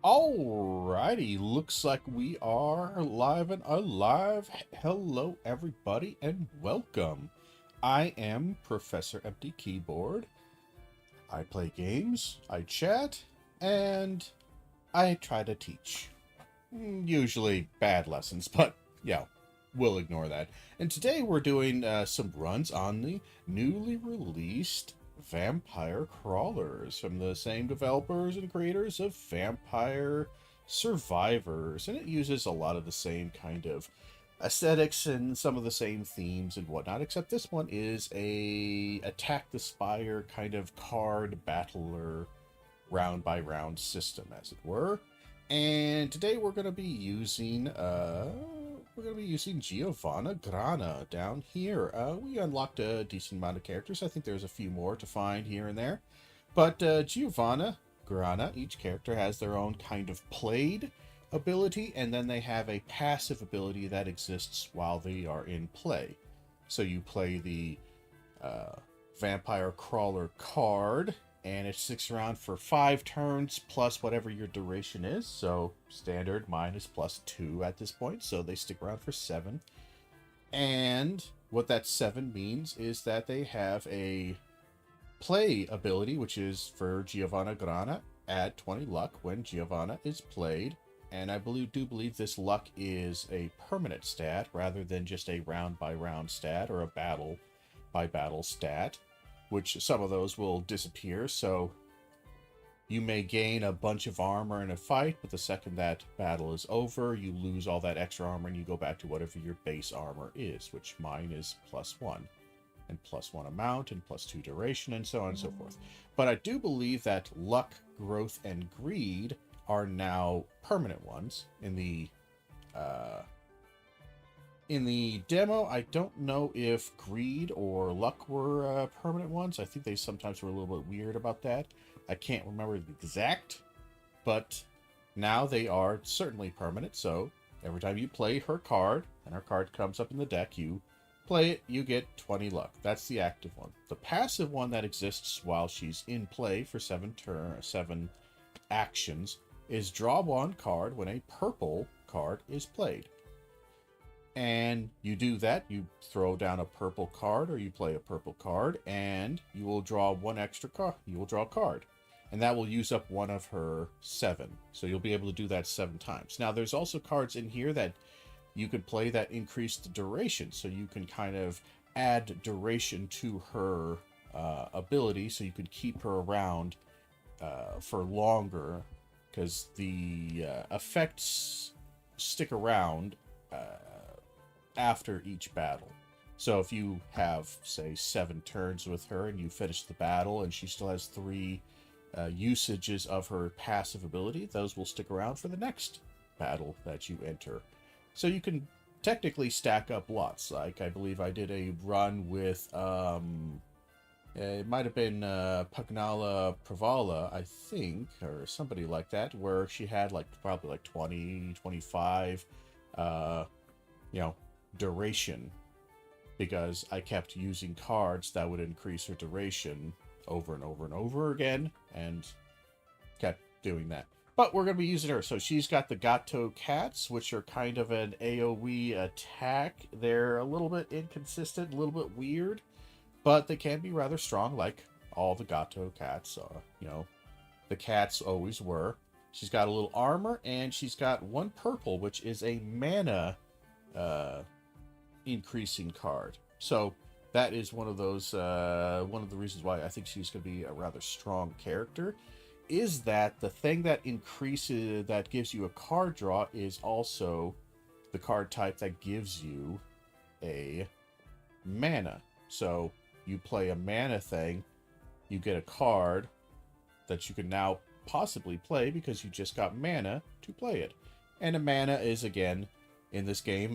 Alrighty, looks like we are live and alive. Hello, everybody, and welcome. I am Professor Empty Keyboard. I play games, I chat, and I try to teach. Usually bad lessons, but yeah, we'll ignore that. And today we're doing some runs on the newly released Vampire Crawlers from the same developers and creators of Vampire Survivors. And it uses a lot of the same kind of aesthetics and some of the same themes and whatnot, except this one is a Attack the Spire kind of card battler round by round system, as it were. And today we're gonna be using Giovanna Grana down here. We unlocked a decent amount of characters. I think there's a few more to find here and there. But Giovanna Grana, each character has their own kind of played ability, and then they have a passive ability that exists while they are in play. So you play the Vampire Crawler card, and it sticks around for 5 turns plus whatever your duration is. So standard mine is +2 at this point, so they stick around for 7. And what that 7 means is that they have a play ability, which is for Giovanna Grana, add 20 luck when Giovanna is played. And I do believe this luck is a permanent stat rather than just a round by round stat or a battle by battle stat, which some of those will disappear. So you may gain a bunch of armor in a fight, but the second that battle is over, you lose all that extra armor and you go back to whatever your base armor is, which mine is +1. And +1 amount, and +2 duration, and so on and so forth. But I do believe that luck, growth, and greed are now permanent ones. In the demo, I don't know if greed or luck were permanent ones. I think they sometimes were a little bit weird about that. I can't remember the exact, but now they are certainly permanent. So every time you play her card, and her card comes up in the deck, you play it, you get 20 luck. That's the active one. The passive one that exists while she's in play for 7 actions is draw 1 card when a purple card is played. And you do that, you throw down a purple card or you play a purple card, and you will draw 1 extra card. You will draw a card. And that will use up 1 of her 7. So you'll be able to do that 7 times. Now, there's also cards in here that you could play that increase the duration. So you can kind of add duration to her ability, so you could keep her around for longer, because the effects stick around after each battle. So if you have, say, 7 turns with her and you finish the battle and she still has 3 usages of her passive ability, those will stick around for the next battle that you enter. So you can technically stack up lots. Like, I believe I did a run with, it might have been Pagnala Pravala, I think, or somebody like that, where she had probably 20, 25, duration, because I kept using cards that would increase her duration over and over and over again, and kept doing that. But we're going to be using her. So she's got the Gato Cats, which are kind of an AoE attack. They're a little bit inconsistent, a little bit weird, but they can be rather strong, like all the Gato Cats, the cats always were. She's got a little armor, and she's got 1 purple, which is a mana increasing card. So that is one of those, one of the reasons why I think she's going to be a rather strong character, is that the thing that gives you a card draw is also the card type that gives you a mana. So you play a mana thing, you get a card that you can now possibly play because you just got mana to play it. And a mana is, again, in this game,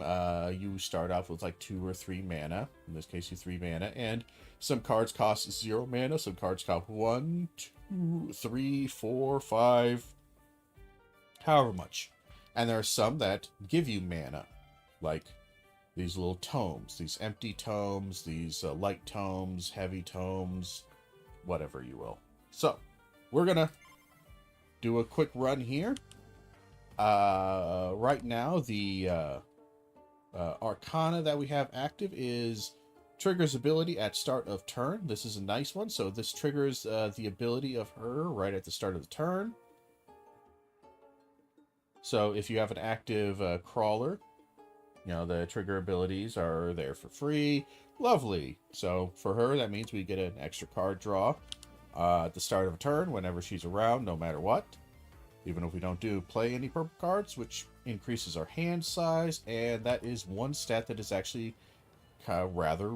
you start off with 2 or 3 mana. In this case, 3 mana. And some cards cost 0 mana. Some cards cost 1, 2, 3, 4, 5. However much. And there are some that give you mana. Like these little tomes. These empty tomes. These light tomes. Heavy tomes. Whatever you will. So, we're going to do a quick run here. Right now, the Arcana that we have active is triggers ability at start of turn. This is a nice one. So this triggers the ability of her right at the start of the turn. So if you have an active crawler, you know, the trigger abilities are there for free. Lovely. So for her, that means we get an extra card draw at the start of a turn whenever she's around, no matter what. Even if we don't play any purple cards, which increases our hand size, and that is one stat that is actually rather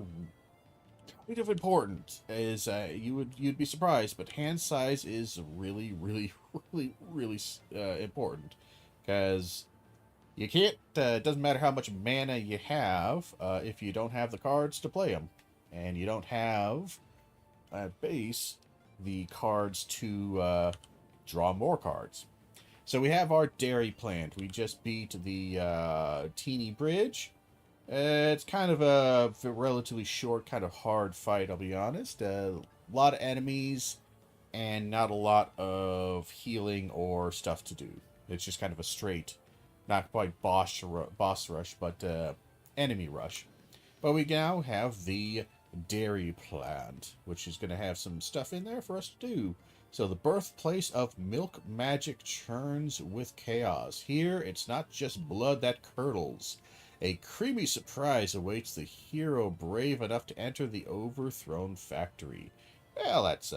kind of important. Is you'd be surprised, but hand size is really, really, really important, because you can't. It doesn't matter how much mana you have if you don't have the cards to play them, and you don't have at base the cards to draw more cards. So we have our dairy plant. We just beat the teeny bridge. It's kind of a relatively short, kind of hard fight, I'll be honest. A lot of enemies and not a lot of healing or stuff to do. It's just kind of a straight, not quite boss rush, but enemy rush. But we now have the dairy plant, which is going to have some stuff in there for us to do. So the birthplace of milk magic churns with chaos. Here, it's not just blood that curdles. A creamy surprise awaits the hero brave enough to enter the overthrown factory. Well, that's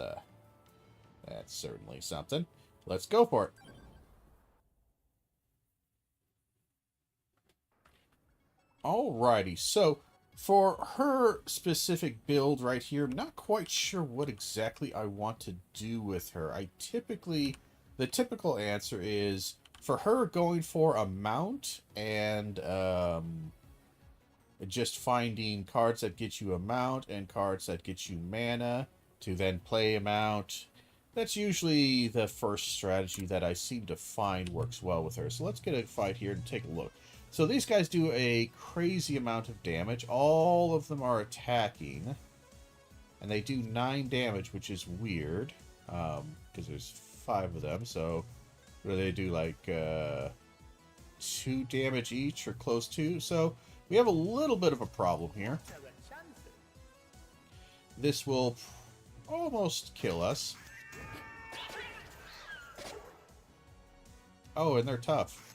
certainly something. Let's go for it. Alrighty, so for her specific build right here, I'm not quite sure what exactly I want to do with her. The typical answer is, for her, going for a mount and just finding cards that get you a mount and cards that get you mana to then play a mount. That's usually the first strategy that I seem to find works well with her. So let's get a fight here and take a look. So these guys do a crazy amount of damage. All of them are attacking. And they do 9 damage, which is weird. Because there's 5 of them. So what do they do? Like 2 damage each or close to? So we have a little bit of a problem here. This will almost kill us. Oh, and they're tough.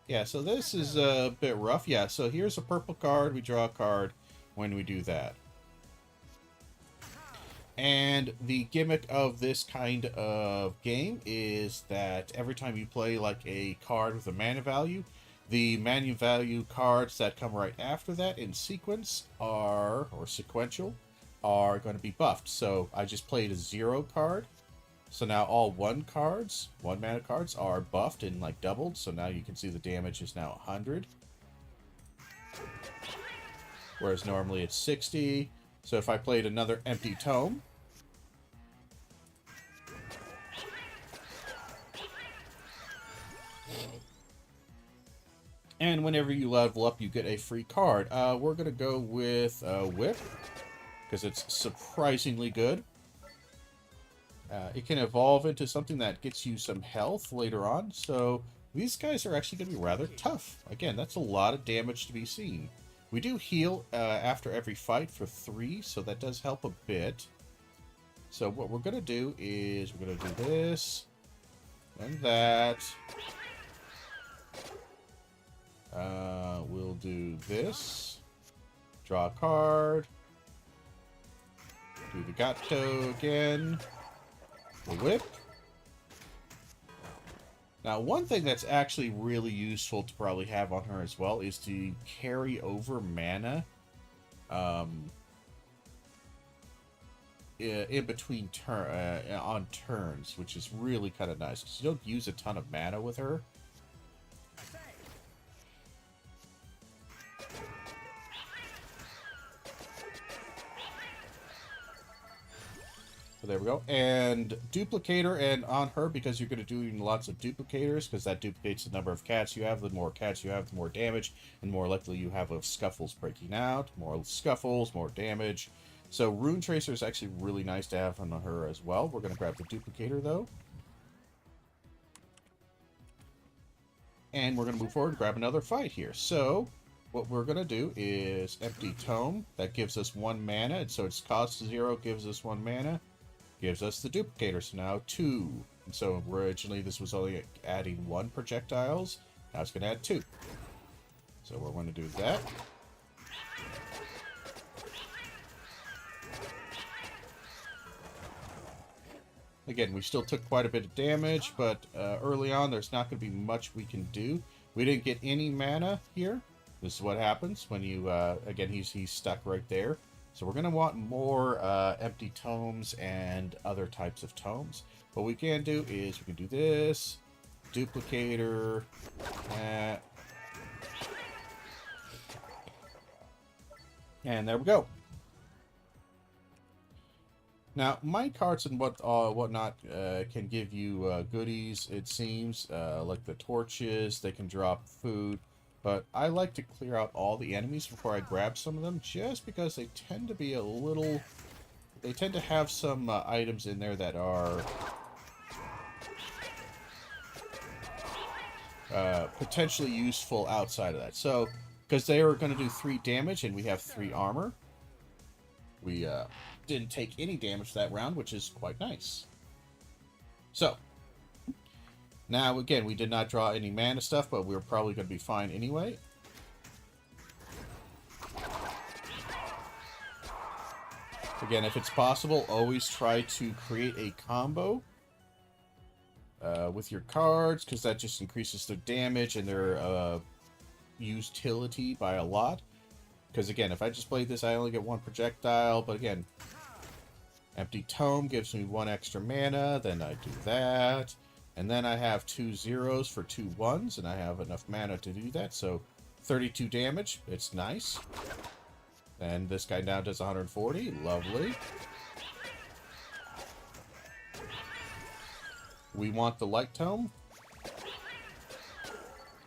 Yeah, so this is a bit rough. Yeah, so here's a purple card. We draw a card when we do that. And the gimmick of this kind of game is that every time you play like a card with a mana value, the mana value cards that come right after that in sequence are, or sequential, are going to be buffed. So I just played a 0 card. So now all 1 mana cards are buffed and like doubled. So now you can see the damage is now 100. Whereas normally it's 60. So if I played another empty tome. And whenever you level up, you get a free card. We're going to go with Whip, because it's surprisingly good. It can evolve into something that gets you some health later on. So these guys are actually going to be rather tough. Again, that's a lot of damage to be seen. We do heal after every fight for 3, so that does help a bit. So what we're going to do is we're going to do this and that. We'll do this. Draw a card. Do the Gato again. The Whip. Now, one thing that's actually really useful to probably have on her as well is to carry over mana in between on turns, which is really kind of nice because you don't use a ton of mana with her. So there we go. And Duplicator, and on her, because you're going to do lots of duplicators, because that duplicates the number of cats you have. The more cats you have, the more damage, and more likely you have of scuffles breaking out. More scuffles, more damage. So Rune Tracer is actually really nice to have on her as well. We're going to grab the Duplicator, though. And we're going to move forward and grab another fight here. So, what we're going to do is empty tome. That gives us 1 mana. And so its cost 0 gives us 1 mana. Gives us the duplicator. So now 2. And so originally this was only adding 1 projectiles. Now it's going to add 2. So we're going to do that. Again, we still took quite a bit of damage, but early on there's not going to be much we can do. We didn't get any mana here. This is what happens when you, again, he's stuck right there. So we're going to want more empty tomes and other types of tomes. What we can do is we can do this, duplicator, and there we go. Now, mine carts and whatnot can give you goodies, it seems, like the torches. They can drop food, but I like to clear out all the enemies before I grab some of them, just because they tend to be a little... They tend to have some items in there that are potentially useful outside of that. So, because they are going to do 3 damage and we have 3 armor, we didn't take any damage that round, which is quite nice. So, now again, we did not draw any mana stuff, but we're probably going to be fine anyway. Again, if it's possible, always try to create a combo with your cards, because that just increases their damage and their utility by a lot. Because again, if I just play this, I only get 1 projectile, but again, empty tome gives me 1 extra mana, then I do that, and then I have 2 zeros for 2 1s, and I have enough mana to do that, so 32 damage, it's nice. And this guy now does 140, lovely. We want the light tome.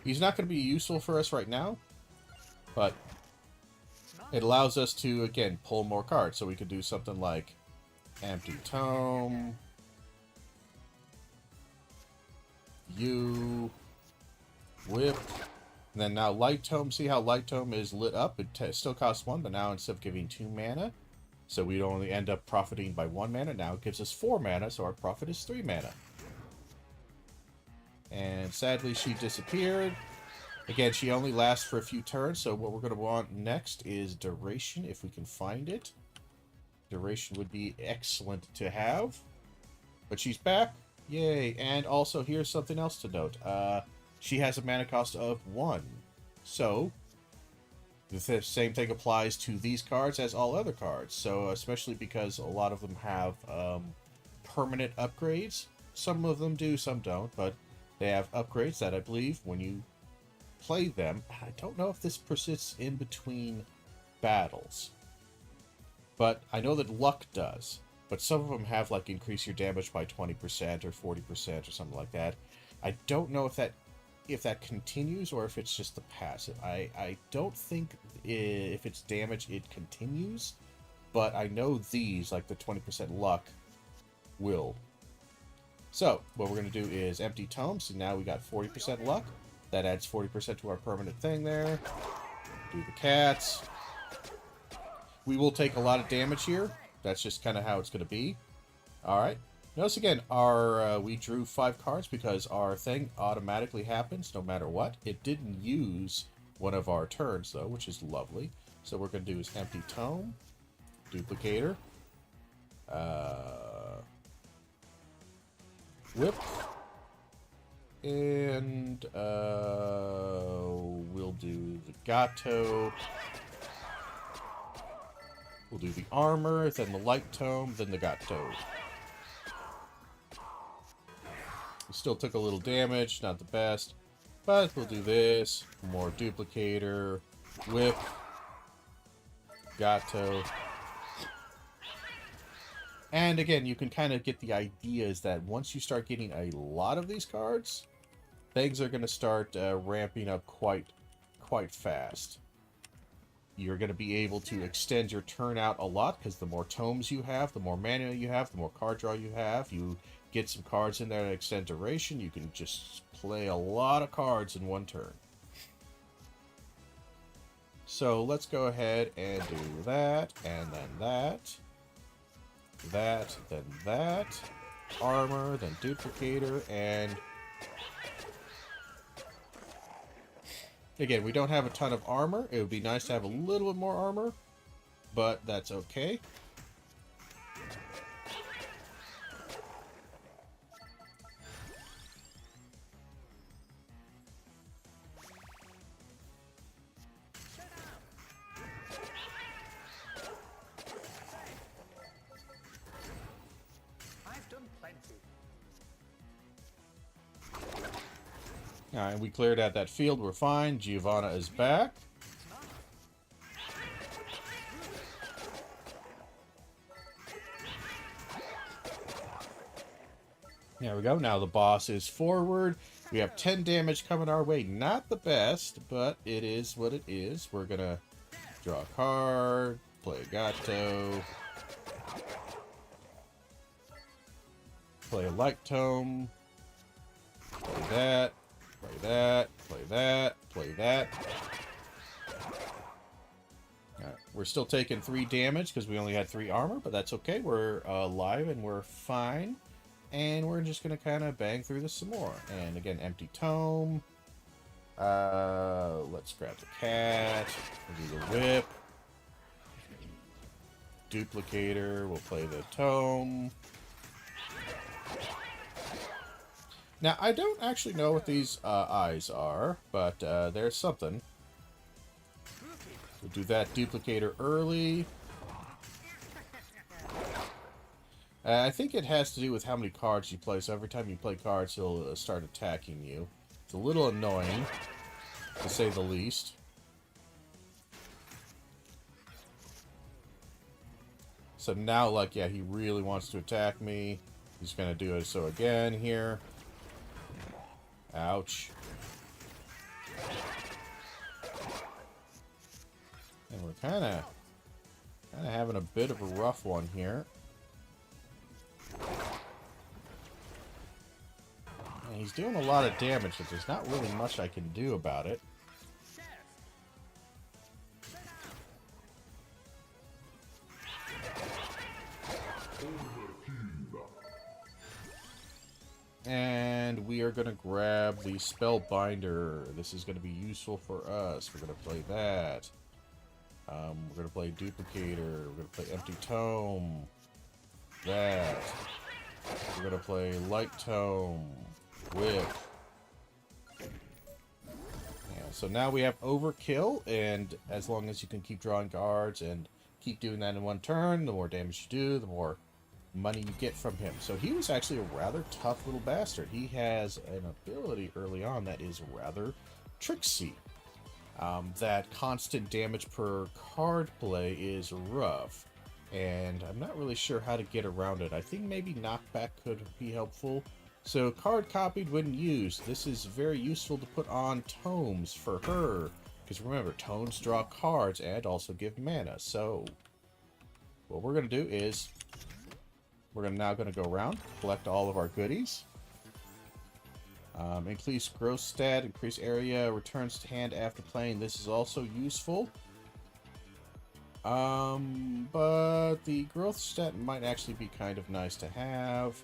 He's not going to be useful for us right now, but it allows us to, again, pull more cards. So we could do something like empty tome, whip, and then now light tome. See how light tome is lit up? It still costs 1, but now instead of giving 2 mana, so we'd only end up profiting by 1 mana. Now it gives us 4 mana, so our profit is 3 mana. And sadly, she disappeared. Again, she only lasts for a few turns, so what we're going to want next is duration, if we can find it. Duration would be excellent to have. But she's back. Yay. And also, here's something else to note. She has a mana cost of 1. So, the same thing applies to these cards as all other cards. So, especially because a lot of them have permanent upgrades. Some of them do, some don't. But they have upgrades that I believe when you play them, I don't know if this persists in between battles, but I know that luck does. But some of them have like increase your damage by 20% or 40% or something like that. I don't know if that continues or if it's just the passive. I don't think if it's damage it continues, but I know these, like the 20% luck, will. So what we're going to do is empty tome. So now we got 40% luck. That adds 40% to our permanent thing there. Do the cats. We will take a lot of damage here. That's just kind of how it's going to be. Alright. Notice again, we drew 5 cards because our thing automatically happens no matter what. It didn't use one of our turns, though, which is lovely. So what we're going to do is empty tome. Duplicator. Whip. And we'll do the Gato. We'll do the armor, then the light tome, then the Gato. We still took a little damage, not the best, but we'll do this. More duplicator, whip, Gato. And again, you can kind of get the idea is that once you start getting a lot of these cards, things are going to start ramping up quite fast. You're going to be able to extend your turn out a lot because the more tomes you have, the more mana you have, the more card draw you have. You get some cards in there that extend duration, you can just play a lot of cards in one turn. So let's go ahead and do that, and then that, then that, armor, then duplicator, and again, we don't have a ton of armor. It would be nice to have a little bit more armor, but that's okay. Alright, we cleared out that field. We're fine. Giovanna is back. There we go. Now the boss is forward. We have 10 damage coming our way. Not the best, but it is what it is. We're going to draw a card, play a gato, play a light tome, play that. Play that, play that, play that. We're still taking 3 damage because we only had 3 armor, but that's okay. We're alive and we're fine. And we're just going to kind of bang through this some more. And again, empty tome. Let's grab the cat. We'll do the whip. Duplicator. We'll play the tome. Now, I don't actually know what these eyes are, but there's something. We'll do that duplicator early. I think it has to do with how many cards you play, so every time you play cards, he'll start attacking you. It's a little annoying, to say the least. So now, like, yeah, he really wants to attack me. He's going to do it so again here. Ouch. And we're kind of having a bit of a rough one here. And he's doing a lot of damage, but there's not really much I can do about it. And we are going to grab the Spellbinder. This is going to be useful for us. We're going to play that. We're going to play Duplicator. We're going to play Empty Tome. That. We're going to play Light Tome. Whip. Yeah, so now we have Overkill, and as long as you can keep drawing cards and keep doing that in one turn, the more damage you do, the more money you get from him. So he was actually a rather tough little bastard. He has an ability early on that is rather tricksy. That constant damage per card play is rough, and I'm not really sure how to get around it. I think maybe knockback could be helpful. So card copied when used. This is very useful to put on tomes for her, because remember, tomes draw cards and also give mana. So what we're going to do is we're now going to go around, collect all of our goodies. Increase gross stat, increase area, returns to hand after playing. This is also useful. But the growth stat might actually be kind of nice to have.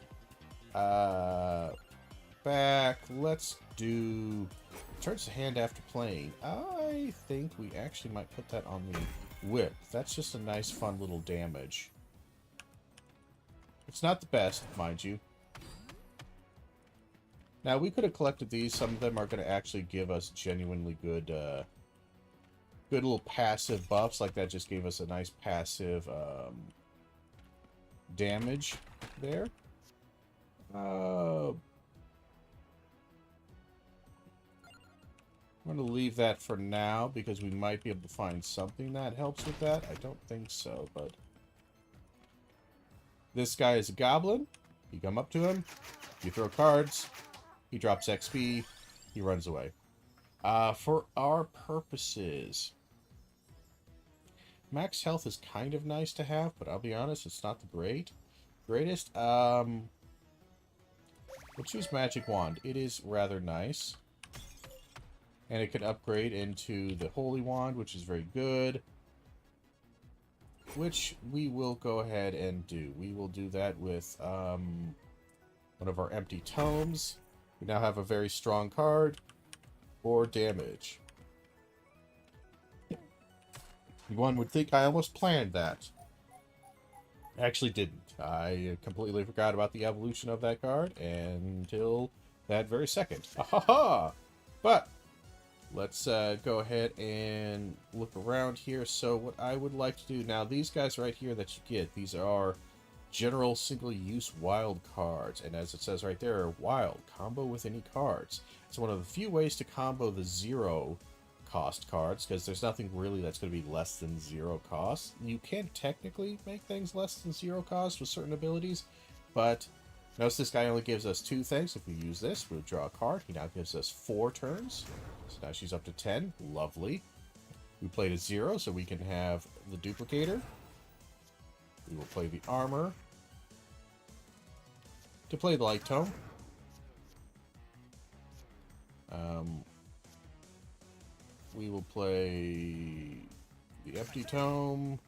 Back, let's do returns to hand after playing. I think we actually might put that on the whip. That's just a nice, fun little damage. It's not the best, mind you. Now, we could have collected these. Some of them are going to actually give us genuinely good, good little passive buffs. Like that just gave us a nice passive damage there. I'm going to leave that for now because we might be able to find something that helps with that. I don't think so, but this guy is a goblin. You come up to him, you throw cards, he drops XP, he runs away. For our purposes, max health is kind of nice to have, but I'll be honest, it's not the greatest. We'll choose Magic Wand. It is rather nice. And it can upgrade into the Holy Wand, which is very good. Which we will go ahead and do. We will do that with one of our empty tomes. We now have a very strong card for damage. One would think I almost planned that. I actually didn't. I completely forgot about the evolution of that card until that very second. Ha! But let's go ahead and look around here. So what I would like to do now, these guys right here that you get, these are general single-use wild cards. And as it says right there, wild, combo with any cards. It's one of the few ways to combo the zero cost cards, because there's nothing really that's going to be less than 0 cost. You can technically make things less than 0 cost with certain abilities, but notice this guy only gives us 2 things. If we use this, we'll draw a card. He now gives us 4 turns. So now she's up to 10. Lovely. We played a 0, so we can have the duplicator. We will play the armor. To play the light tome. We will play the empty tome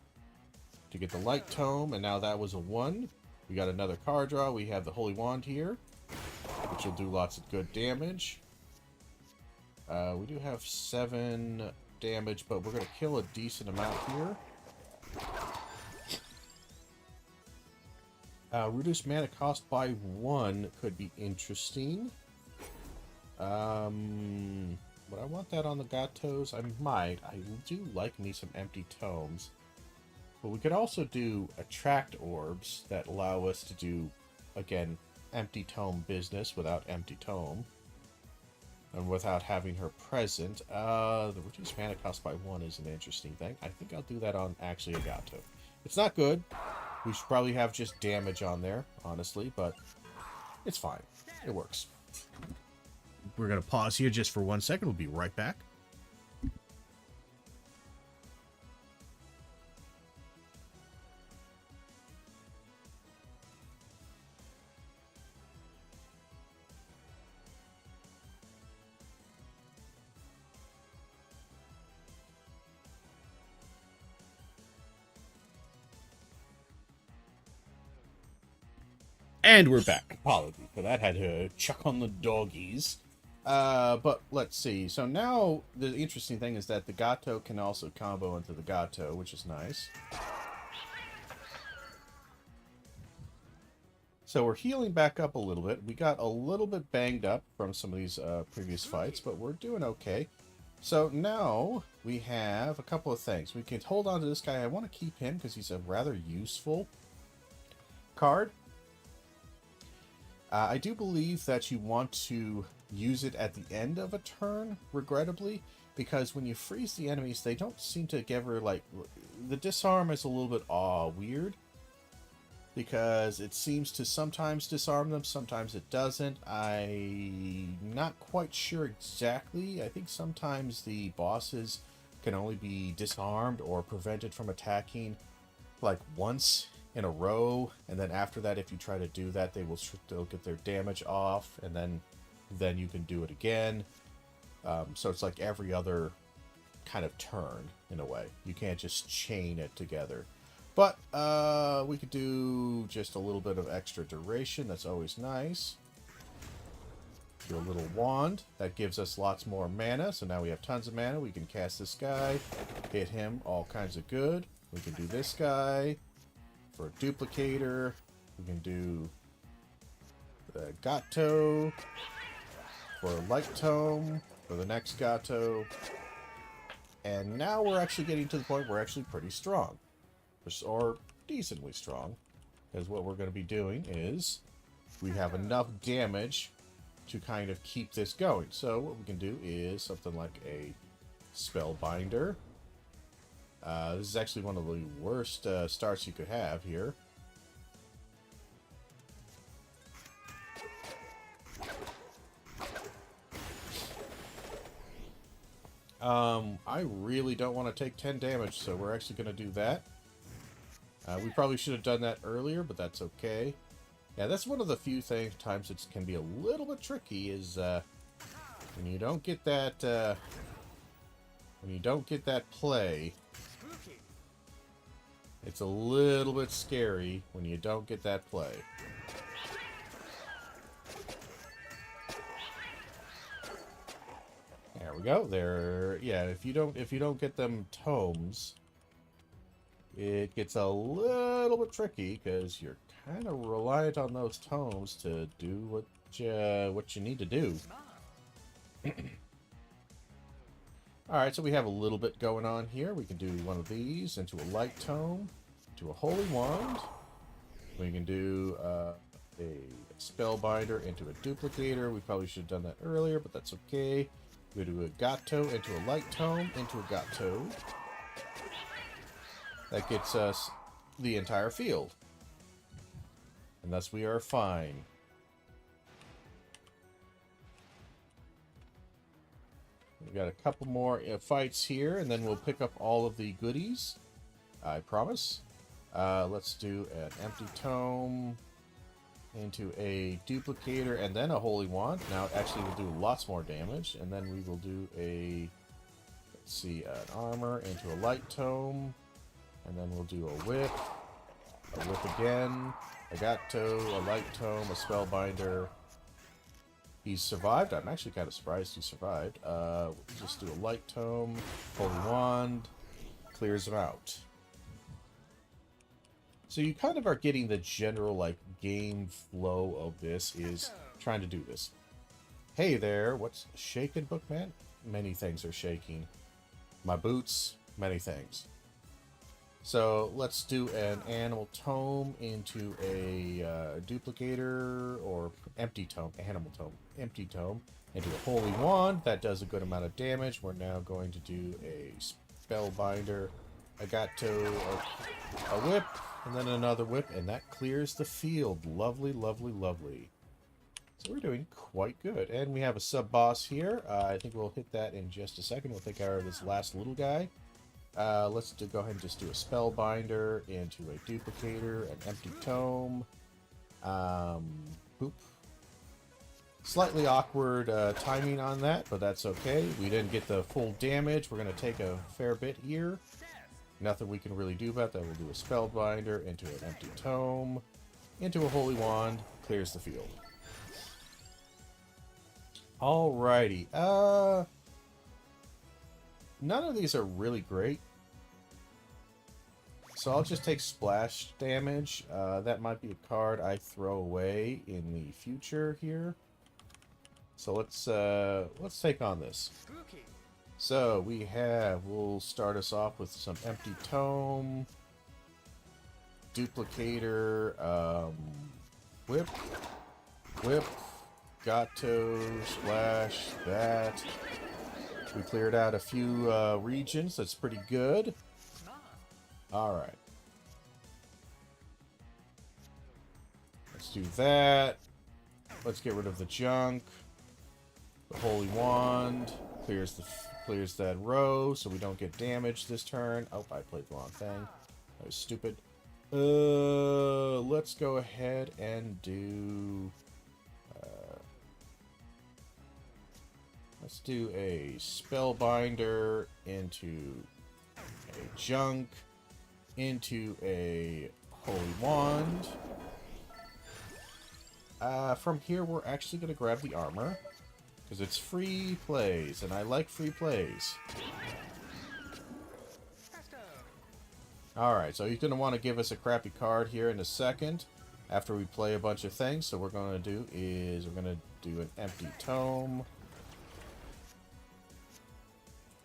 to get the light tome, and now that was a 1. We got another card draw. We have the Holy Wand here, which will do lots of good damage. We do have 7 damage, but we're going to kill a decent amount here. Reduce mana cost by 1 could be interesting. Would I want that on the Gatos? I might. I do like me some empty tomes. But we could also do attract orbs that allow us to do, again, empty tome business without empty tome. And without having her present. The reduced mana cost by 1 is an interesting thing. I think I'll do that on actually a Gato. It's not good. We should probably have just damage on there, honestly, but it's fine. It works. We're going to pause here just for 1 second. We'll be right back. And we're back. Apologies for that. Had to chuck on the doggies. But let's see. So now the interesting thing is that the Gato can also combo into the Gato, which is nice. So we're healing back up a little bit. We got a little bit banged up from some of these previous fights, but we're doing okay. So now we have a couple of things. We can hold on to this guy. I want to keep him because he's a rather useful card. I do believe that you want to use it at the end of a turn, regrettably, because when you freeze the enemies, they don't seem to ever, like, the disarm is a little bit weird, because it seems to sometimes disarm them, sometimes it doesn't. I'm not quite sure exactly. I think sometimes the bosses can only be disarmed or prevented from attacking, like, once in a row, and then after that, if you try to do that, they'll get their damage off, and then you can do it again. So it's like every other kind of turn, in a way. You can't just chain it together. But we could do just a little bit of extra duration. That's always nice. Do a little wand. That gives us lots more mana. So now we have tons of mana. We can cast this guy. Hit him. All kinds of good. We can do this guy. For a duplicator. We can do the Gato. For a light tome. For the next Gato. And now we're actually getting to the point where we're actually pretty strong. Or decently strong. Because what we're going to be doing is we have enough damage to kind of keep this going. So what we can do is something like a Spellbinder. This is actually one of the worst starts you could have here. I really don't want to take 10 damage, so we're actually going to do that. We probably should have done that earlier, but that's okay. Yeah, that's one of the few times it can be a little bit tricky is when you don't get that play. It's a little bit scary when you don't get that play. There we go. There, yeah. If you don't get them tomes, it gets a little bit tricky because you're kind of reliant on those tomes to do what you need to do. Alright, so we have a little bit going on here. We can do one of these into a light tome, into a holy wand. We can do a spellbinder into a duplicator. We probably should have done that earlier, but that's okay. We do a Gato into a light tome, into a Gato. That gets us the entire field. And thus we are fine. We've got a couple more fights here, and then we'll pick up all of the goodies. I promise. Let's do an empty tome into a duplicator, and then a holy wand. Now, actually, we'll do lots more damage, and then we will do a, let's see, an armor into a light tome, and then we'll do a whip again, a Gato, a light tome, a spellbinder. He's survived. I'm actually kind of surprised he survived. We'll just do a light tome, holy wand, clears him out. So you kind of are getting the general like game flow of this is trying to do this. Hey there, what's shaking, Bookman? Many things are shaking. My boots, many things. So let's do an animal tome into a duplicator or empty tome, animal tome, empty tome into a holy wand. That does a good amount of damage. We're now going to do a spellbinder, a Gato, a whip, and then another whip, and that clears the field. Lovely, lovely, lovely. So we're doing quite good. And we have a sub-boss here. I think we'll hit that in just a second. We'll take care of this last little guy. Let's go ahead and just do a spellbinder into a duplicator, an empty tome. Boop. Slightly awkward timing on that, but that's okay. We didn't get the full damage. We're going to take a fair bit here. Nothing we can really do about that. We'll do a spellbinder into an empty tome, into a holy wand, clears the field. Alrighty. None of these are really great. So I'll just take splash damage. That might be a card I throw away in the future here. So let's take on this. So we'll start us off with some empty tome, duplicator, whip, Gato, splash, that. We cleared out a few regions. That's pretty good. Alright. Let's do that. Let's get rid of the junk. The holy wand clears that row so we don't get damaged this turn. Oh, I played the wrong thing. That was stupid. Let's go ahead and do... let's do a spellbinder into a junk, into a holy wand. From here, we're actually going to grab the armor, because it's free plays, and I like free plays. Alright, so he's going to want to give us a crappy card here in a second, after we play a bunch of things. So what we're going to do is, we're going to do an empty tome,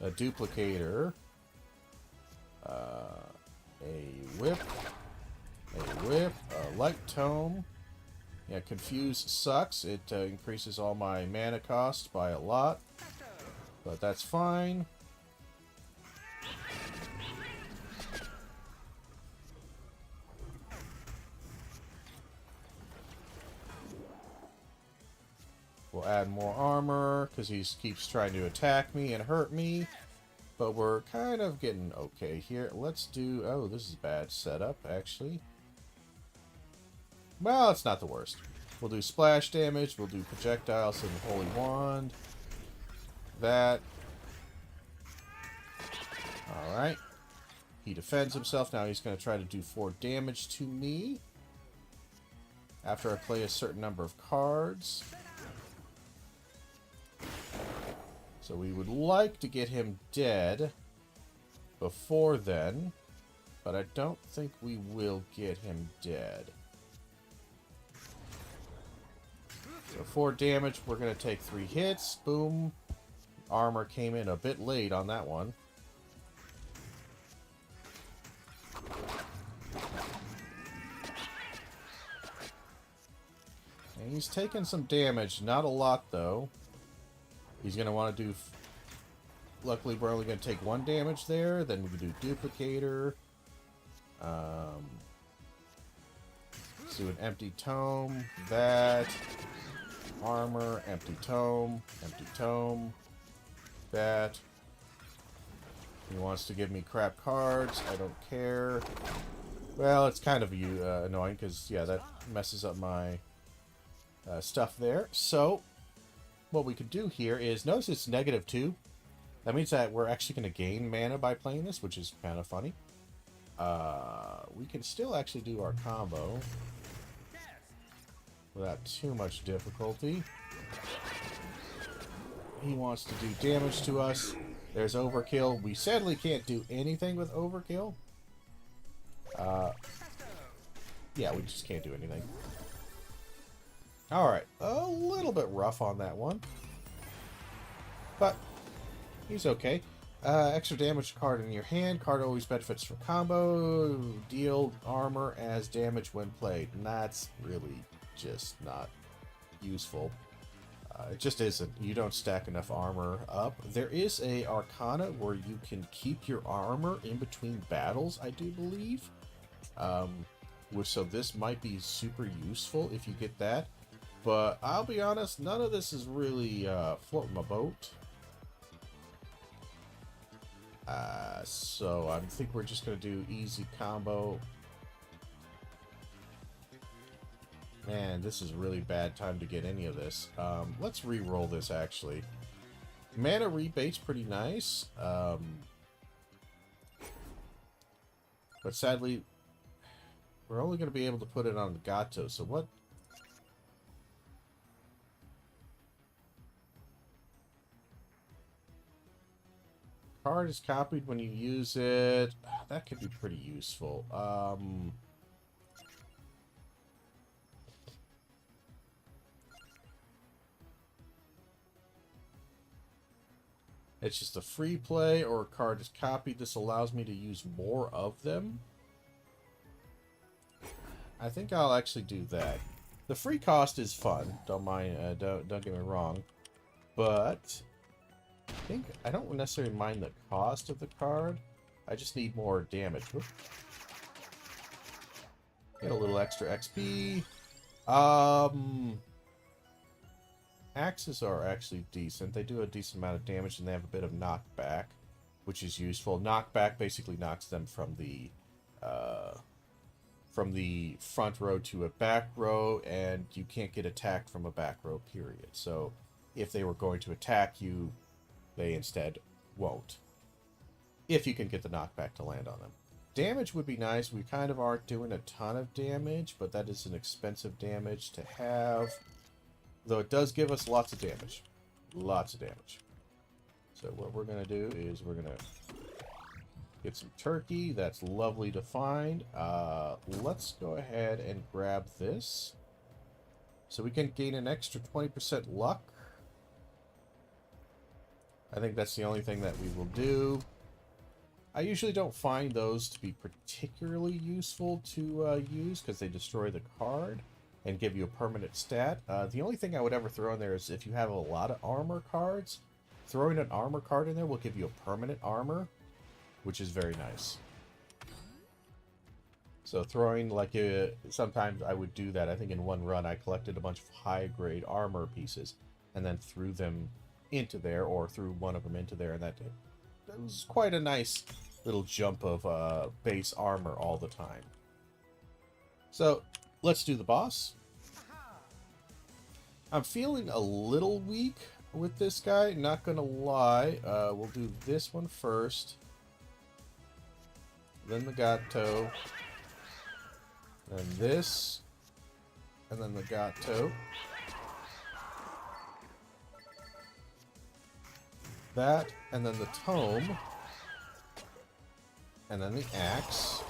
a duplicator, a whip, a light tome. Yeah, confuse sucks. It increases all my mana cost by a lot, but that's fine. We'll add more armor, because he keeps trying to attack me and hurt me. But we're kind of getting okay here. Let's do... oh, this is a bad setup, actually. Well, it's not the worst. We'll do splash damage. We'll do projectiles and Holy Wand. That. Alright. He defends himself. Now he's going to try to do 4 damage to me. After I play a certain number of cards. So we would like to get him dead before then. But I don't think we will get him dead. So 4 damage. We're going to take 3 hits. Boom. Armor came in a bit late on that one. And he's taking some damage. Not a lot, though. He's going to want to do... Luckily, we're only going to take 1 damage there. Then we can do Duplicator. Let's do an Empty Tome. That. Armor. Empty Tome. Empty Tome. That. He wants to give me crap cards. I don't care. Well, it's kind of annoying because, yeah, that messes up my stuff there. So, what we could do here is, notice it's -2. That means that we're actually going to gain mana by playing this, which is kind of funny. We can still actually do our combo without too much difficulty. He wants to do damage to us. There's Overkill. We sadly can't do anything with Overkill. Yeah, we just can't do anything. Alright, a little bit rough on that one. But he's okay. Extra damage card in your hand. Card always benefits from combo. Deal armor as damage when played. And that's really just not useful. It just isn't. You don't stack enough armor up. There is a Arcana where you can keep your armor in between battles, I do believe. So this might be super useful if you get that. But I'll be honest, none of this is really floating my boat. So I think we're just going to do easy combo. Man, this is really bad time to get any of this. Let's re-roll this, actually. Mana rebate's pretty nice. But sadly, we're only going to be able to put it on Gato. So what... Card is copied when you use it. That could be pretty useful. It's just a free play or a card is copied. This allows me to use more of them. I think I'll actually do that. The free cost is fun. Don't mind. Don't get me wrong. But I don't necessarily mind the cost of the card. I just need more damage. Whoop. Get a little extra XP. Axes are actually decent. They do a decent amount of damage and they have a bit of knockback, which is useful. Knockback basically knocks them from the front row to a back row, and you can't get attacked from a back row, period. So if they were going to attack you, they instead won't. If you can get the knockback to land on them. Damage would be nice. We kind of aren't doing a ton of damage, but that is an expensive damage to have. Though it does give us lots of damage. Lots of damage. So what we're going to do is we're going to get some turkey. That's lovely to find. Let's go ahead and grab this. So we can gain an extra 20% luck. I think that's the only thing that we will do. I usually don't find those to be particularly useful to use because they destroy the card and give you a permanent stat. The only thing I would ever throw in there is if you have a lot of armor cards, throwing an armor card in there will give you a permanent armor, which is very nice. So throwing, like, sometimes I would do that. I think in one run I collected a bunch of high-grade armor pieces and then threw them into there, or threw one of them into there, and that was quite a nice little jump of base armor all the time. So let's do the boss. I'm feeling a little weak with this guy, not gonna lie. We'll do this one first. Then the Gato. Then this. And then the Gato. That, and then the Tome. And then the Axe.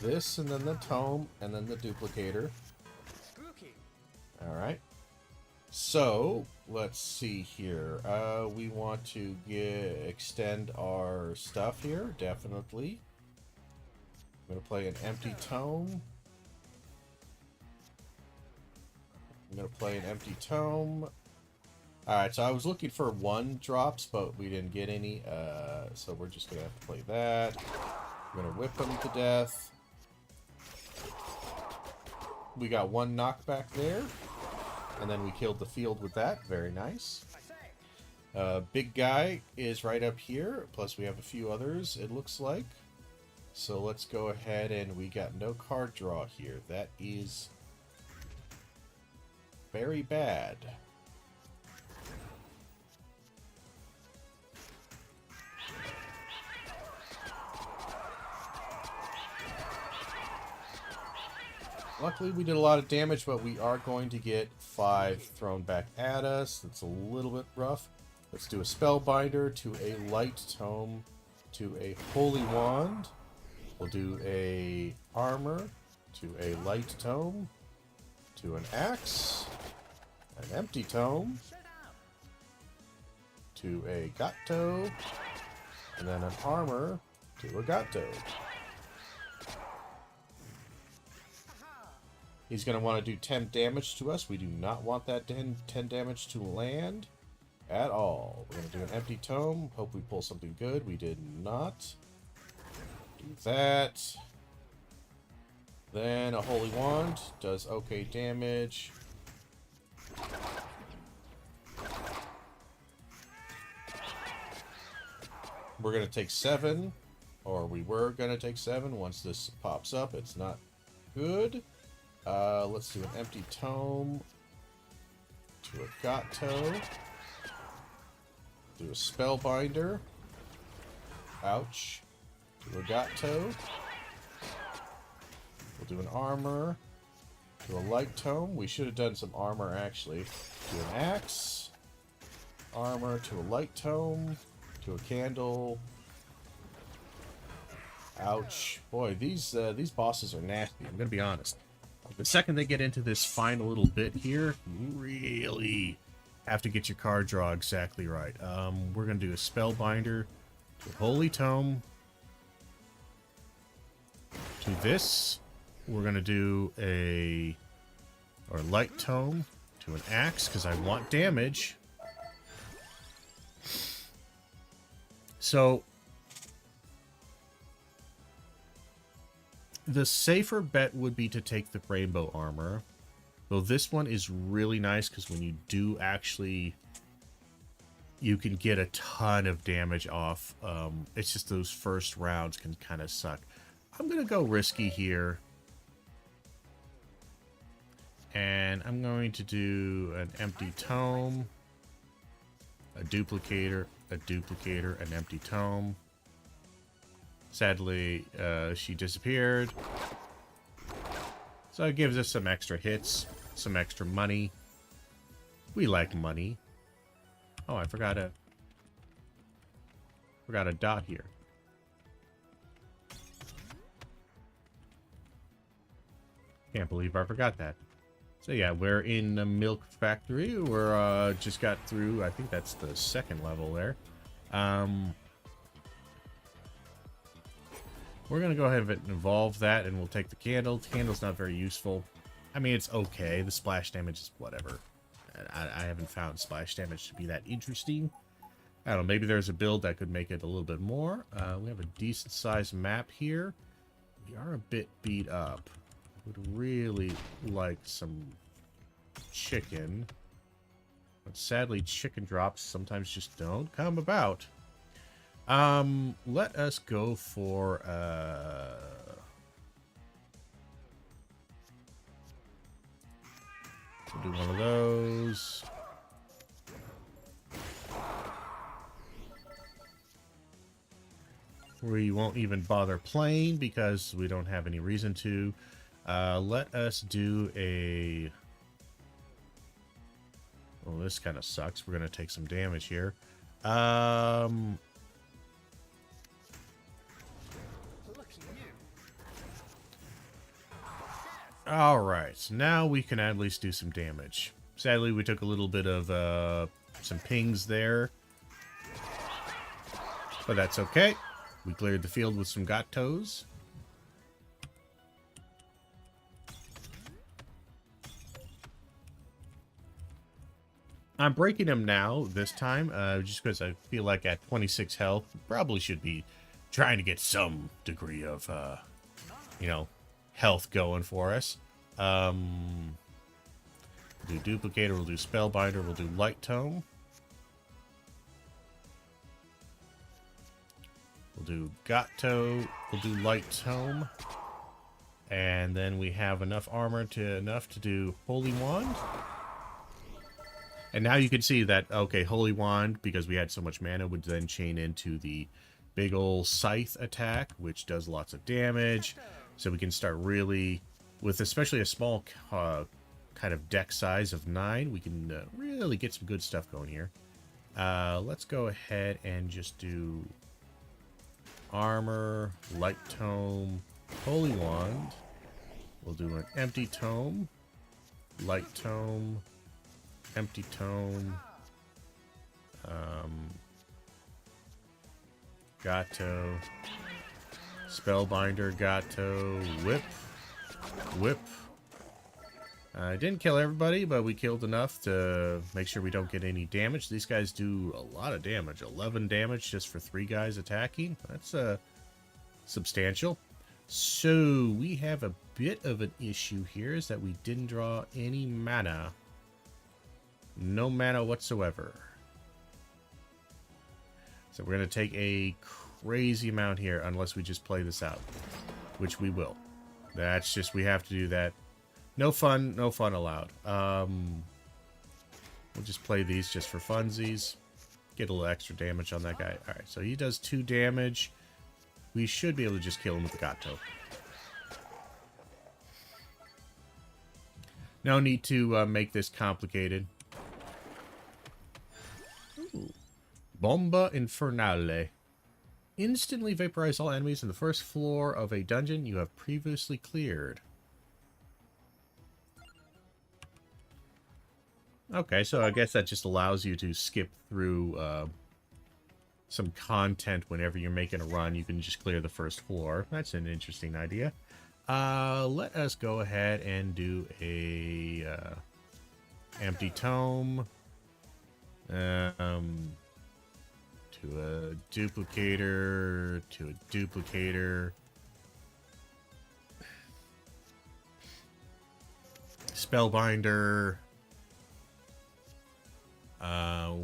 This, and then the Tome, and then the Duplicator. Alright. So, let's see here. We want to extend our stuff here, definitely. I'm going to play an empty Tome. I'm going to play an empty Tome. Alright, so I was looking for 1 drops, but we didn't get any. So we're just going to have to play that. I'm going to whip him to death. We got 1 knockback there. And then we killed the field with that. Very nice. Big guy is right up here. Plus we have a few others, it looks like. So let's go ahead, and we got no card draw here. That is very bad. Luckily, we did a lot of damage, but we are going to get 5 thrown back at us. That's a little bit rough. Let's do a Spellbinder to a Light Tome to a Holy Wand. We'll do a Armor to a Light Tome to an Axe, an Empty Tome to a Gato, and then an Armor to a Gato. He's going to want to do 10 damage to us. We do not want that 10 damage to land at all. We're going to do an Empty Tome. Hope we pull something good. We did not. Do that. Then a Holy Wand. Does okay damage. We're going to take 7. Or we were going to take 7. Once this pops up, it's not good. Let's do an Empty Tome to a Gato. Do a Spellbinder. Ouch. To a Gato. We'll do an Armor to a Light Tome. We should have done some armor, actually. Do an Axe. Armor to a Light Tome. To a Candle. Ouch. Boy, these bosses are nasty. I'm gonna be honest. The second they get into this final little bit here, you really have to get your card draw exactly right. We're going to do a Spellbinder to Holy Tome. To this, we're going to do a Light Tome to an Axe, because I want damage. So the safer bet would be to take the Rainbow Armor. Though this one is really nice because when you do actually, you can get a ton of damage off. It's just those first rounds can kind of suck. I'm going to go risky here. And I'm going to do an Empty Tome, a Duplicator, an Empty Tome. Sadly, she disappeared. So it gives us some extra hits, some extra money. We like money. Oh, I forgot a dot here. Can't believe I forgot that. So yeah, we're in the milk factory. We're just got through, I think that's the 2nd level there. We're going to go ahead and evolve that, and we'll take the candle. The candle's not very useful. I mean, it's okay. The splash damage is whatever. I haven't found splash damage to be that interesting. I don't know, maybe there's a build that could make it a little bit more. We have a decent-sized map here. We are a bit beat up. Would really like some chicken. But sadly, chicken drops sometimes just don't come about. Let us go for We'll do one of those. We won't even bother playing because we don't have any reason to. Let us do a... Well, this kind of sucks. We're going to take some damage here. Alright, so now we can at least do some damage. Sadly, we took a little bit of some pings there. But that's okay. We cleared the field with some gatos. I'm breaking them now, this time, just because I feel like at 26 health, probably should be trying to get some degree of, you know, health going for us. We'll do Duplicator, we'll do Spellbinder, we'll do Light Tome. We'll do Gato, we'll do Light Tome. And then we have enough armor to do Holy Wand. And now you can see that, okay, Holy Wand, because we had so much mana, would then chain into the big ol' Scythe attack, which does lots of damage. So we can start really, with especially a small kind of deck size of 9, we can really get some good stuff going here. Let's go ahead and just do Armor, Light Tome, Holy Wand. We'll do an Empty Tome, Light Tome, Empty Tome, Gato, Spellbinder, Gato, Whip, Whip. Didn't kill everybody, but we killed enough to make sure we don't get any damage. These guys do a lot of damage. 11 damage just for 3 guys attacking. That's substantial. So we have a bit of an issue here, is that we didn't draw any mana. No mana whatsoever. So we're going to take a crazy amount here unless we just play this out, which we will. That's just, we have to do that. No fun allowed. We'll just play these just for funsies. Get a little extra damage on that guy. Alright, so he does 2 damage. We should be able to just kill him with the Gato. No need to make this complicated. Ooh. Bomba Infernale. Instantly vaporize all enemies in the first floor of a dungeon you have previously cleared. Okay, so I guess that just allows you to skip through some content whenever you're making a run. You can just clear the first floor. That's an interesting idea. Let us go ahead and do a Empty Tome. To a Duplicator. To a Duplicator. Spellbinder.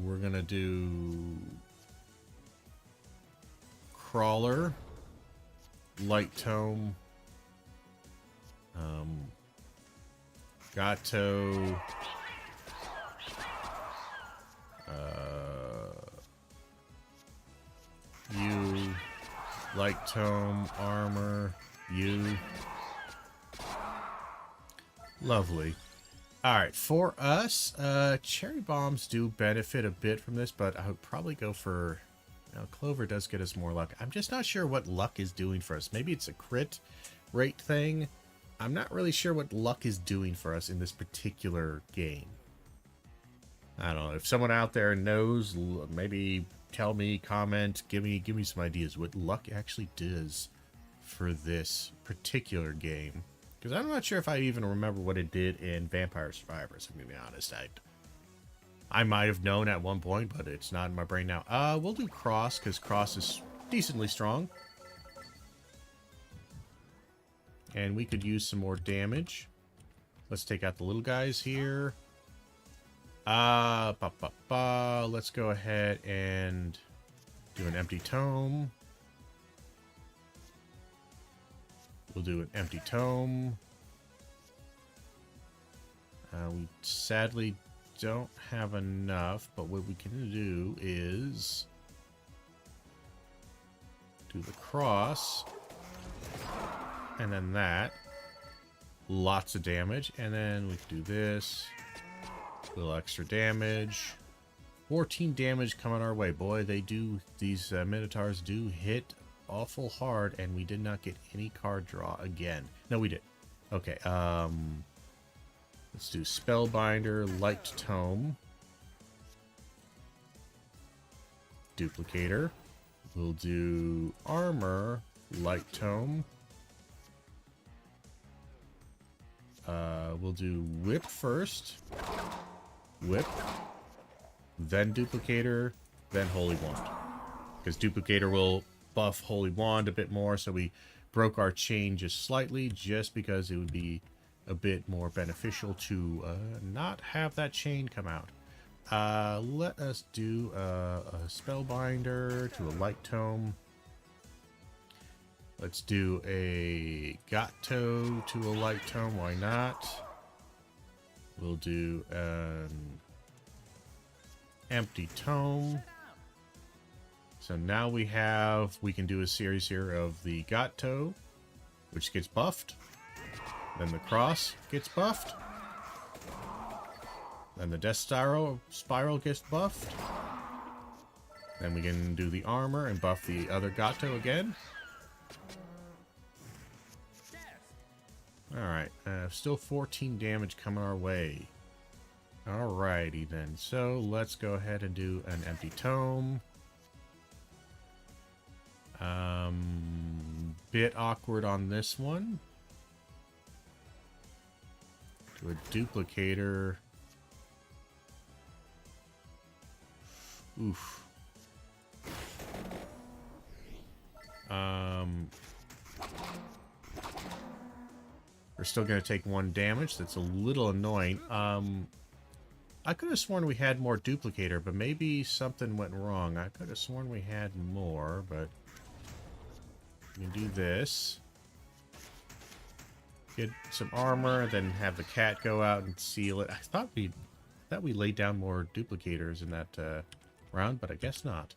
We're gonna do Crawler, Light Tome, Gato, you, Light Tome, Armor, you. Lovely. Alright, for us, Cherry Bombs do benefit a bit from this, but I would probably go for... Now, Clover does get us more luck. I'm just not sure what luck is doing for us. Maybe it's a crit rate thing. I'm not really sure what luck is doing for us in this particular game. I don't know. If someone out there knows, maybe tell me, comment, give me some ideas what luck actually does for this particular game. Because I'm not sure if I even remember what it did in Vampire Survivors, I'm going to be honest. I might have known at one point, but it's not in my brain now. We'll do Cross, because Cross is decently strong. And we could use some more damage. Let's take out the little guys here. Let's go ahead and do an Empty Tome. We'll do an Empty Tome. We sadly don't have enough, but what we can do is do the cross, and then that. Lots of damage, and then we can do this. A little extra damage. 14 damage coming our way. Boy, they do, these Minotaurs do hit awful hard, and we did not get any card draw again. No, we did. Okay, let's do Spellbinder, Light Tome. Duplicator. We'll do Armor, Light Tome. We'll do Whip first. Whip. Then Duplicator. Then Holy Wand. Because Duplicator will buff Holy Wand a bit more, so we broke our chain just slightly, just because it would be a bit more beneficial to not have that chain come out. Let us do a Spellbinder to a Light Tome. Let's do a Gato to a Light Tome, why not? We'll do an Empty Tome. So now we can do a series here of the Gato, which gets buffed. Then the Cross gets buffed. Then the Death Spiral gets buffed. Then we can do the Armor and buff the other Gato again. Alright, still 14 damage coming our way. Alrighty then, so let's go ahead and do an Empty Tome. Bit awkward on this one. Do a Duplicator. Oof. We're still going to take 1 damage. That's a little annoying. I could have sworn we had more Duplicator, but maybe something went wrong. I could have sworn we had more, but we can do this. Get some armor, then have the cat go out and seal it. I thought we laid down more Duplicators in that round, but I guess not.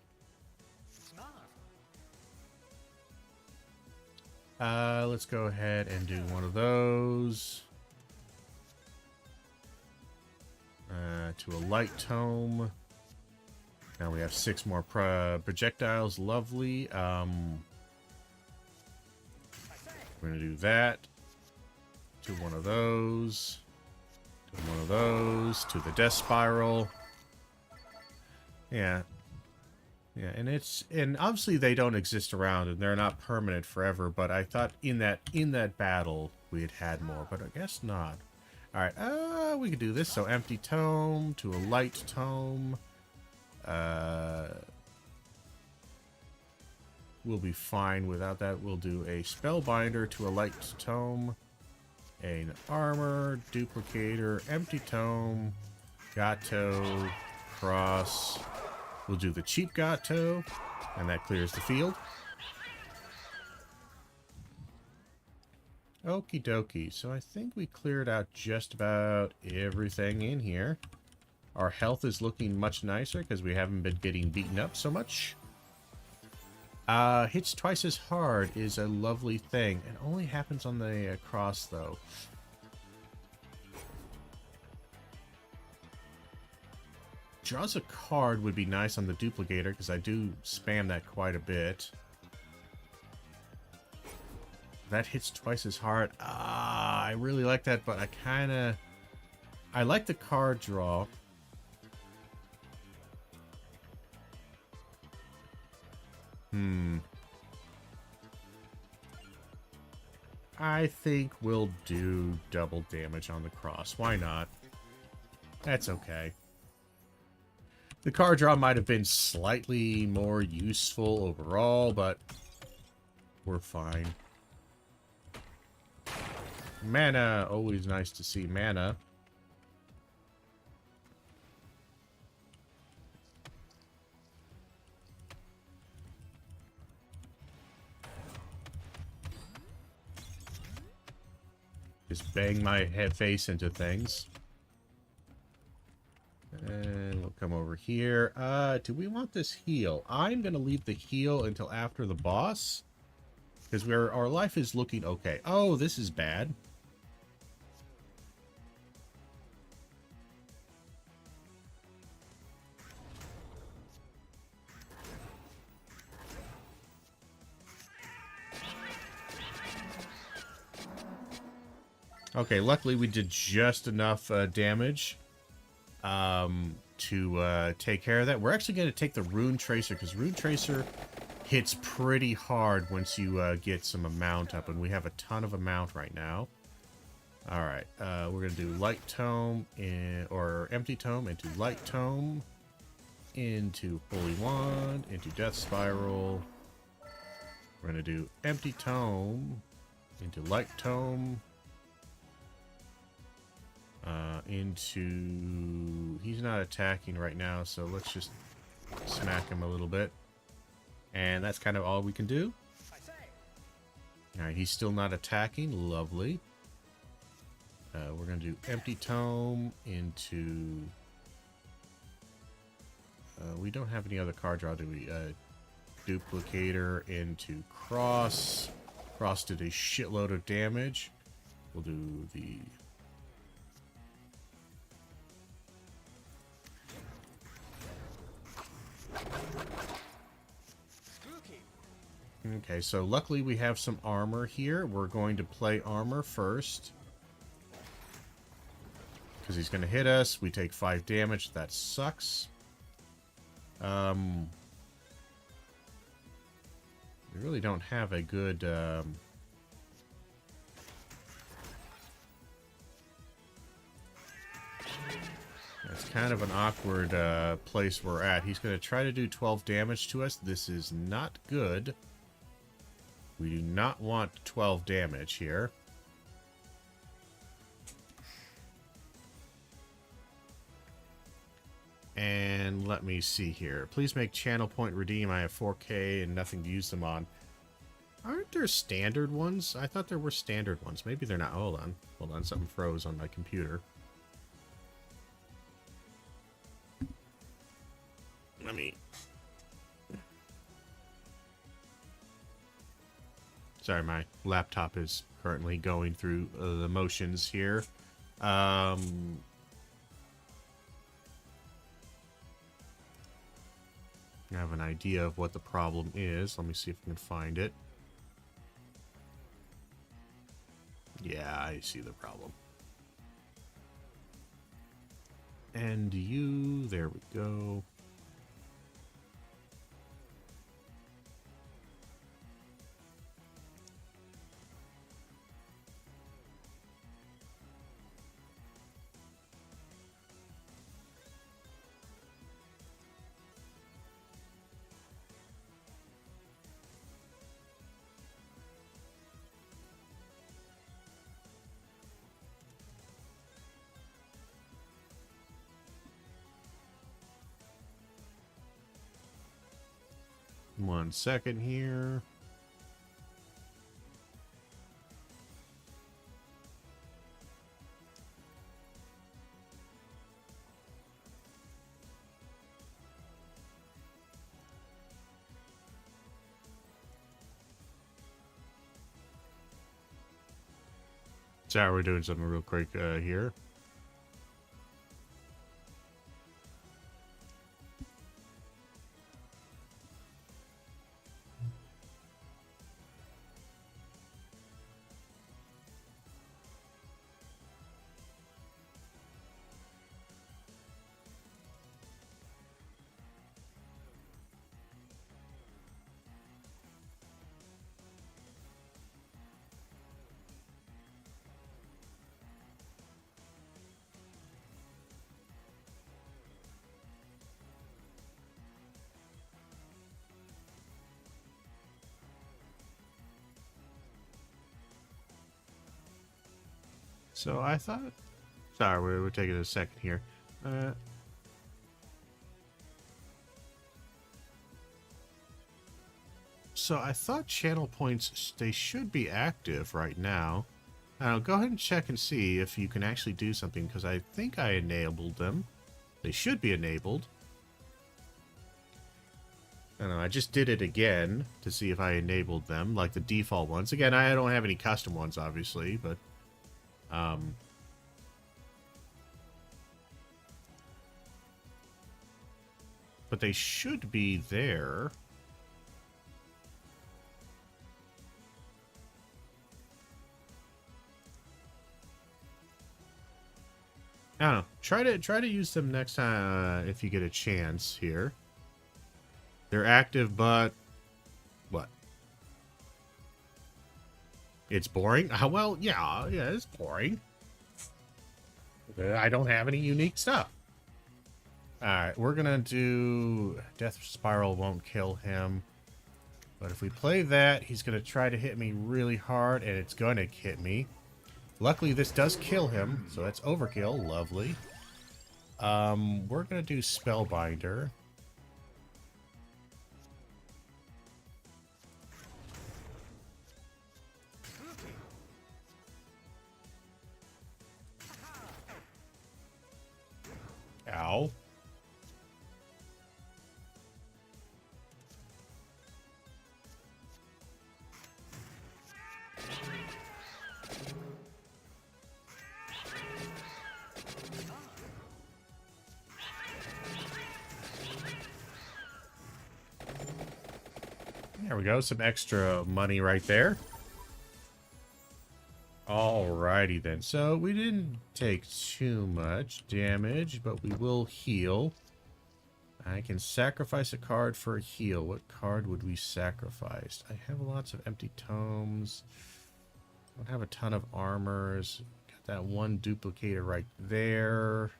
Let's go ahead and do one of those. To a Light Tome. Now we have 6 more projectiles. Lovely. We're going to do that. To one of those. To one of those. To the Death Spiral. Yeah. Yeah, and obviously they don't exist around and they're not permanent forever, but I thought in that battle we had more, but I guess not. Alright, we could do this. So Empty Tome to a Light Tome. We'll be fine without that. We'll do a Spellbinder to a Light Tome. An Armor, Duplicator, Empty Tome, Gato, Cross. We'll do the cheap Gato, and that clears the field. Okie dokie. So I think we cleared out just about everything in here. Our health is looking much nicer because we haven't been getting beaten up so much. Hits twice as hard is a lovely thing. It only happens on the cross, though. Draws a card would be nice on the Duplicator, because I do spam that quite a bit. That hits twice as hard. I really like that, but I like the card draw. I think we'll do double damage on the cross. Why not? That's okay. The card draw might have been slightly more useful overall, but we're fine. Mana. Always nice to see mana. Just bang my face into things. here. Do we want this heal? I'm going to leave the heal until after the boss. Because our life is looking okay. Oh, this is bad. Okay, luckily we did just enough damage to take care of that. We're actually going to take the Rune Tracer, because Rune Tracer hits pretty hard once you get some amount up, and we have a ton of amount right now. Alright, we're going to do Light Tome, or Empty Tome, into Light Tome, into Holy Wand, into Death Spiral. We're going to do Empty Tome, into Light Tome, into... He's not attacking right now, so let's just smack him a little bit. And that's kind of all we can do. Alright, he's still not attacking. Lovely. We're going to do Empty Tome into... we don't have any other card draw, do we? Duplicator into Cross. Cross did a shitload of damage. We'll do the... Okay, so luckily we have some armor here. We're going to play armor first. Because he's going to hit us. We take 5 damage. That sucks. We really don't have a good... It's kind of an awkward place we're at. He's going to try to do 12 damage to us. This is not good. We do not want 12 damage here. And let me see here. Please make channel point redeem. I have 4K and nothing to use them on. Aren't there standard ones? I thought there were standard ones. Maybe they're not. Hold on. Hold on. Something froze on my computer. Let me... Sorry, my laptop is currently going through the motions here. I have an idea of what the problem is. Let me see if I can find it. Yeah, I see the problem. And you, there we go. One second here. Sorry, we're doing something real quick here. So I thought... Sorry, we're taking a second here. So I thought channel points, they should be active right now. Go ahead and check and see if you can actually do something, because I think I enabled them. They should be enabled. I don't know, I just did it again to see if I enabled them, like the default ones. Again, I don't have any custom ones, obviously, but... but they should be there. I don't know. Try to use them next time if you get a chance here. They're active, but what? It's boring? Well, yeah, it's boring. I don't have any unique stuff. Alright, we're gonna do... Death Spiral won't kill him. But if we play that, he's gonna try to hit me really hard, and it's gonna hit me. Luckily, this does kill him, so that's overkill. Lovely. We're gonna do Spellbinder. Ow. There we go, some extra money right there. Alrighty then, so we didn't take too much damage, but we will heal. I can sacrifice a card for a heal. What card would we sacrifice? I have lots of empty tomes. I don't have a ton of armors. Got that one duplicator right there.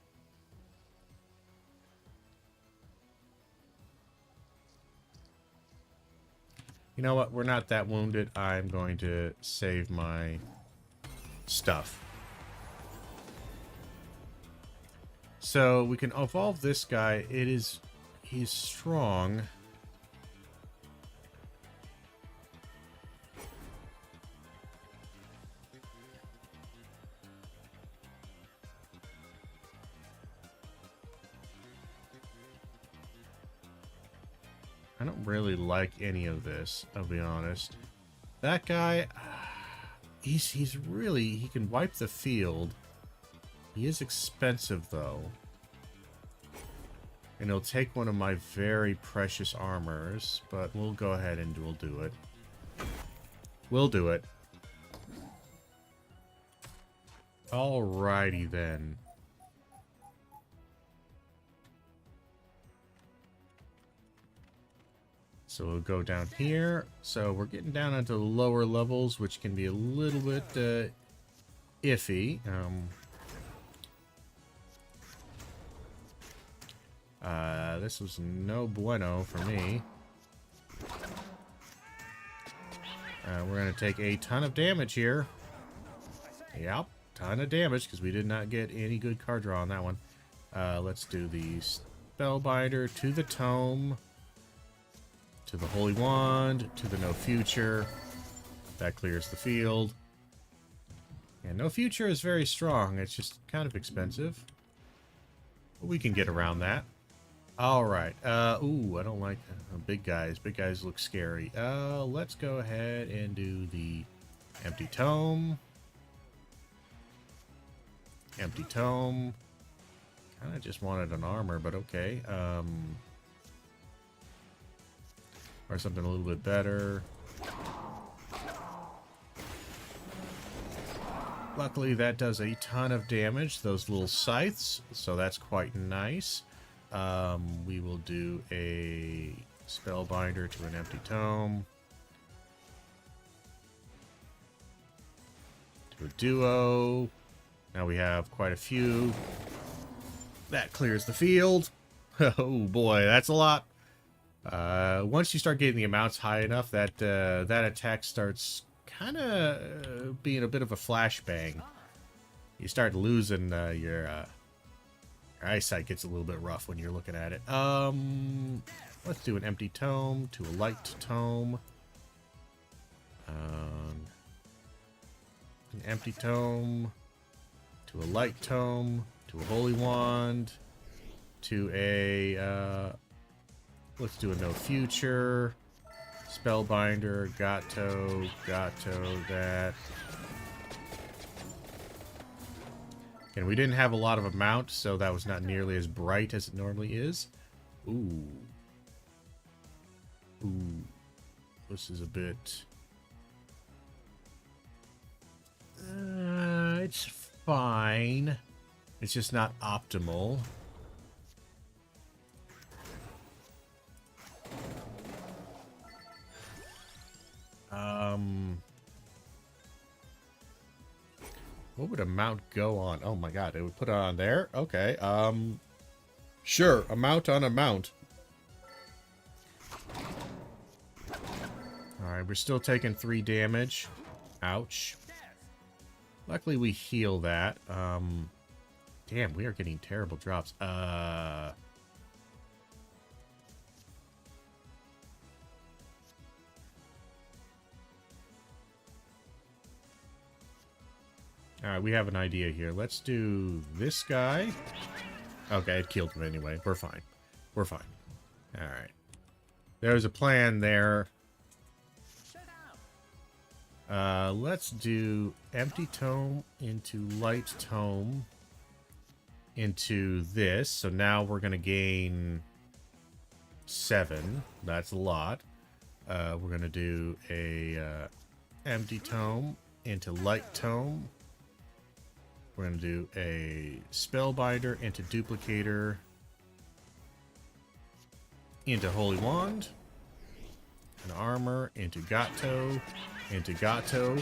You know what? We're not that wounded. I'm going to save my stuff. So we can evolve this guy. He's strong. I don't really like any of this, I'll be honest. That guy, he's really, he can wipe the field. He is expensive though. And he'll take one of my very precious armors, but we'll go ahead and we'll do it. We'll do it. Alrighty then. So we'll go down here. So we're getting down into the lower levels, which can be a little bit iffy. This was no bueno for me. We're going to take a ton of damage here. Yep, ton of damage because we did not get any good card draw on that one. Let's do the Spellbinder to the Tome. To the Holy Wand, to the No Future. That clears the field. And No Future is very strong. It's just kind of expensive. But we can get around that. Alright. Ooh, I don't like big guys. Big guys look scary. Let's go ahead and do the Empty Tome. Empty Tome. Kinda just wanted an armor, but okay. Or something a little bit better. Luckily, that does a ton of damage, those little scythes, so that's quite nice. We will do a Spellbinder to an Empty Tome. To a Duo. Now we have quite a few. That clears the field. Oh boy, that's a lot. Once you start getting the amounts high enough, that that attack starts kind of being a bit of a flashbang. You start losing your eyesight gets a little bit rough when you're looking at it. Let's do an Empty Tome to a Light Tome. An Empty Tome to a Light Tome to a Holy Wand to a Let's do a no future. Spellbinder, Gato, that. And we didn't have a lot of amount, so that was not nearly as bright as it normally is. Ooh. Ooh. This is a bit... it's fine. It's just not optimal. What would a mount go on? Oh my god, it would put it on there? Okay, sure, a mount on a mount. Alright, we're still taking 3 damage. Ouch. Luckily we heal that. Damn, we are getting terrible drops. Alright, we have an idea here. Let's do this guy. Okay, it killed him anyway. We're fine. We're fine. Alright. There's a plan there. Let's do empty tome into light tome into this. So now we're going to gain 7. That's a lot. We're going to do a empty tome into light tome. We're going to do a spellbinder into duplicator into holy wand. An armor into Gato. Into Gato.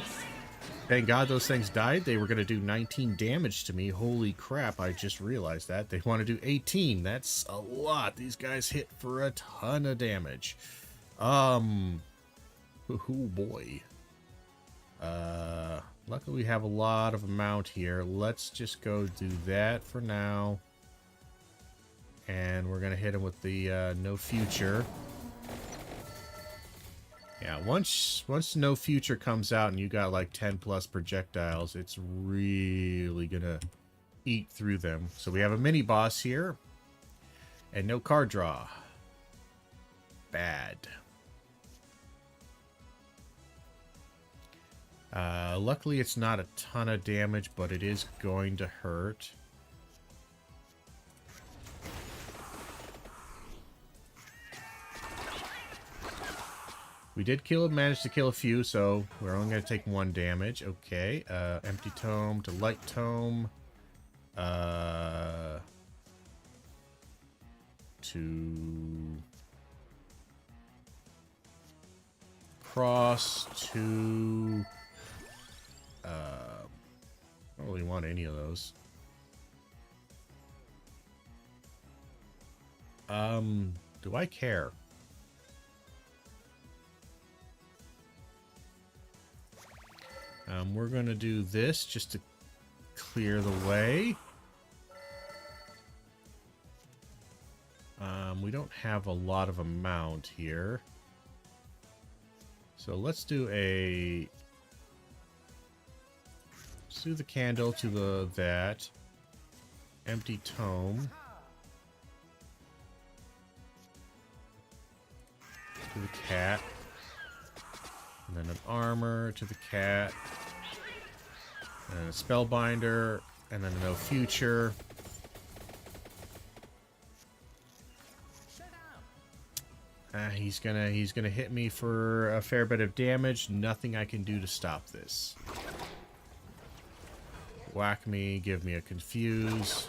Thank God those things died. They were going to do 19 damage to me. Holy crap, I just realized that. They want to do 18. That's a lot. These guys hit for a ton of damage. Oh boy. Luckily we have a lot of amount here. Let's just go do that for now. And we're going to hit him with the no future. Yeah, once no future comes out and you got like 10 plus projectiles, it's really gonna eat through them. So we have a mini boss here. And no card draw. Bad. Luckily it's not a ton of damage, but it is going to hurt. We did manage to kill a few, so we're only going to take 1 damage. Okay, empty tome to light tome. To cross to... I don't really want any of those. Do I care? We're going to do this just to clear the way. We don't have a lot of amount here. So let's do the candle to that. Empty tome. To the cat. And then an armor to the cat. And a spellbinder. And then no future. He's gonna hit me for a fair bit of damage. Nothing I can do to stop this. Whack me, give me a confuse.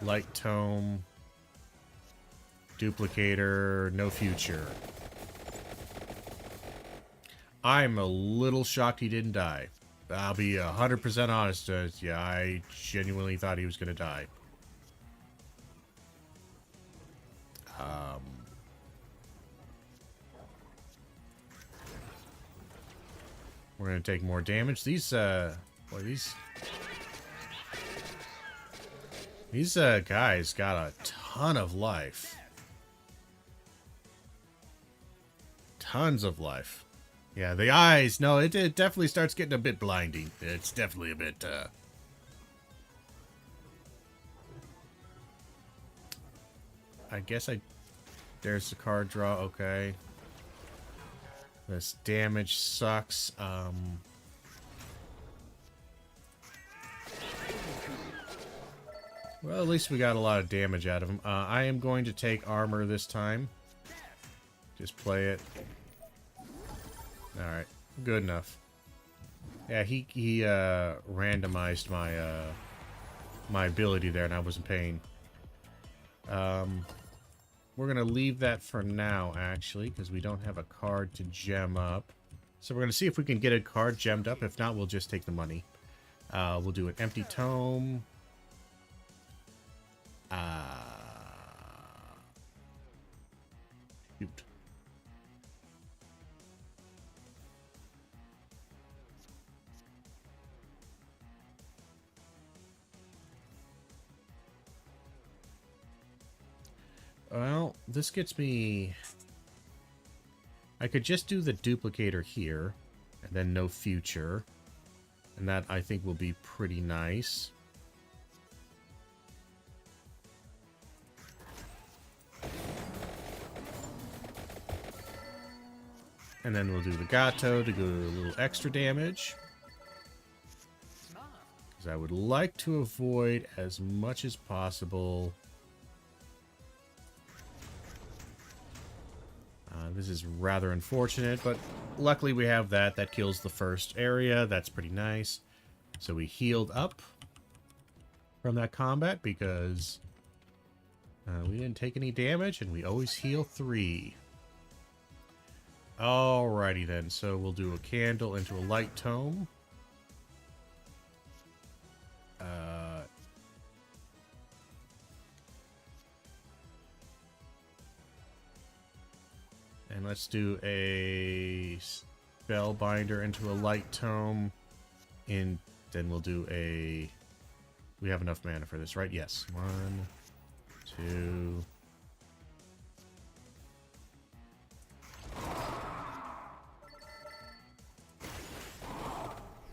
Light tome. Duplicator, no future. I'm a little shocked he didn't die. I'll be 100% honest. Yeah, I genuinely thought he was going to die. We're going to take more damage. These guys got a ton of life. Tons of life. Yeah, the eyes. No, it definitely starts getting a bit blinding. It's definitely a bit, I guess I There's the card draw. Okay. This damage sucks. Well, at least we got a lot of damage out of him. I am going to take armor this time. Just play it. Alright. Good enough. Yeah, he randomized my, my ability there, and I wasn't paying. We're going to leave that for now, actually, because we don't have a card to gem up. So we're going to see if we can get a card gemmed up. If not, we'll just take the money. We'll do an empty tome. Shoot. Well, this gets me... I could just do the duplicator here, and then no future. And that, I think, will be pretty nice. And then we'll do the Gato to go a little extra damage. Because I would like to avoid as much as possible... this is rather unfortunate, but luckily we have that. That kills the first area. That's pretty nice. So we healed up from that combat because we didn't take any damage, and we always heal 3. Alrighty then. So we'll do a candle into a light tome. And let's do a spellbinder into a light tome. And then we'll do a... We have enough mana for this, right? Yes. 1, 2...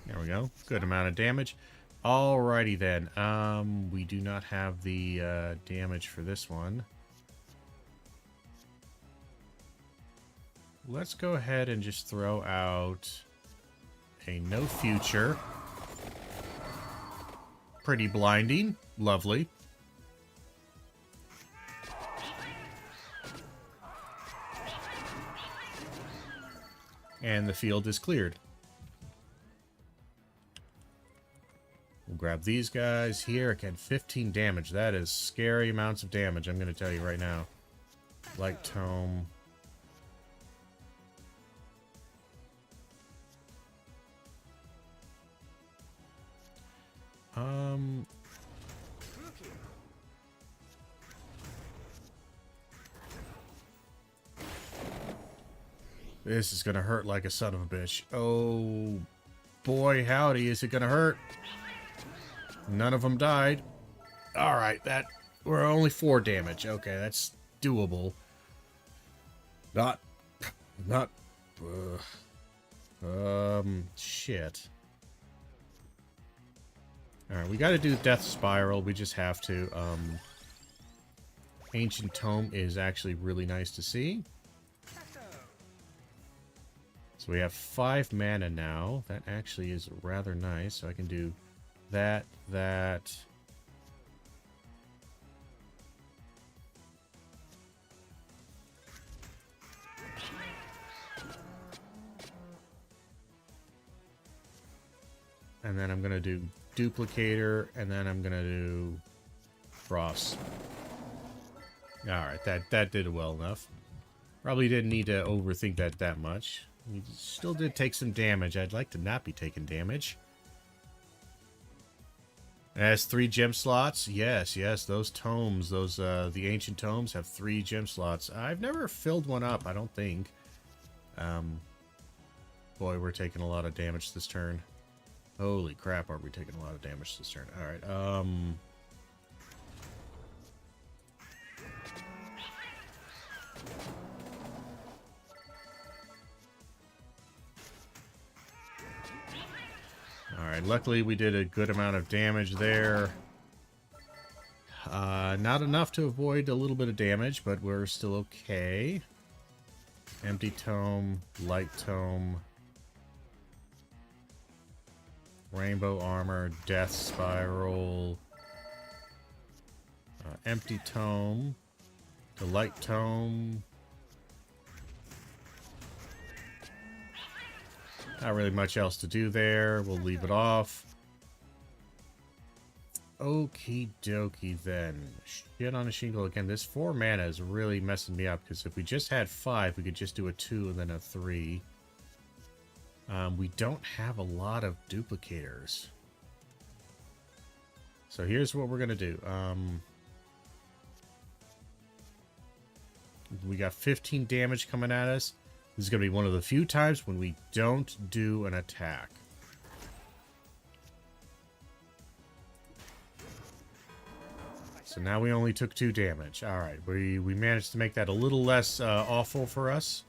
There we go. Good amount of damage. Alrighty then. We do not have the damage for this one. Let's go ahead and just throw out a no future. Pretty blinding. Lovely. And the field is cleared. We'll grab these guys here. Again, 15 damage. That is scary amounts of damage, I'm going to tell you right now. Light tome. This is gonna hurt like a son of a bitch. Oh, boy, howdy, is it gonna hurt? None of them died. Alright, we're only 4 damage. Okay, that's doable. Shit. Alright, we gotta do Death Spiral. We just have to. Ancient Tome is actually really nice to see. So we have 5 mana now. That actually is rather nice. So I can do that. And then I'm going to do Duplicator, and then I'm going to do Frost. Alright, that did well enough. Probably didn't need to overthink that much. We still did take some damage. I'd like to not be taking damage. It has 3 gem slots. Yes, those tomes, the ancient tomes have 3 gem slots. I've never filled one up, I don't think. Boy, we're taking a lot of damage this turn. Holy crap, are we taking a lot of damage this turn. Alright, Alright, luckily we did a good amount of damage there. Not enough to avoid a little bit of damage, but we're still okay. Empty tome, light tome, rainbow armor, death spiral, empty tome, the light tome. Not really much else to do there. We'll leave it off. Okie dokie then. Shit on a shingle again. This 4 mana is really messing me up, because if we just had 5, we could just do a 2 and then a 3. We don't have a lot of duplicators. So here's what we're going to do. We got 15 damage coming at us. This is going to be one of the few times when we don't do an attack. So now we only took 2 damage. Alright, we managed to make that a little less awful for us.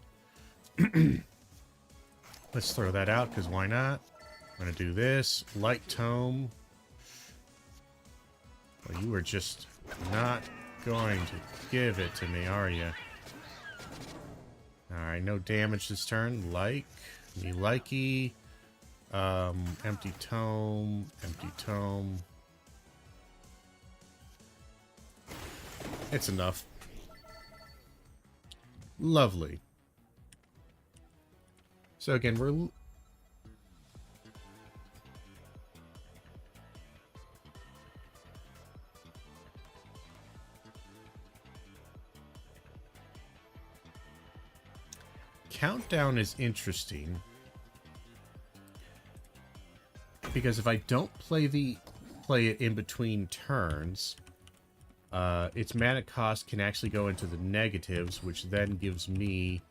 Let's throw that out, because why not? I'm going to do this. Light tome. Well, you are just not going to give it to me, are you? Alright, no damage this turn. Like. Me likey. Empty tome. Empty tome. It's enough. Lovely. So again, we're... Countdown is interesting, because if I don't play it in between turns, its mana cost can actually go into the negatives, which then gives me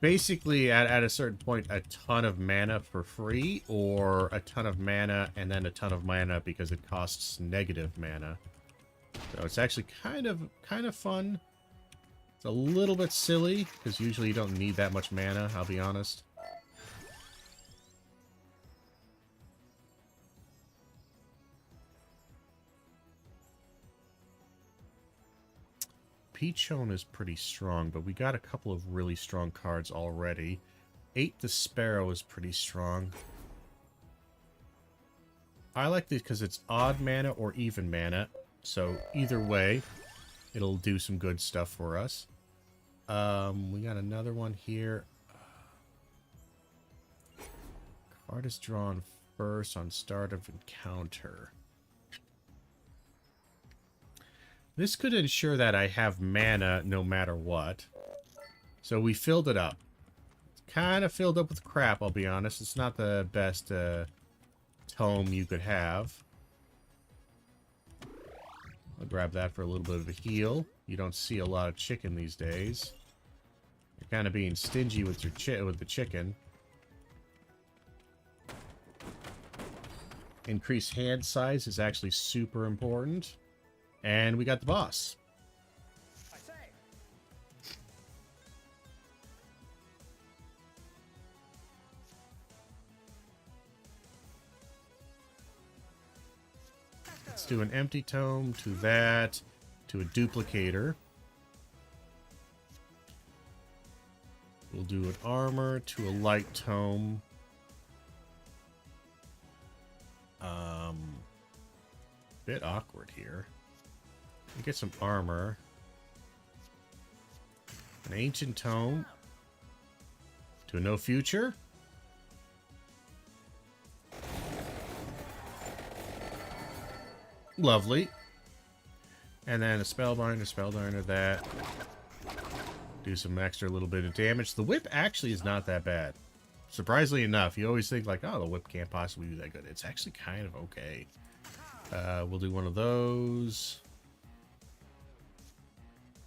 basically at a certain point a ton of mana for free, or a ton of mana and then a ton of mana because it costs negative mana. So it's actually kind of fun. It's a little bit silly, because usually you don't need that much mana, I'll be honest. Peachone is pretty strong, but we got a couple of really strong cards already. 8 the Sparrow is pretty strong. I like this because it's odd mana or even mana, so either way, it'll do some good stuff for us. We got another one here. Card is drawn first on start of encounter. This could ensure that I have mana no matter what. So we filled it up. It's kind of filled up with crap, I'll be honest. It's not the best tome you could have. I'll grab that for a little bit of a heal. You don't see a lot of chicken these days. You're kind of being stingy with your with the chicken. Increased hand size is actually super important. And we got the boss. Let's do an empty tome to that, to a duplicator. We'll do an armor to a light tome. Bit awkward here. We get some armor. An ancient tome. To a no future. Lovely. And then a spellbinder that. Do some extra little bit of damage. The whip actually is not that bad. Surprisingly enough, you always think like, oh, the whip can't possibly be that good. It's actually kind of okay. We'll do one of those.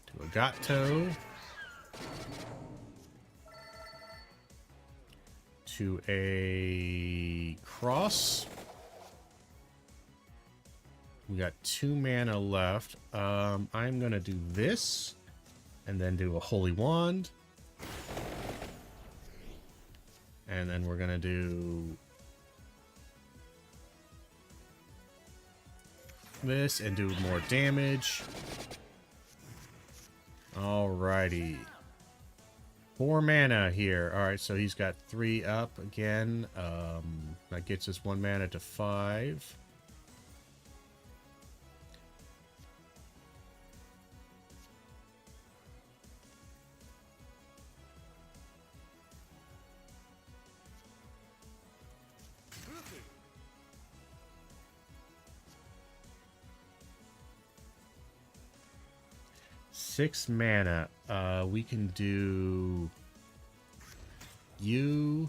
To a Gato. To a cross. We got 2 mana left. I'm gonna do this. And then do a Holy Wand. And then we're going to do this and do more damage. Alrighty. 4 mana here. Alright, so he's got 3 up again. That gets us 1 mana to 5. Six mana. We can do you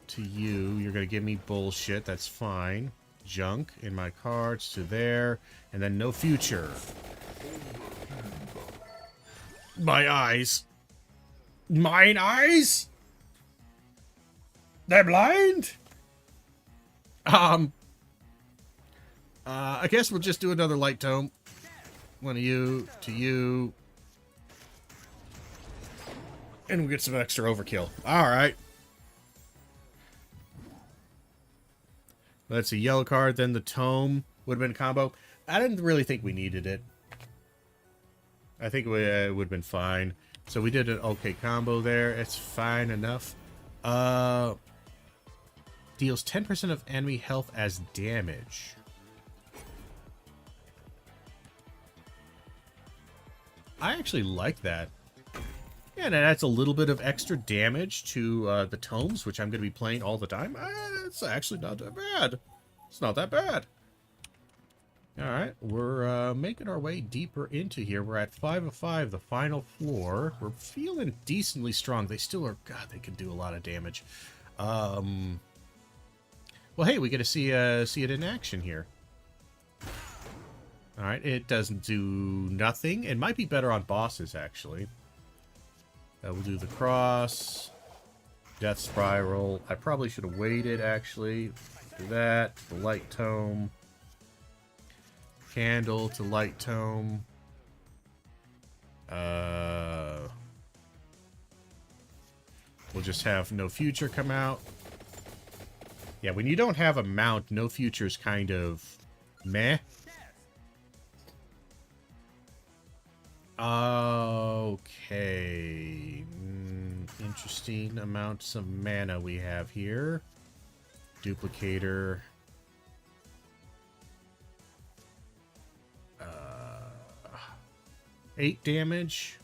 to you. You're gonna give me bullshit. That's fine. Junk in my cards to there, and then no future. My eyes. Mine eyes? They're blind? I guess we'll just do another light tome. One of you to you. And we'll get some extra overkill. Alright. That's a yellow card, then the tome would have been a combo. I didn't really think we needed it. I think it would have been fine. So we did an okay combo there. It's fine enough. Deals 10% of enemy health as damage. I actually like that. Yeah, and it adds a little bit of extra damage to the tomes, which I'm going to be playing all the time. It's actually not that bad. It's not that bad. Alright, we're making our way deeper into here. We're at 5 of 5, the final floor. We're feeling decently strong. They still are... God, they can do a lot of damage. Well, hey, we get to see it in action here. Alright, it doesn't do nothing. It might be better on bosses, actually. We'll do the cross. Death spiral. I probably should have waited, actually. Do that. The light tome. Candle to light tome. We'll just have no future come out. Yeah, when you don't have a mount, no future is kind of meh. Okay. Interesting amounts of mana we have here. Duplicator. 8 damage.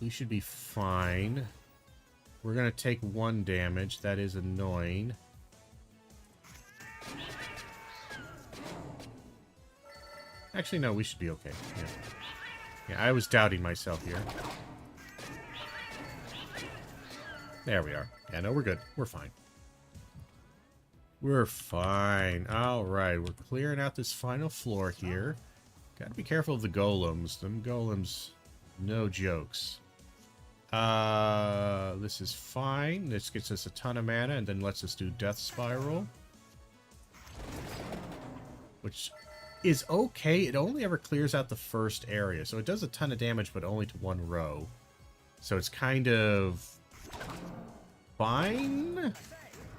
We should be fine. We're going to take 1 damage. That is annoying. Actually, no, we should be okay. Yeah, I was doubting myself here. There we are. Yeah, no, we're good. We're fine. We're fine. Alright, we're clearing out this final floor here. Gotta be careful of the golems. Them golems, no jokes. This is fine. This gets us a ton of mana and then lets us do Death Spiral. Which is okay. It only ever clears out the first area. So it does a ton of damage, but only to 1 row. So it's kind of fine.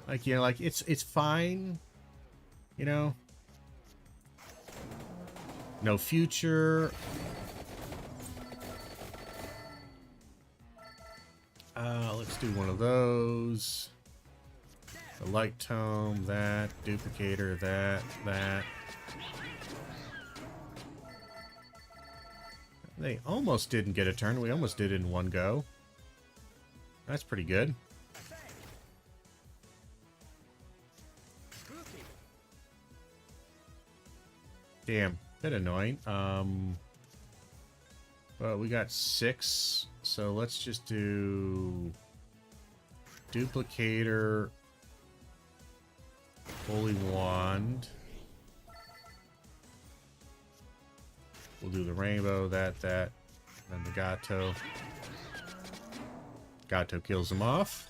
Like, you know, like it's fine. You know? No future. Let's do one of those. The light tome, that. Duplicator, that. They almost didn't get a turn. We almost did in 1 go. That's pretty good. Damn. Bit annoying. But we got 6, so let's just do Duplicator, Holy Wand. We'll do the rainbow, that, and the Gato. Gato kills him off.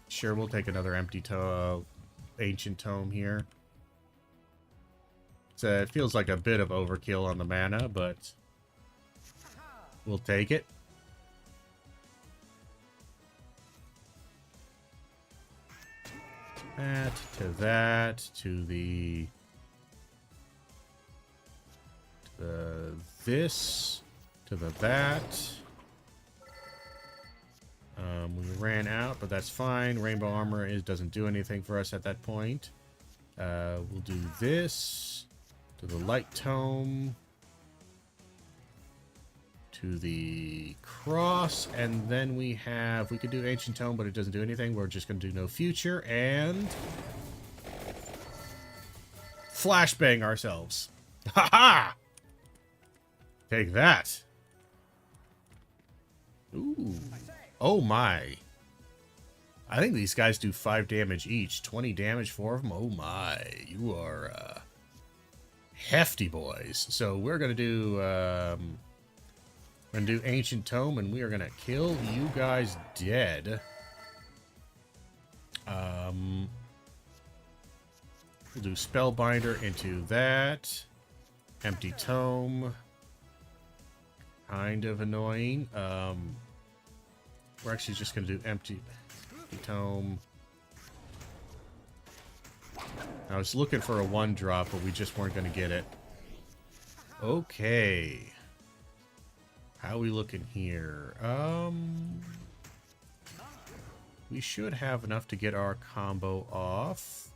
Sure, we'll take another empty ancient tome here. It feels like a bit of overkill on the mana, but we'll take it. That to that to the this to the that. We ran out, but that's fine. Rainbow armor doesn't do anything for us at that point. We'll do this to the light tome, to the cross, and then we could do ancient tome, but it doesn't do anything. We're just going to do no future and flashbang ourselves. Ha ha! Take that. Ooh. Oh my. I think these guys do 5 damage each. 20 damage for them. Oh my. You are hefty boys. So we're going to do Ancient Tome, and we are going to kill you guys dead. We'll do Spellbinder into that. Empty Tome. Kind of annoying. We're actually just going to do Empty Tome. I was looking for a 1-drop, but we just weren't going to get it. Okay. How are we looking here? We should have enough to get our combo off.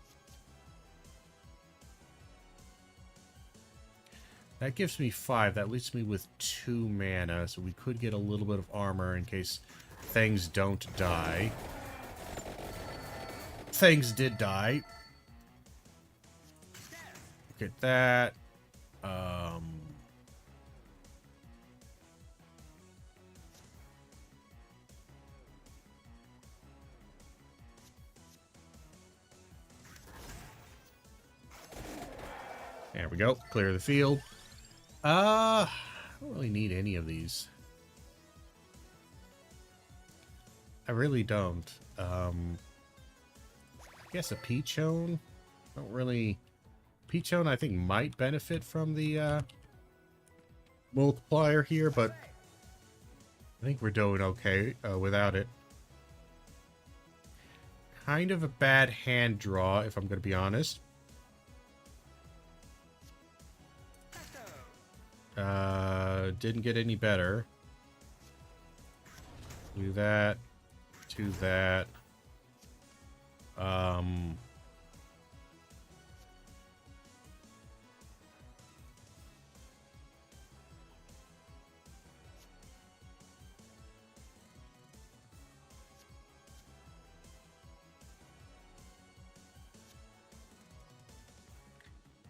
That gives me 5. That leaves me with 2 mana, so we could get a little bit of armor in case things don't die. Things did die. Look at that. There we go. Clear the field. I don't really need any of these. I really don't. I guess a Peachone. Don't really. Peachone, I think, might benefit from the multiplier here, but I think we're doing okay without it. Kind of a bad hand draw, if I'm going to be honest. Didn't get any better. Do that. To that. I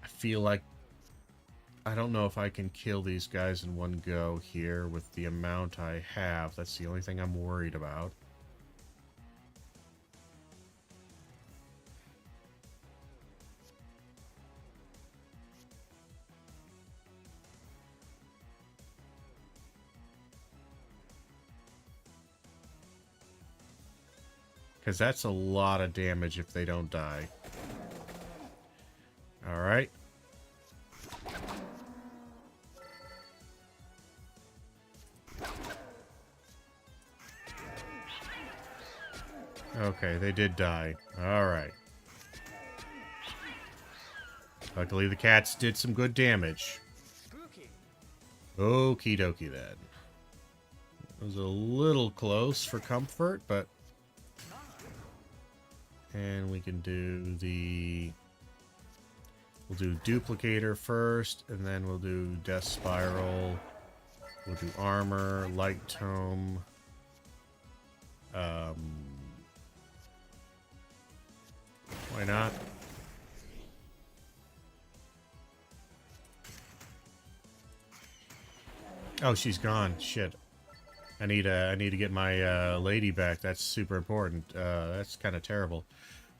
feel like I don't know if I can kill these guys in one go here with the amount I have. That's the only thing I'm worried about. Because that's a lot of damage if they don't die. Alright. Okay, they did die. Alright. Luckily the cats did some good damage. Okie dokie then. It was a little close for comfort, but... And we can do the... We'll do Duplicator first, and then we'll do Death Spiral. We'll do Armor, Light Tome. Why not? Oh, she's gone. Shit. I need to get my lady back. That's super important. That's kind of terrible.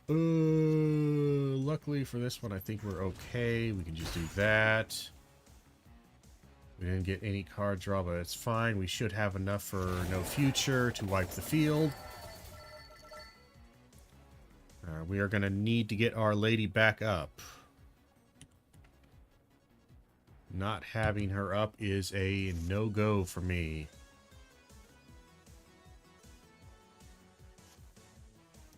Luckily for this one, I think we're okay. We can just do that. We didn't get any card draw, but it's fine. We should have enough for no future to wipe the field. We are going to need to get our lady back up. Not having her up is a no-go for me.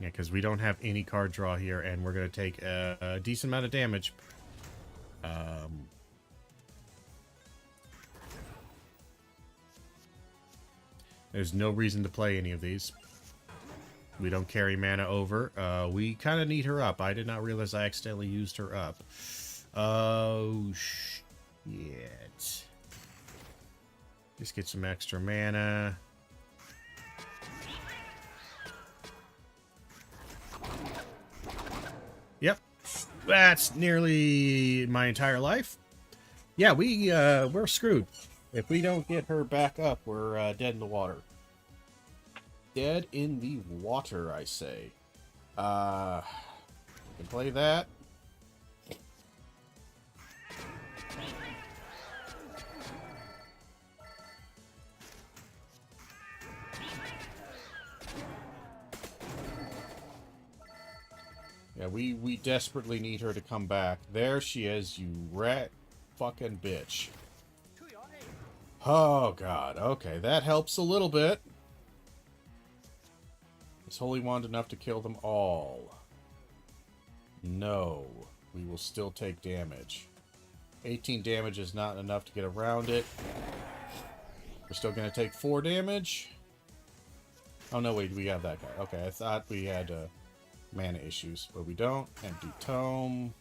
Yeah, because we don't have any card draw here, and we're going to take a decent amount of damage. There's no reason to play any of these. We don't carry mana over. We kind of need her up. I did not realize I accidentally used her up. Oh, shit. Just get some extra mana. Yep. That's nearly my entire life. Yeah, we're screwed. If we don't get her back up, we're dead in the water. Dead in the water, I say. We can play that. Yeah, we desperately need her to come back. There she is, you rat fucking bitch. Oh, God. Okay, that helps a little bit. Is Holy Wand enough to kill them all? No. We will still take damage. 18 damage is not enough to get around it. We're still going to take 4 damage. Oh, no, wait. We have that guy. Okay, I thought we had mana issues, but we don't. Empty Tome.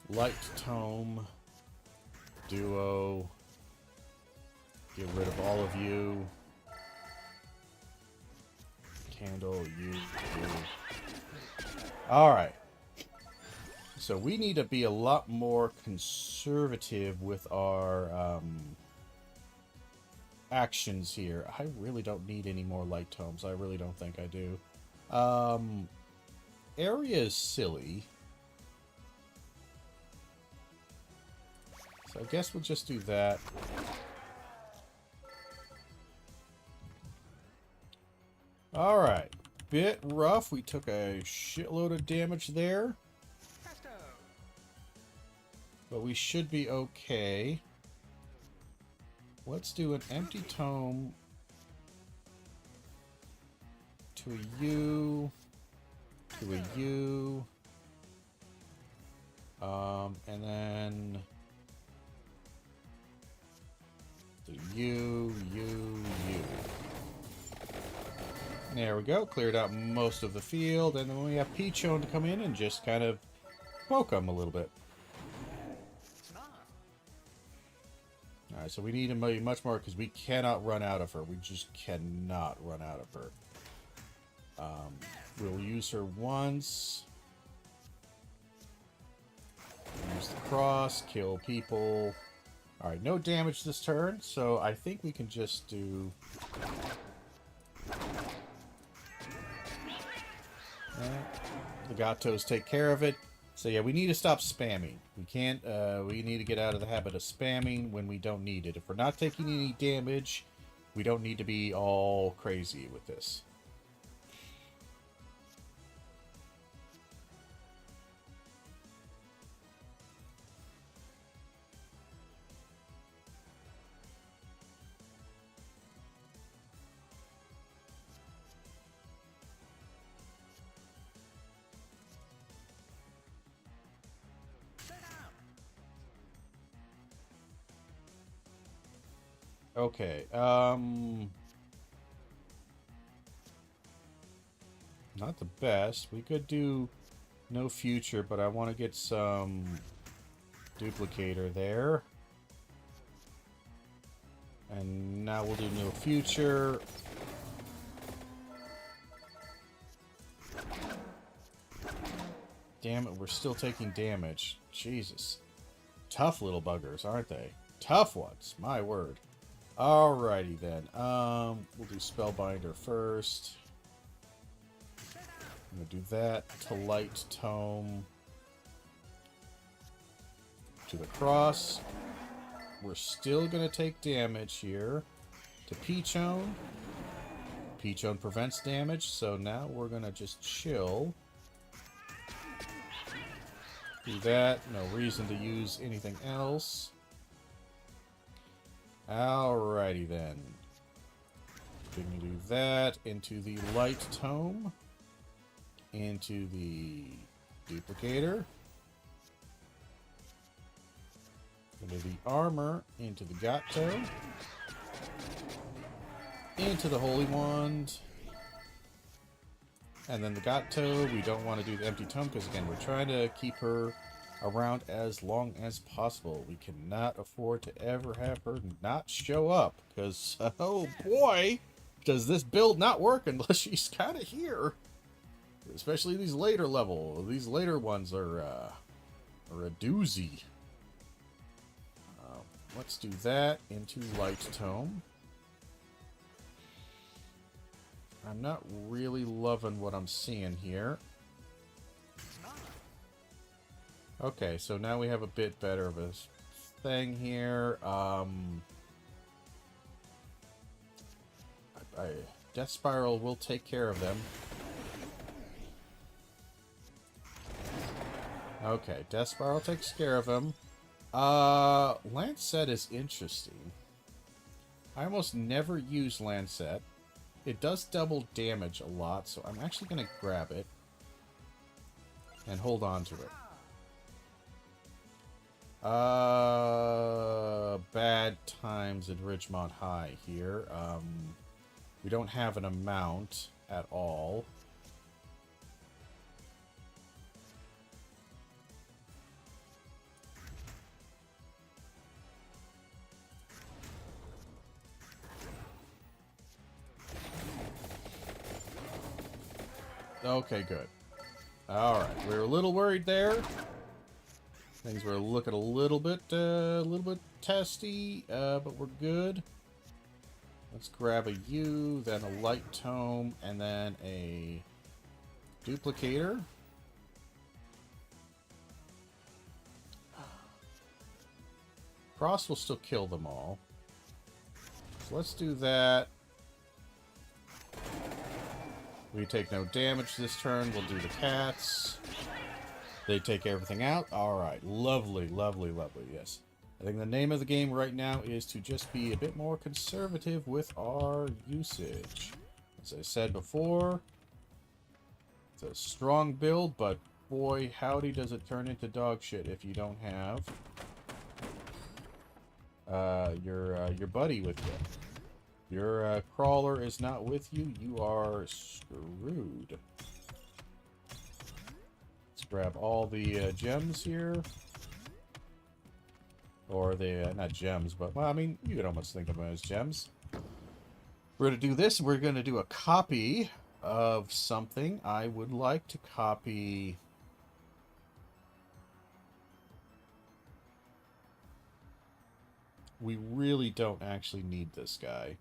Light Tome. Duo. Get rid of all of you. Candle, you. Alright. So we need to be a lot more conservative with our actions here. I really don't need any more light tomes. I really don't think I do. Area is silly. So I guess we'll just do that. Alright. Bit rough. We took a shitload of damage there. But we should be okay. Let's do an empty tome to a U, to a U, and then the U. There we go. Cleared out most of the field, and then we have Peachone to come in and just kind of poke them a little bit. Alright, so we need to be much more because we cannot run out of her. We just cannot run out of her. We'll use her once. Use the cross, kill people. Alright, no damage this turn, so I think we can just do... The Gatos take care of it. So yeah, we need to stop spamming. We can't, we need to get out of the habit of spamming when we don't need it. If we're not taking any damage, we don't need to be all crazy with this. Okay, not the best. We could do no future, but I want to get some duplicator there. And now we'll do no future. Damn it, we're still taking damage. Jesus. Tough little buggers, aren't they? Tough ones, my word. Alrighty then. We'll do Spellbinder first. I'm gonna do that to Light Tome. To the cross. We're still gonna take damage here. To Peachone. Peachone prevents damage, so now we're gonna just chill. Do that. No reason to use anything else. Alrighty then. We're going to do that into the light tome, into the duplicator, into the armor, into the gatto, into the holy wand, and then the gatto. We don't want to do the empty tome because, again, we're trying to keep her around as long as possible. We cannot afford to ever have her not show up because, oh boy, does this build not work unless she's kind of here. Especially these later level. These later ones are a doozy. Let's do that into light tome. I'm not really loving what I'm seeing here. Okay, so now we have a bit better of a thing here. Death Spiral will take care of them. Okay, Death Spiral takes care of him. Lancet is interesting. I almost never use Lancet. It does double damage a lot, so I'm actually going to grab it and hold on to it. Bad times at Ridgemont High here. We don't have an amount at all. Okay, good. Alright, we were a little worried there. Things were looking a little bit testy, but we're good. Let's grab a U, then a light tome, and then a duplicator. Frost will still kill them all. So let's do that. We take no damage this turn. We'll do the cats. They take everything out. Alright. Lovely, lovely, lovely. Yes. I think the name of the game right now is to just be a bit more conservative with our usage. As I said before, it's a strong build, but boy, howdy does it turn into dog shit if you don't have your buddy with you. Your crawler is not with you, you are screwed. Let's grab all the gems here. Or the, not gems, but, well, I mean, you could almost think of them as gems. We're going to do this. We're going to do a copy of something. I would like to copy... We really don't actually need this guy.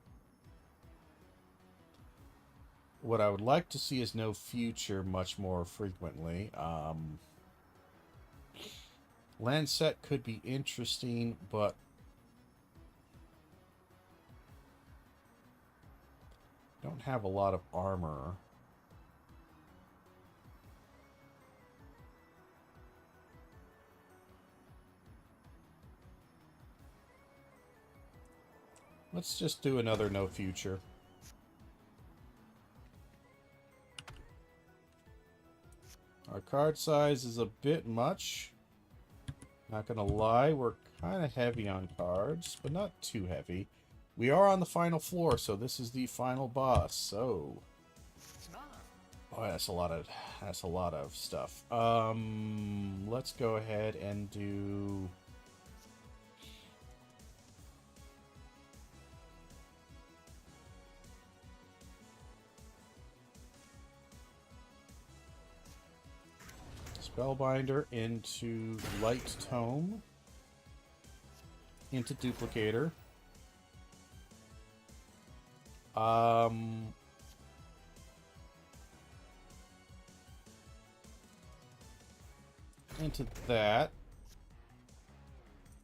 What I would like to see is no future much more frequently. Lancet could be interesting, but don't have a lot of armor. Let's just do another no future. Our card size is a bit much. Not gonna lie, we're kind of heavy on cards, but not too heavy. We are on the final floor, so this is the final boss. So, boy, that's a lot of stuff. Let's go ahead and do. Spellbinder into Light Tome, into Duplicator. Into that.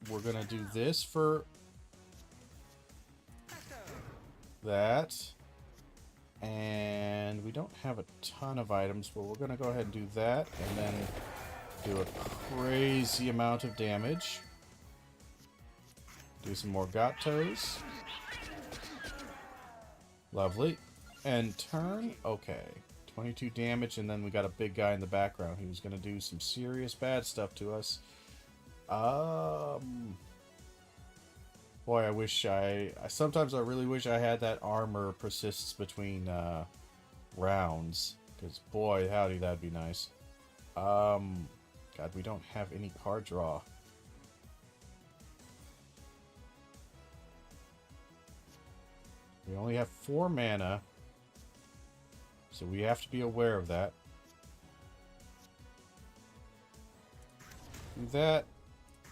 We're gonna do this for that. And we don't have a ton of items, but we're going to go ahead and do that, and then do a crazy amount of damage. Do some more Gattos. Lovely. And turn. Okay. 22 damage, and then we got a big guy in the background who's going to do some serious bad stuff to us. Boy, I wish sometimes I really wish I had that armor persists between rounds. Because, boy, howdy, that'd be nice. God, we don't have any card draw. We only have 4 mana. So we have to be aware of that. Do that.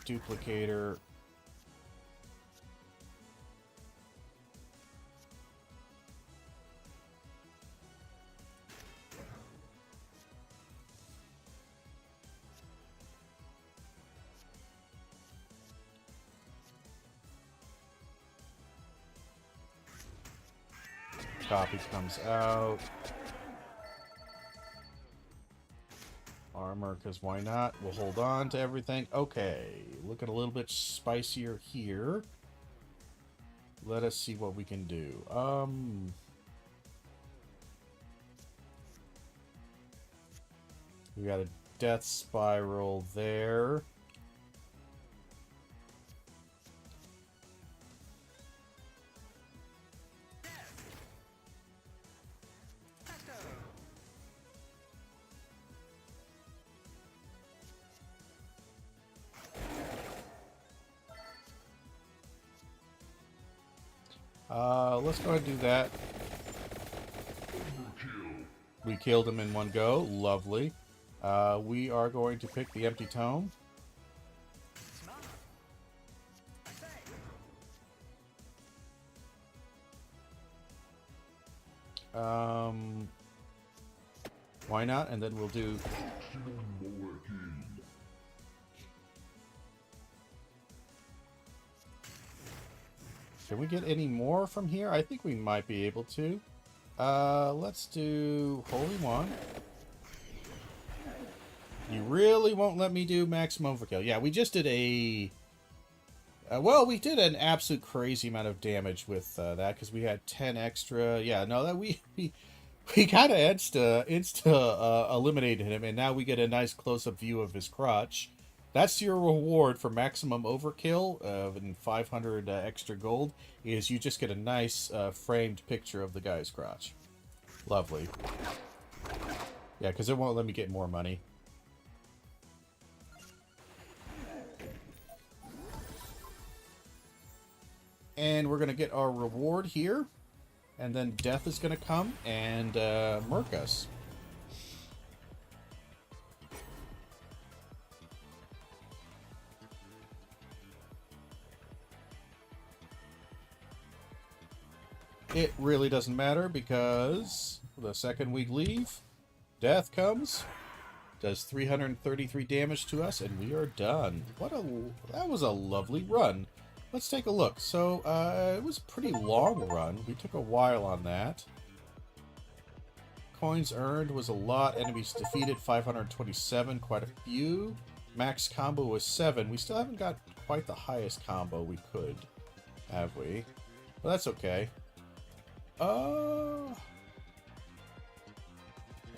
Duplicator. Copy comes out. Armor, because why not? We'll hold on to everything. Okay, looking a little bit spicier here. Let us see what we can do. We got a death spiral there. Let's go ahead and do that. We killed him in one go. Lovely. We are going to pick the empty tome. Why not? And then we'll do... Can we get any more from here? I think we might be able to. Let's do Holy One. You really won't let me do maximum overkill. Yeah, we just did a... well, we did an absolute crazy amount of damage with that because we had 10 extra. Yeah, no, that we kind of insta eliminated him, and now we get a nice close-up view of his crotch. That's your reward for maximum overkill and 500 extra gold, is you just get a nice framed picture of the guy's crotch. Lovely. Yeah, because it won't let me get more money. And we're going to get our reward here. And then Death is going to come and murk us. It really doesn't matter because the second we leave, Death comes, does 333 damage to us, and we are done. That was a lovely run. Let's take a look. So, it was a pretty long run. We took a while on that. Coins earned was a lot. Enemies defeated, 527, quite a few. Max combo was 7. We still haven't got quite the highest combo we could, have we? But that's okay.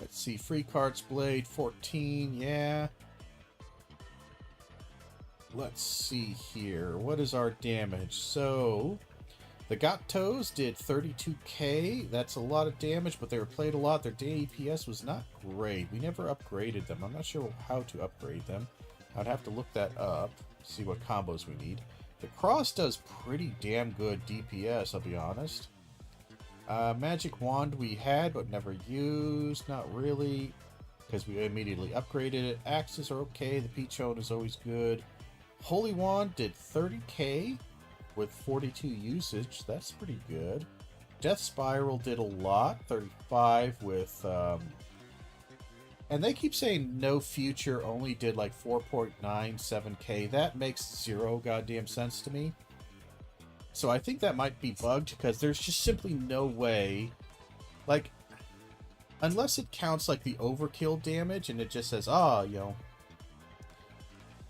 Let's see. Free cards blade, 14, yeah. Let's see here. What is our damage? So, the Gatos did 32k. That's a lot of damage, but they were played a lot. Their DPS was not great. We never upgraded them. I'm not sure how to upgrade them. I'd have to look that up, see what combos we need. The Cross does pretty damn good DPS, I'll be honest. Magic Wand we had, but never used. Not really, because we immediately upgraded it. Axes are okay. The Peachone is always good. Holy Wand did 30k with 42 usage. That's pretty good. Death Spiral did a lot. 35 with... and they keep saying no future only did like 4.97k. That makes zero goddamn sense to me. So I think that might be bugged because there's just simply no way, like, unless it counts like the overkill damage and it just says, you know,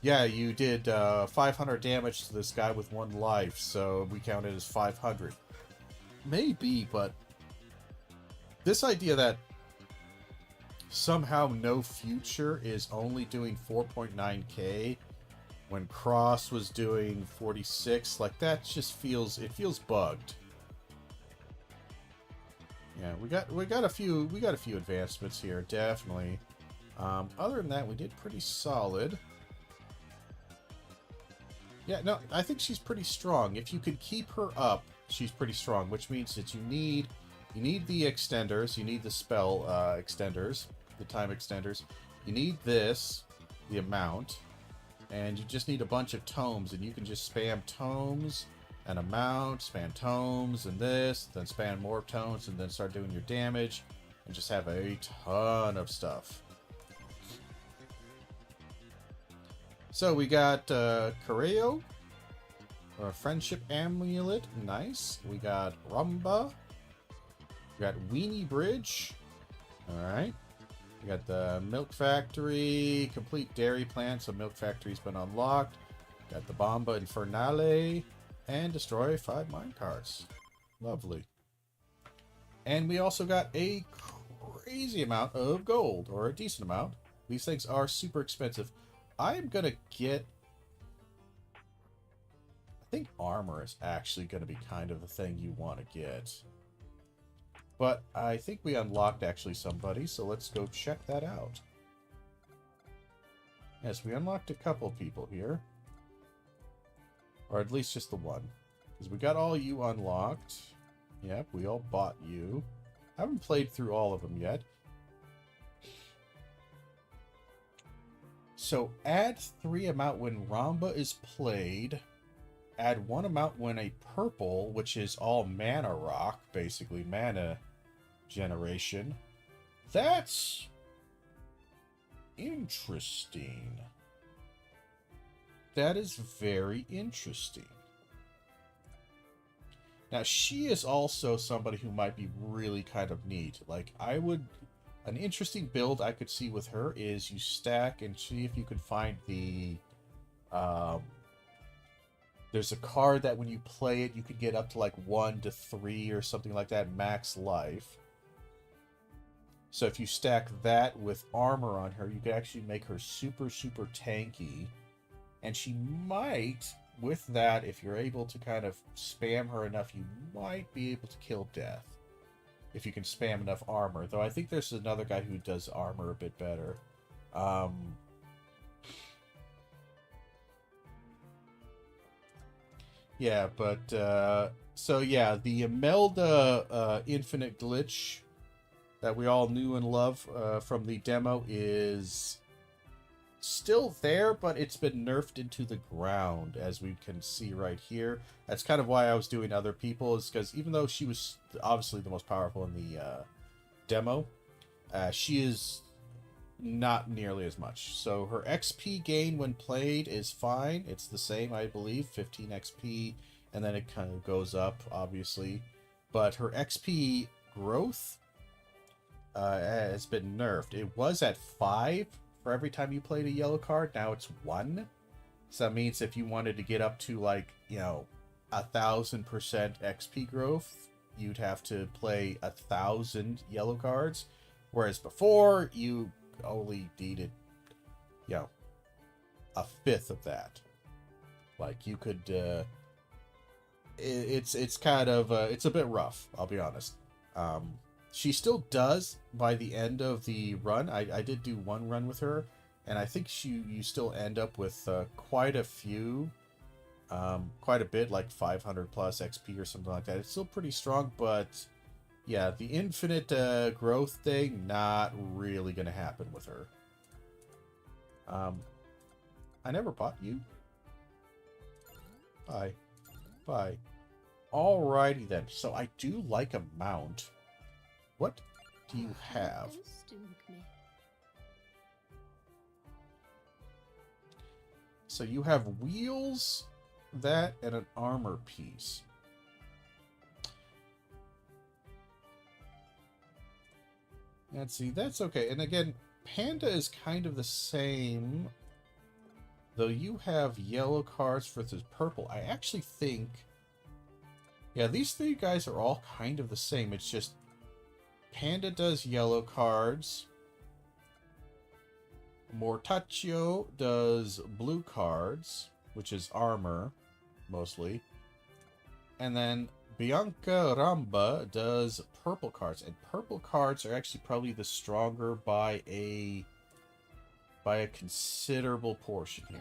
yeah, you did 500 damage to this guy with 1 life, so we count it as 500. Maybe, but This idea that somehow No Future is only doing 4.9k when Cross was doing 46, like that just feels, it feels bugged. Yeah, we got a few advancements here, definitely. Other than that, we did pretty solid. Yeah, no, I think she's pretty strong. If you could keep her up, she's pretty strong, which means that you need the extenders, you need the spell extenders, the time extenders. You need this, the amount, and you just need a bunch of tomes, and you can just spam tomes and amount, spam tomes and this, then spam more tomes, and then start doing your damage, and just have a ton of stuff. So we got Correo, or a Friendship Amulet, nice. We got Rumba. We got Weenie Bridge, alright. We got the Milk Factory, complete dairy plant, so Milk Factory's been unlocked. Got the Bomba Infernale, and destroy 5 minecarts. Lovely. And we also got a crazy amount of gold, or a decent amount. These things are super expensive. I'm gonna get... I think armor is actually gonna be kind of the thing you want to get. But I think we unlocked actually somebody, so let's go check that out. Yes, we unlocked a couple people here. Or at least just the one. Because we got all you unlocked. Yep, we all bought you. I haven't played through all of them yet. So add 3 amount when Ramba is played. Add 1 amount when a purple, which is all mana rock, basically mana generation. That's interesting. That is very interesting. Now, she is also somebody who might be really kind of neat. Like, an interesting build I could see with her is you stack and see if you can find the, there's a card that when you play it, you could get up to like 1 to 3 or something like that, max life. So if you stack that with armor on her, you could actually make her super, super tanky. And she might, with that, if you're able to kind of spam her enough, you might be able to kill death. If you can spam enough armor. Though I think there's another guy who does armor a bit better. Yeah, but, so yeah, the Imelda Infinite Glitch that we all knew and love from the demo is still there, but it's been nerfed into the ground, as we can see right here. That's kind of why I was doing other people, is because even though she was obviously the most powerful in the demo, she is not nearly as much. So her XP gain when played is fine. It's the same, I believe, 15 XP, and then it kind of goes up, obviously. But her XP growth has been nerfed. It was at 5 for every time you played a yellow card. Now it's 1. So that means if you wanted to get up to, like, you know, 1,000% XP growth, you'd have to play 1,000 yellow cards. Whereas before, you only needed, you know, 1/5 of that. Like, you could, it's kind of, it's a bit rough, I'll be honest. She still does by the end of the run. I did do 1 run with her, and I think you still end up with quite a few, quite a bit, like 500 plus XP or something like that. It's still pretty strong, but yeah, the infinite growth thing, not really going to happen with her. I never bought you. Bye. Bye. Alrighty then. So I do like a mount. What do you have? So you have wheels, that, and an armor piece. Let's see, that's okay. And again, Panda is kind of the same, though you have yellow cards versus purple. I actually think, yeah, these 3 guys are all kind of the same. It's just Panda does yellow cards. Mortaccio does blue cards, which is armor, mostly. And then Bianca Ramba does purple cards. And purple cards are actually probably the stronger by a considerable portion here.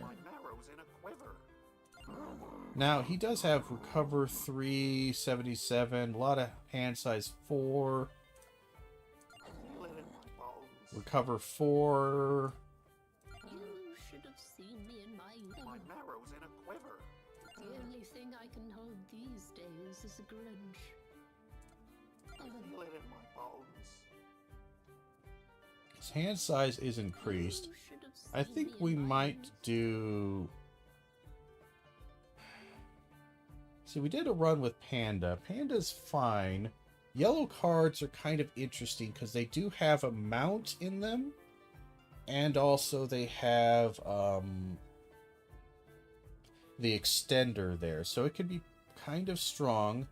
Now, he does have Recover 3, 77, a lot of hand size 4. Recover 4. You should have seen me in my marrow's in a quiver. The only thing I can hold these days is a grudge. Feel it in my bones. His hand size is increased. I think we might do... See, we did a run with Panda. Panda's fine. Yellow cards are kind of interesting because they do have a mount in them. And also they have the extender there. So it could be kind of strong.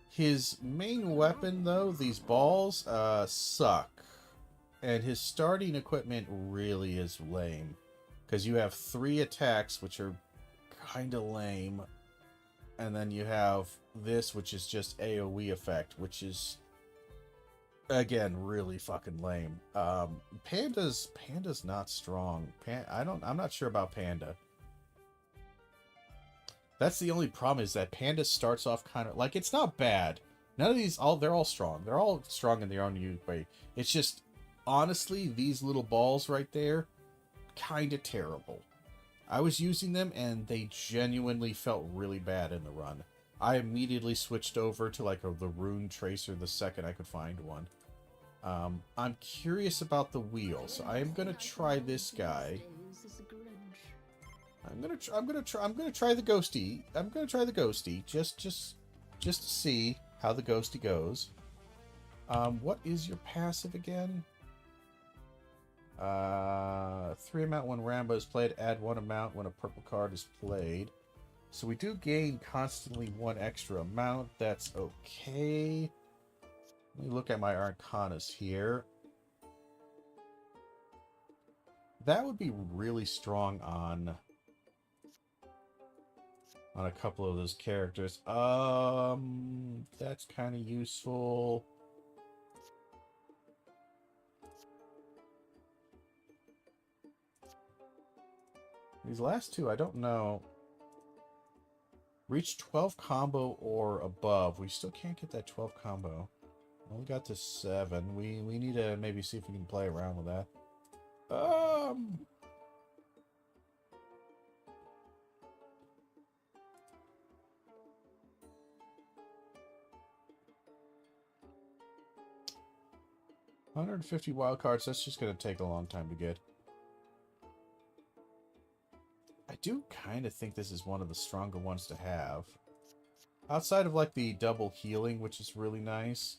His main weapon, though, these balls, suck. And his starting equipment really is lame. Because you have 3 attacks, which are kind of lame. And then you have this, which is just AoE effect, which is, again, really fucking lame. Panda's not strong. I'm not sure about Panda. That's the only problem, is that Panda starts off kind of like, it's not bad. None of these, they're all strong. They're all strong in their own unique way. It's just, honestly, these little balls right there, kind of terrible. I was using them, and they genuinely felt really bad in the run. I immediately switched over to like the Rune Tracer the second I could find one. I'm curious about the wheel, so I am gonna try this guy. I'm gonna try the Ghosty. I'm gonna try the Ghosty just to see how the Ghosty goes. What is your passive again? 3 amount when Rambo is played, add 1 amount when a purple card is played. So we do gain constantly 1 extra amount. That's okay. Let me look at my Arcanas here. That would be really strong on a couple of those characters. That's kind of useful. These last two, I don't know. Reach 12 combo or above. We still can't get that 12 combo. Only got to 7. We need to maybe see if we can play around with that. $150 wild cards. That's just going to take a long time to get. I do kind of think this is one of the stronger ones to have. Outside of like the double healing, which is really nice.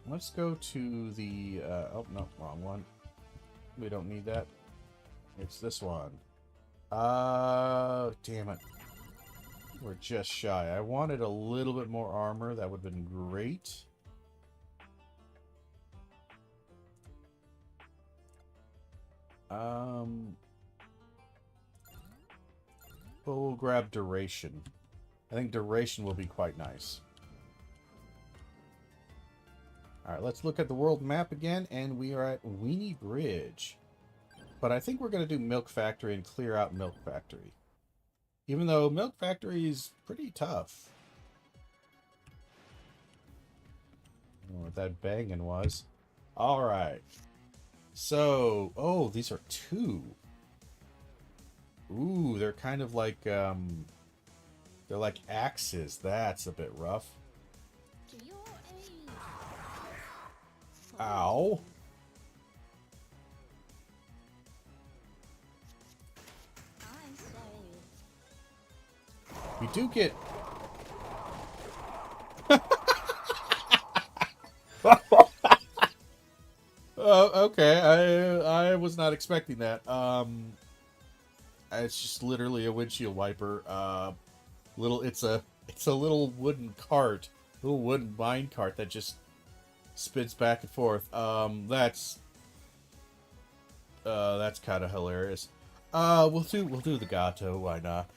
Let's go to the... oh, no, wrong one. We don't need that. It's this one. Damn it. We're just shy. I wanted a little bit more armor. That would have been great. We'll grab duration. I think duration will be quite nice. Alright, let's look at the world map again, and we are at Weenie Bridge. But I think we're going to do Milk Factory and clear out Milk Factory. Even though Milk Factory is pretty tough. I don't know what that banging was. Alright. So, oh, these are 2. Ooh, they're kind of like, they're like axes. That's a bit rough. Ow. We do get... Okay. I was not expecting that. It's just literally a windshield wiper. It's a It's a little wooden cart, little wooden mine cart that just spins back and forth. That's kind of hilarious. We'll do the gato. Why not?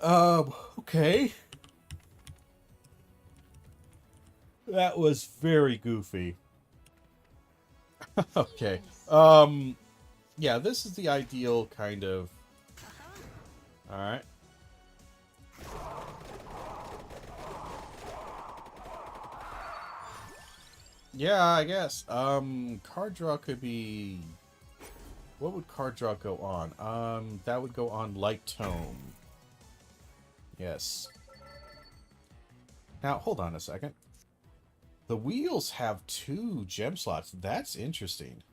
Okay. That was very goofy. Okay. Yes. Yeah, this is the ideal kind of. Uh-huh. All right. Yeah, I guess. Card draw could be. What would card draw go on? That would go on Light Tome. Yes. Now, hold on a second. The wheels have 2 gem slots. That's interesting.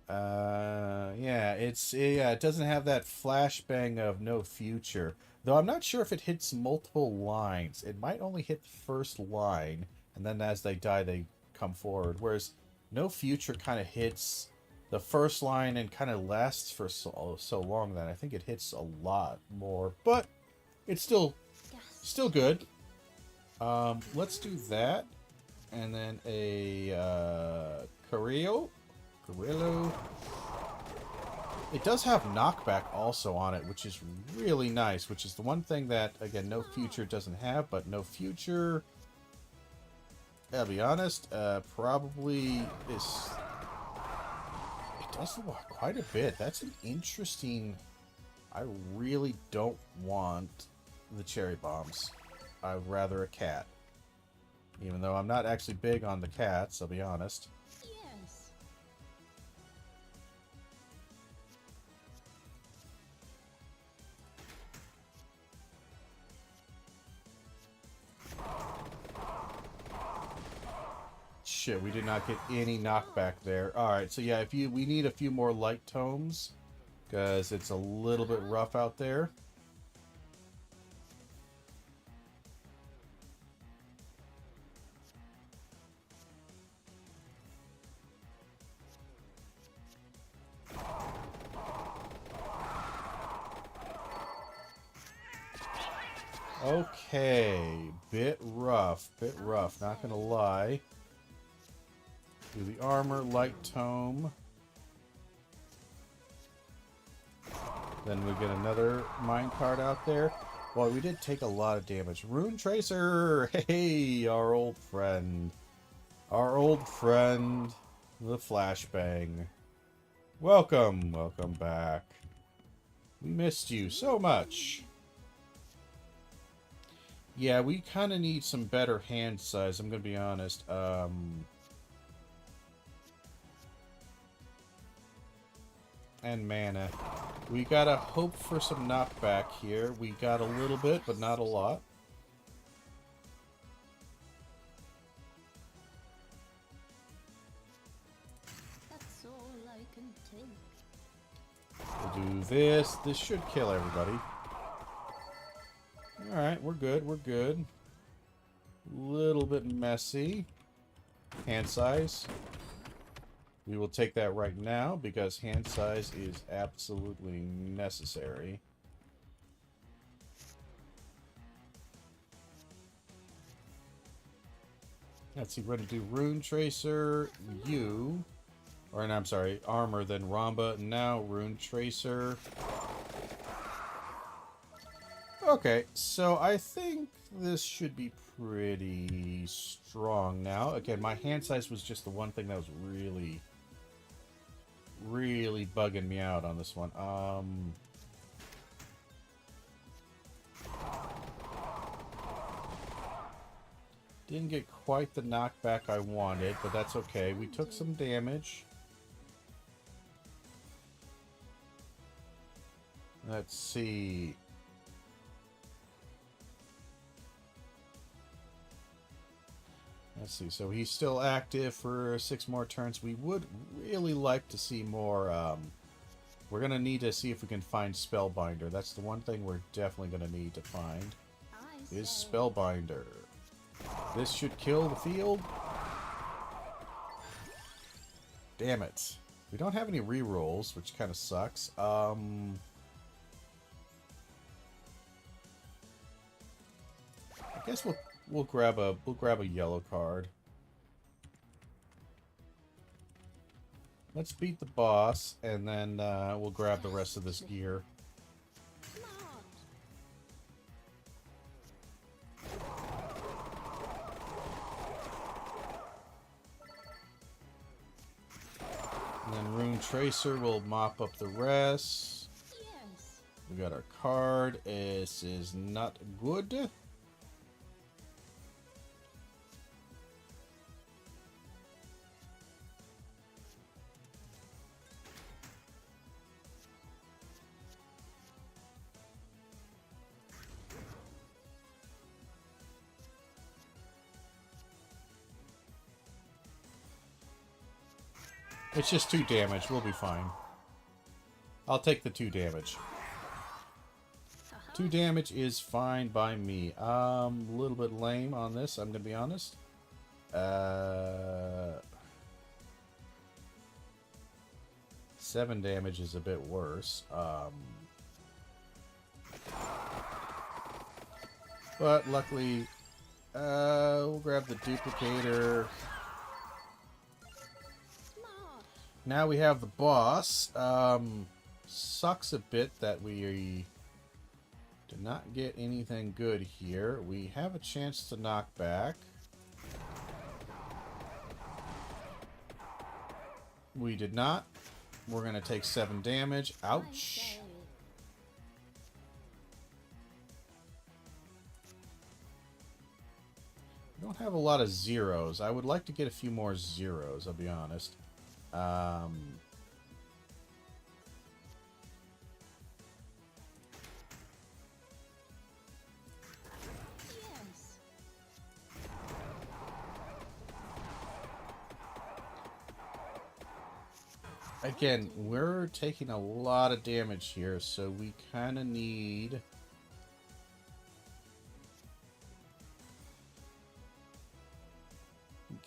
Yeah, it doesn't have that flashbang of no future. Though I'm not sure if it hits multiple lines. It might only hit the first line, and then as they die, they come forward. Whereas no future kind of hits the first line and kind of lasts for so long that I think it hits a lot more. But it's still good. Let's do that, and then a Carrillo. It does have knockback also on it, which is really nice, which is the one thing that, again, no future doesn't have, but no future, I'll be honest, probably is... It does quite a bit. That's an interesting... I really don't want the cherry bombs. I'd rather a cat. Even though I'm not actually big on the cats, I'll be honest. Yes. Shit, we did not get any knockback there. Alright, so yeah, we need a few more light tomes, because it's a little bit rough out there. Okay, bit rough, not gonna lie. Do the armor, light tome. Then we get another minecart out there. Well, we did take a lot of damage. Rune Tracer! Hey, our old friend. Our old friend, the Flashbang. Welcome back. We missed you so much. Yeah, we kind of need some better hand size, I'm going to be honest. And mana. We gotta hope for some knockback here. We got a little bit, but not a lot. That's all I can take. We'll do this. This should kill everybody. Alright, we're good. Little bit messy. Hand size. We will take that right now because hand size is absolutely necessary. Let's see, we're going to do Rune Tracer, you. Or, no, I'm sorry, Armor, then Ramba. Now, Rune Tracer. Okay, so I think this should be pretty strong now. Again, my hand size was just the one thing that was really bugging me out on this one. Didn't get quite the knockback I wanted, but that's okay. We took some damage. Let's see. Let's see, so he's still active for 6 more turns. We would really like to see more, we're going to need to see if we can find Spellbinder. That's the one thing we're definitely going to need to find, is Spellbinder. This should kill the field. Damn it. We don't have any rerolls, which kind of sucks. I guess we'll grab a yellow card. Let's beat the boss, and then we'll grab the rest of this gear. And then Rune Tracer will mop up the rest. Yes. We got our card. This is not good. It's just 2 damage. We'll be fine. I'll take the 2 damage. 2 damage is fine by me. A little bit lame on this, I'm gonna be honest. 7 damage is a bit worse. But luckily, we'll grab the duplicator. Now we have the boss. Sucks a bit that we did not get anything good here. We have a chance to knock back. We did not. We're going to take 7 damage. Ouch. We don't have a lot of zeros. I would like to get a few more zeros, I'll be honest. Yes. Again, we're taking a lot of damage here, so we kind of need...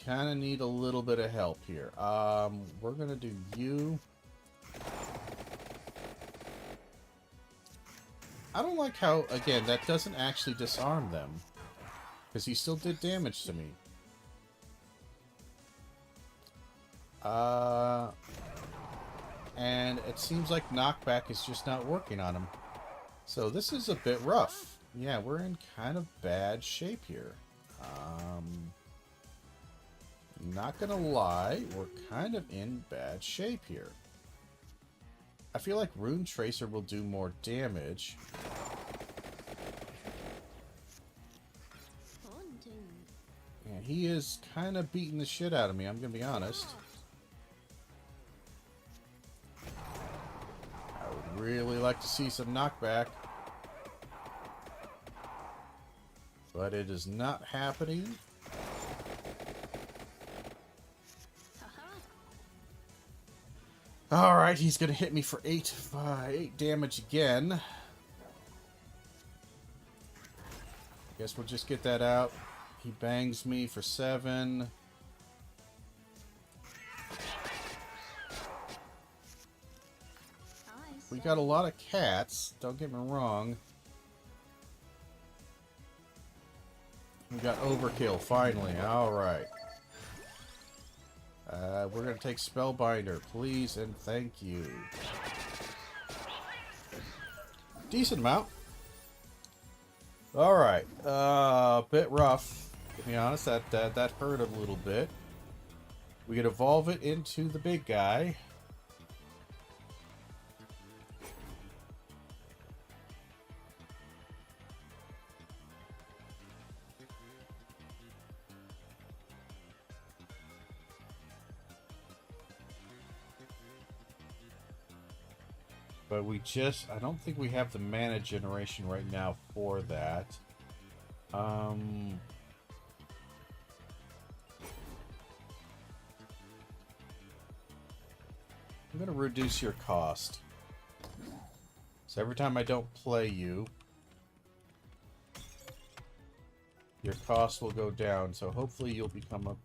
kind of need a little bit of help here. We're gonna do you. I don't like how, again, that doesn't actually disarm them, because he still did damage to me. And it seems like knockback is just not working on him. So this is a bit rough. Yeah, we're in kind of bad shape here. Not gonna lie, we're kind of in bad shape here. I feel like Rune Tracer will do more damage. Yeah, he is kind of beating the shit out of me, I'm gonna be honest. I would really like to see some knockback. But it is not happening. Alright, he's gonna hit me for 8 damage again. Guess we'll just get that out. He bangs me for 7. We got a lot of cats, don't get me wrong. We got overkill, finally. Alright. We're going to take Spellbinder, please, and thank you. Decent amount. Alright. Bit rough. To be honest, that hurt a little bit. We could evolve it into the big guy. But we just, I don't think we have the mana generation right now for that. I'm going to reduce your cost. So every time I don't play you, your cost will go down. So hopefully you'll become a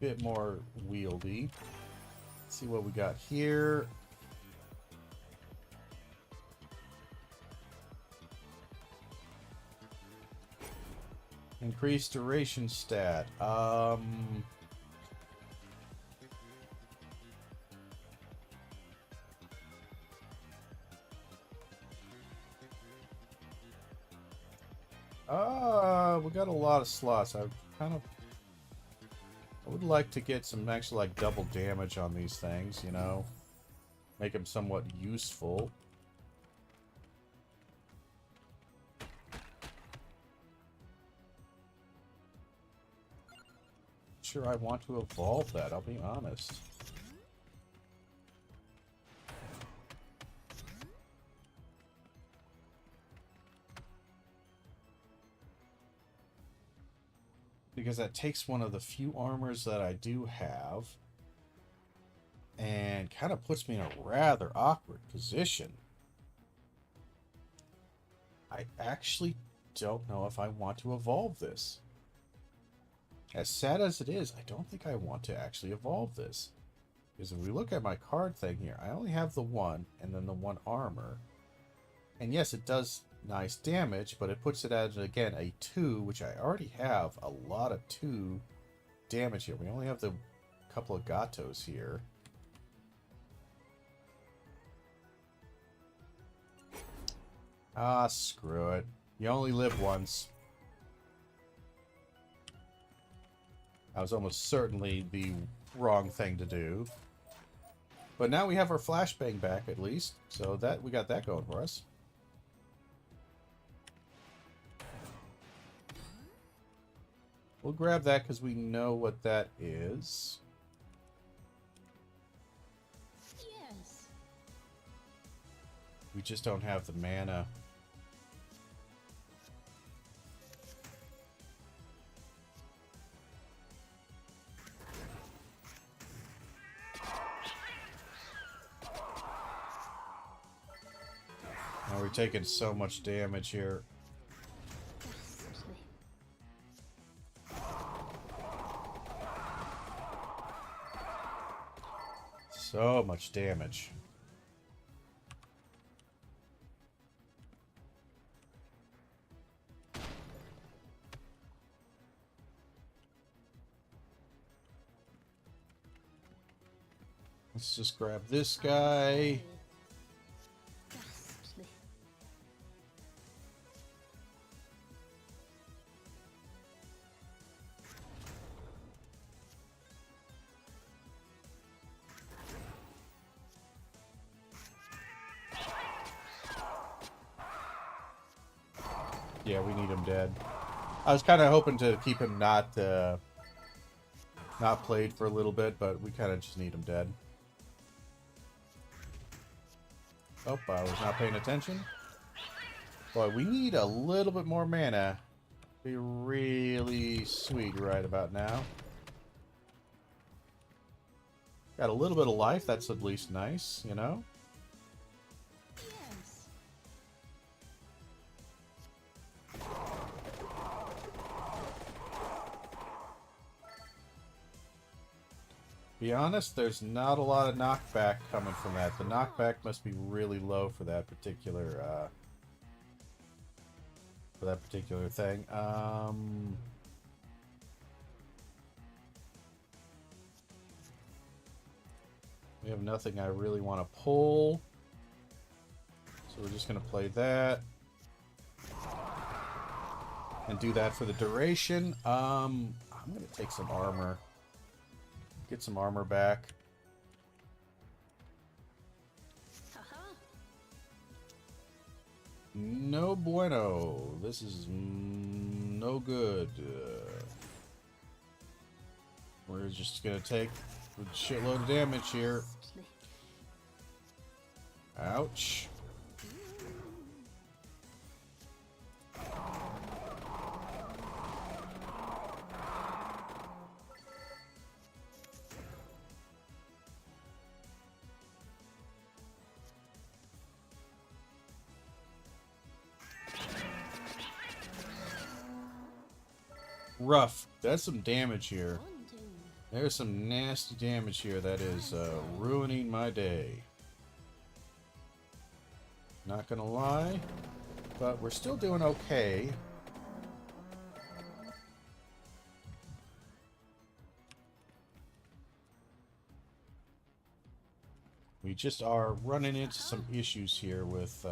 bit more wieldy. Let's see what we got here. Increased duration stat. We got a lot of slots. I would like to get some actual like double damage on these things, you know, make them somewhat useful. Sure, I want to evolve that, I'll be honest. Because that takes one of the few armors that I do have and kind of puts me in a rather awkward position. I actually don't know if I want to evolve this. As sad as it is, I don't think I want to actually evolve this. Because if we look at my card thing here, I only have the one and then the one armor. And yes, it does nice damage, but it puts it at, again, a 2, which I already have a lot of 2 damage here. We only have the couple of gatos here. Ah, screw it. You only live once. That was almost certainly the wrong thing to do. But now we have our flashbang back, at least. So that we got that going for us. We'll grab that because we know what that is. Yes. We just don't have the mana. Oh, we're taking so much damage here. So much damage. Let's just grab this guy. Yeah, we need him dead. I was kind of hoping to keep him not played for a little bit, but we kind of just need him dead. Oh, I was not paying attention. Boy, we need a little bit more mana. Be really sweet right about now. Got a little bit of life, that's at least nice, you know? Yes. Be honest, there's not a lot of knockback coming from that. The knockback must be really low for that particular thing. We have nothing I really want to pull, so we're just gonna play that and do that for the duration. I'm gonna take some armor. Get some armor back. No bueno. This is no good. We're just gonna take a shitload of damage here. Ouch. Rough. That's some damage here. There's some nasty damage here that is ruining my day. Not gonna lie, but we're still doing okay. We just are running into some issues here with,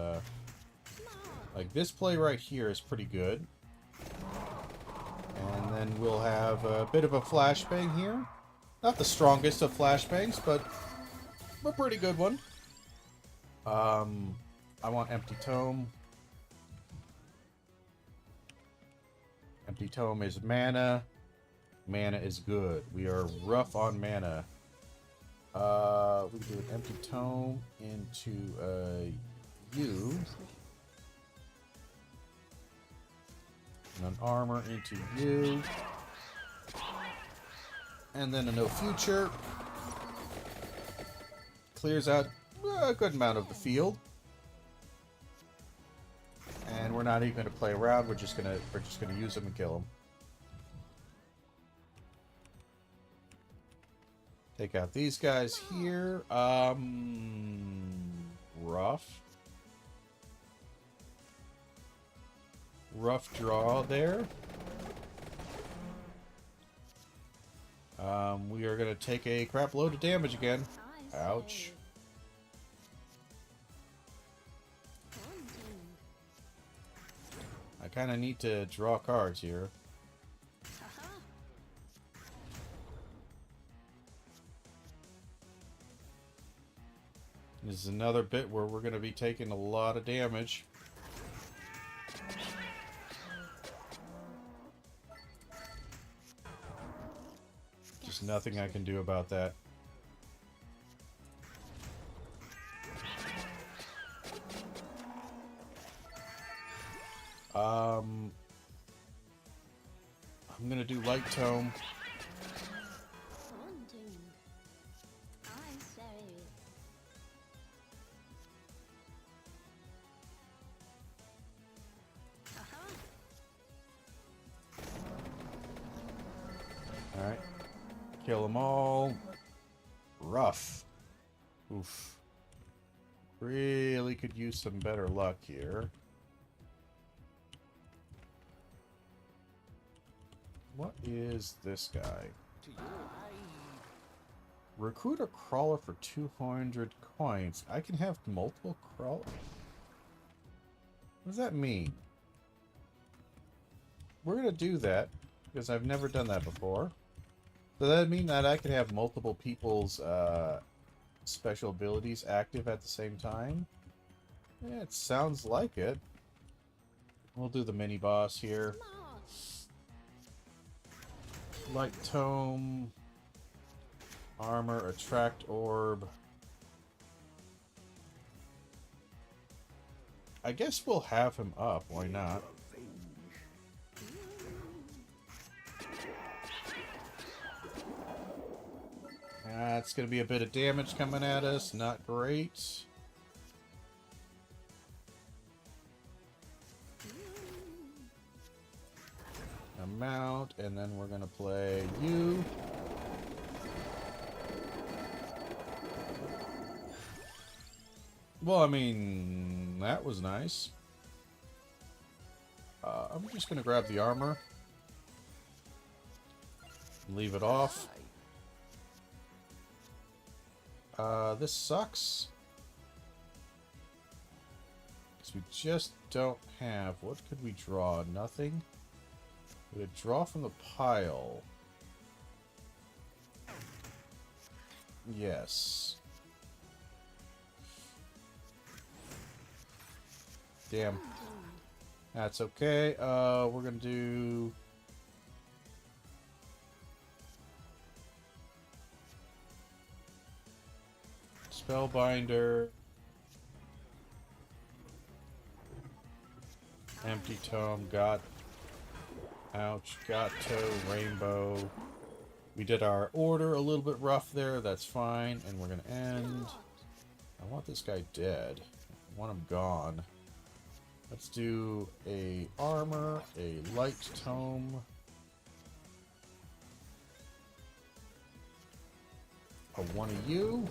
like, this play right here is pretty good. And then we'll have a bit of a flashbang here. Not the strongest of flashbangs, but a pretty good one. I want Empty Tome. Empty Tome is mana. Mana is good. We are rough on mana. We can do an Empty Tome into a U. And an armor into U. And then a no future. Clears out a good amount of the field. And we're not even going to play around. We're just gonna use them and kill them. Take out these guys here. Rough. Rough draw there. We are going to take a crap load of damage again. Ouch. I kind of need to draw cards here. This is another bit where we're going to be taking a lot of damage. Just nothing I can do about that. I'm gonna do Light Tome. Alright. Kill them all. Rough. Oof. Really could use some better luck here. What is this guy? Recruit a crawler for 200 coins. I can have multiple crawlers? What does that mean? We're going to do that, because I've never done that before. Does that mean that I can have multiple people's special abilities active at the same time? Yeah, it sounds like it. We'll do the mini-boss here. Light Tome. Armor, Attract Orb. I guess we'll have him up, why not? It's going to be a bit of damage coming at us, not great. Amount, and then we're going to play you. Well, I mean, that was nice. I'm just going to grab the armor. Leave it off. This sucks. Because we just don't have... What could we draw? Nothing? We could draw from the pile. Yes. Damn. That's okay. We're gonna do... Spellbinder. Empty Tome. Got... Ouch. Gato. Rainbow. We did our order a little bit rough there. That's fine. And we're gonna end. I want this guy dead. I want him gone. Let's do a armor, a light tome, a one of you,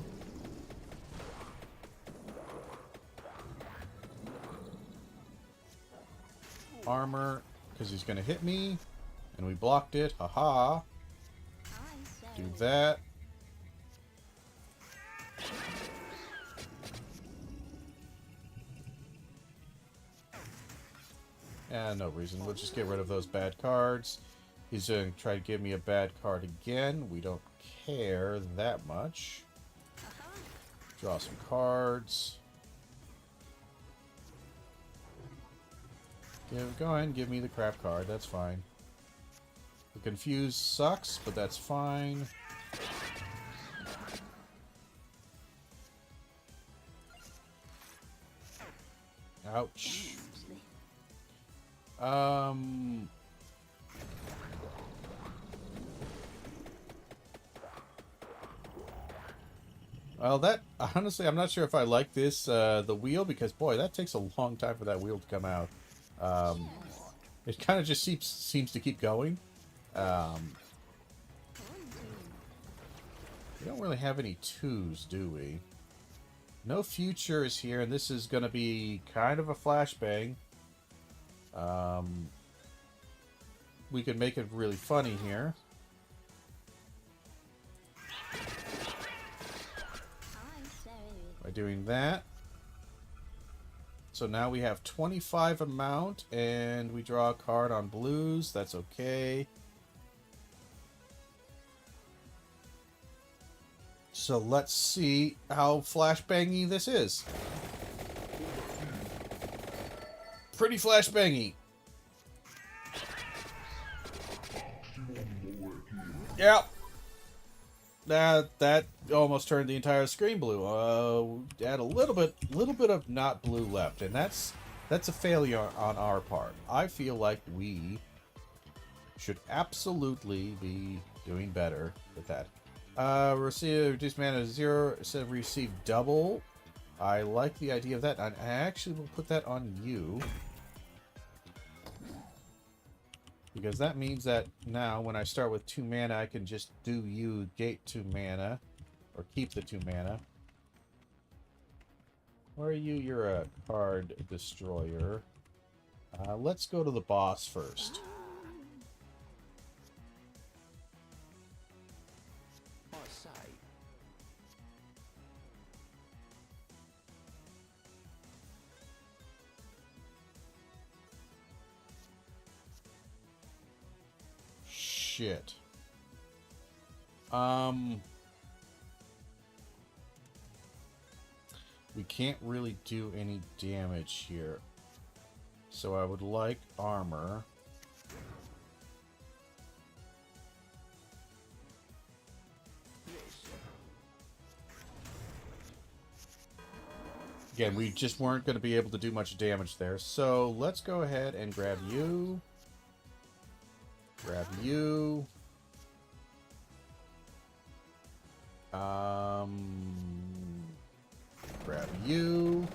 armor, because he's going to hit me, and we blocked it, haha, do that, No reason. We'll just get rid of those bad cards. He's going to try to give me a bad card again. We don't care that much. Draw some cards. Go ahead and give me the crap card. That's fine. The confused sucks, but that's fine. Ouch. Well, that honestly, I'm not sure if I like this the wheel, because boy, that takes a long time for that wheel to come out. It kind of just seems to keep going. We don't really have any twos, do we? No future is here, and this is going to be kind of a flashbang. We could make it really funny here. By doing that. So now we have 25 amount, and we draw a card on blues. That's okay. So let's see how flashbangy this is. Pretty flashbangy. Yep. That almost turned the entire screen blue. Add a little bit of not blue left, and that's a failure on our part. I feel like we should absolutely be doing better with that. Receive reduced mana to 0 instead of receive double. I like the idea of that. I actually will put that on you, because that means that now when I start with 2 mana, I can just do you gate 2 mana, or keep the 2 mana. Or are you? You're a card destroyer. Let's go to the boss first. Shit. We can't really do any damage here. So I would like armor. Again, we just weren't going to be able to do much damage there. So let's go ahead and grab you. Grab you. Grab you.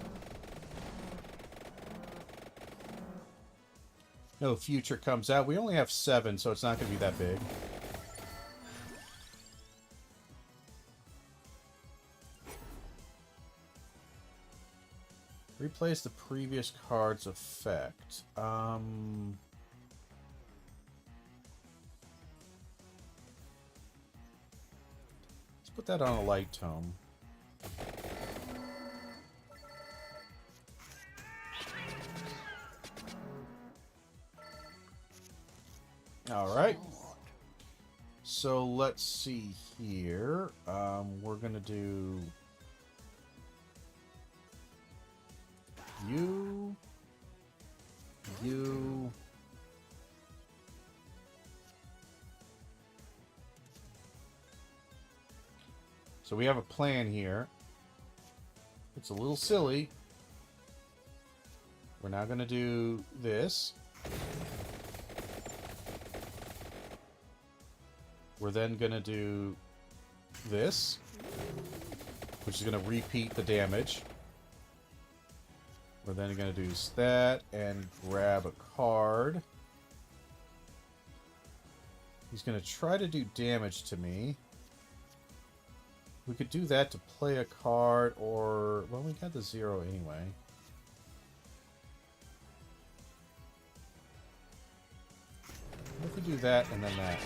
No future comes out. We only have 7, so it's not going to be that big. Replace the previous card's effect. Let's put that on a light tone. Alright. So let's see here. We're gonna do you. So we have a plan here. It's a little silly. We're now going to do this. We're then going to do this, which is going to repeat the damage. We're then going to do that and grab a card. He's going to try to do damage to me. We could do that to play a card, or... well, we got the 0 anyway. What if we do that and then that?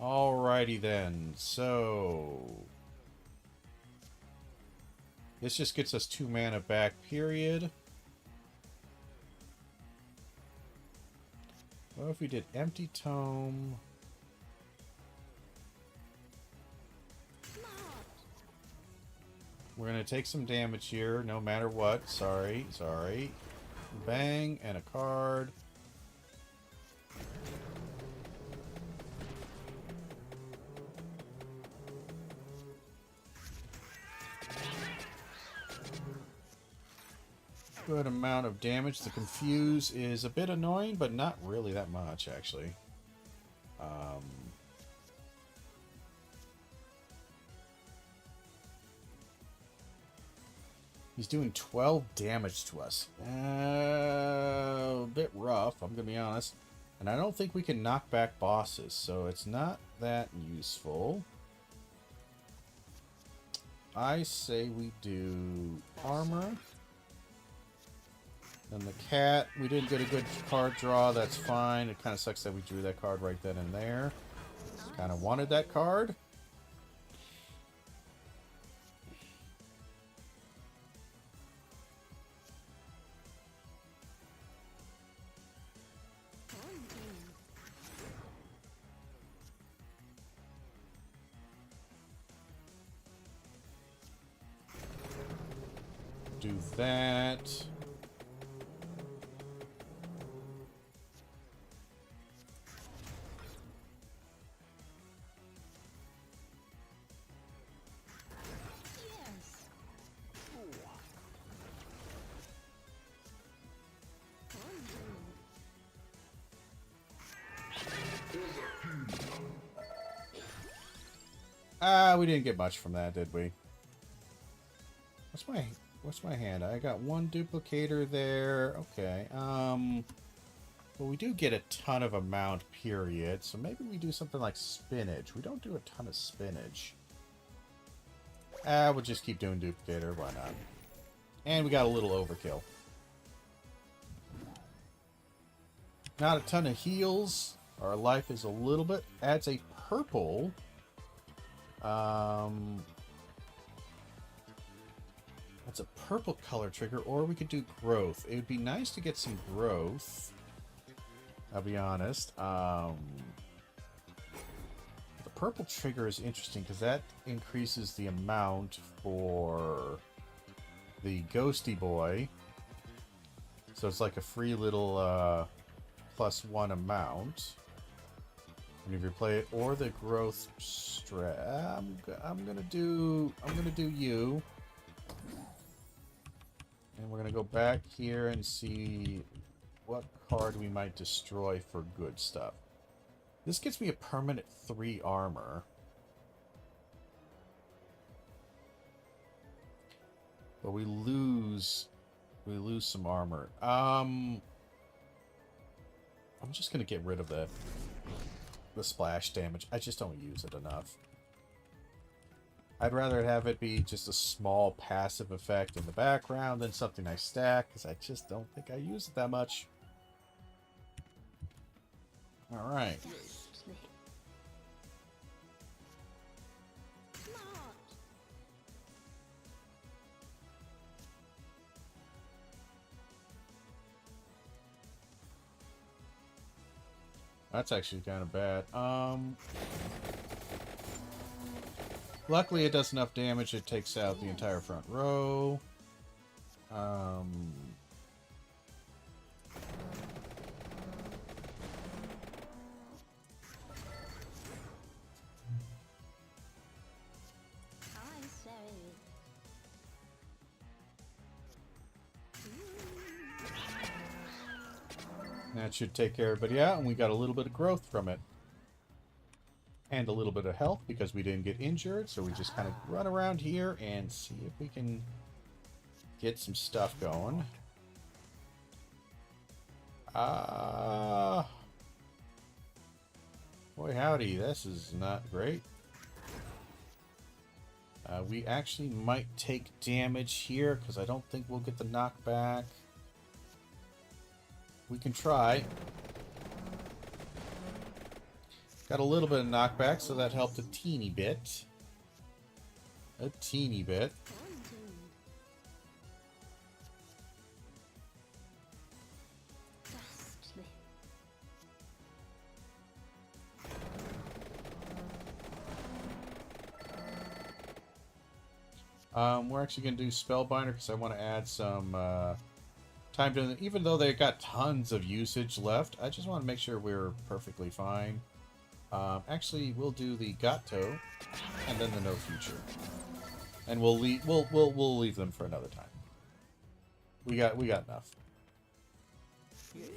Alrighty then, so... This just gets us 2 mana back, period. What if we did Empty Tome? We're going to take some damage here, no matter what. Sorry, sorry. Bang, and a card. Good amount of damage. The Confuse is a bit annoying, but not really that much, actually. He's doing 12 damage to us. A bit rough, I'm going to be honest. And I don't think we can knock back bosses, so it's not that useful. I say we do armor. And the cat, we didn't get a good card draw, that's fine. It kind of sucks that we drew that card right then and there. Kind of wanted that card. Do that. We didn't get much from that, did we? What's my hand? I got one duplicator there. Okay. Well, we do get a ton of amount, period. So maybe we do something like spinach. We don't do a ton of spinach. We'll just keep doing duplicator. Why not? And we got a little overkill. Not a ton of heals. Our life is a little bit. Adds a purple. That's a purple color trigger, or we could do growth. It would be nice to get some growth. I'll be honest. The purple trigger is interesting because that increases the amount for the Ghosty Boy. So it's like a free little +1 amount. And if you play it or the growth strat, I'm gonna do you. And we're gonna go back here and see what card we might destroy for good stuff. This gets me a permanent 3 armor. But we lose some armor. I'm just gonna get rid of the splash damage. I just don't use it enough. I'd rather have it be just a small passive effect in the background than something I stack, because I just don't think I use it that much. Alright. That's actually kind of bad. Luckily it does enough damage, it takes out the entire front row. That should take everybody out, and we got a little bit of growth from it. And a little bit of health because we didn't get injured, so we just kind of run around here and see if we can get some stuff going. Boy howdy, this is not great. We actually might take damage here because I don't think we'll get the knockback. We can try. Got a little bit of knockback, so that helped a teeny bit. A teeny bit. We're actually going to do Spellbinder because I want to add some time to it. Even though they got tons of usage left, I just want to make sure we're perfectly fine. Actually, we'll do the Gato and then the No Future, and we'll leave them for another time. We got enough. Yes.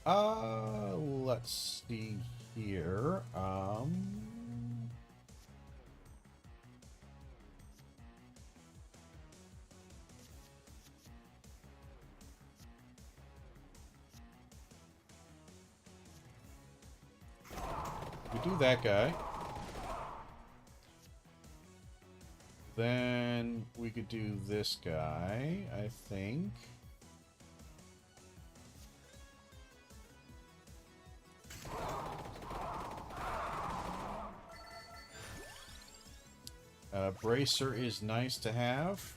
Let's see here. We do that guy. Then we could do this guy, I think. Bracer is nice to have.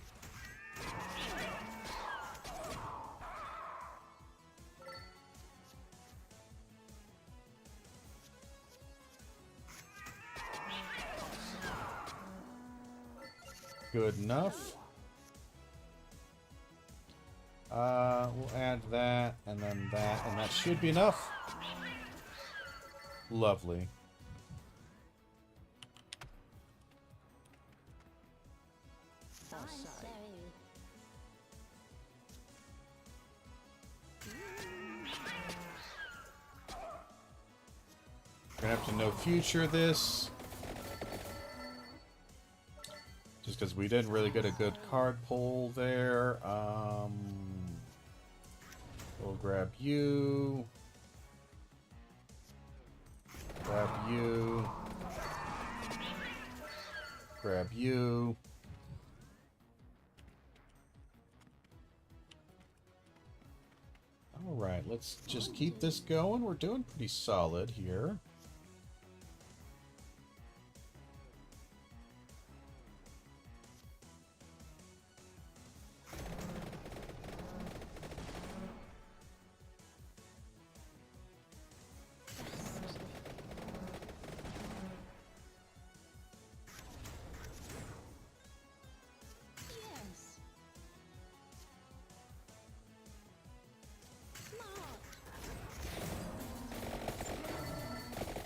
Good enough. We'll add that, and then that, and that should be enough. Lovely. We're gonna have to No Future this. Just because we didn't really get a good card pull there. We'll grab you. Grab you. Grab you. Alright, let's just keep this going. We're doing pretty solid here.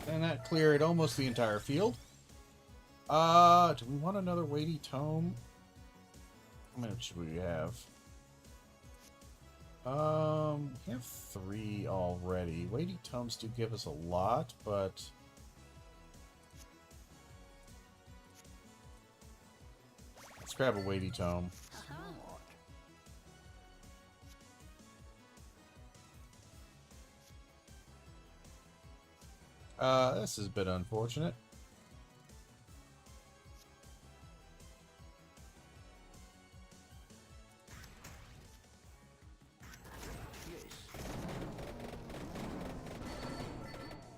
And that cleared almost the entire field. Do we want another weighty tome? How much should we have? We have 3 already. Weighty tomes do give us a lot, but let's grab a weighty tome. This is a bit unfortunate.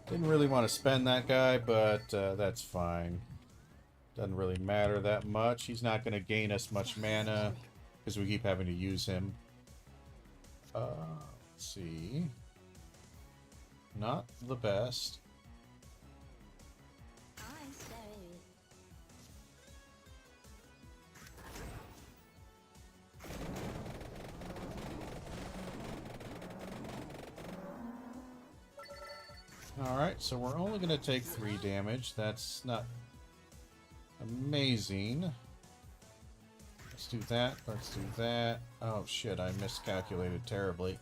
Didn't really want to spend that guy, but that's fine. Doesn't really matter that much. He's not going to gain us much mana because we keep having to use him. Let's see. Not the best. Alright, so we're only going to take 3 damage. That's not amazing. Let's do that. Let's do that. Oh shit, I miscalculated terribly.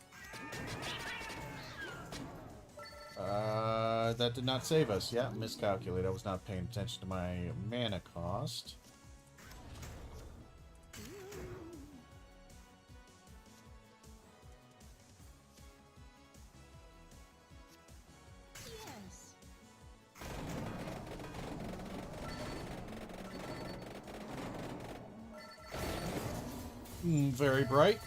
That did not save us. Yeah, miscalculated. I was not paying attention to my mana cost. Very bright.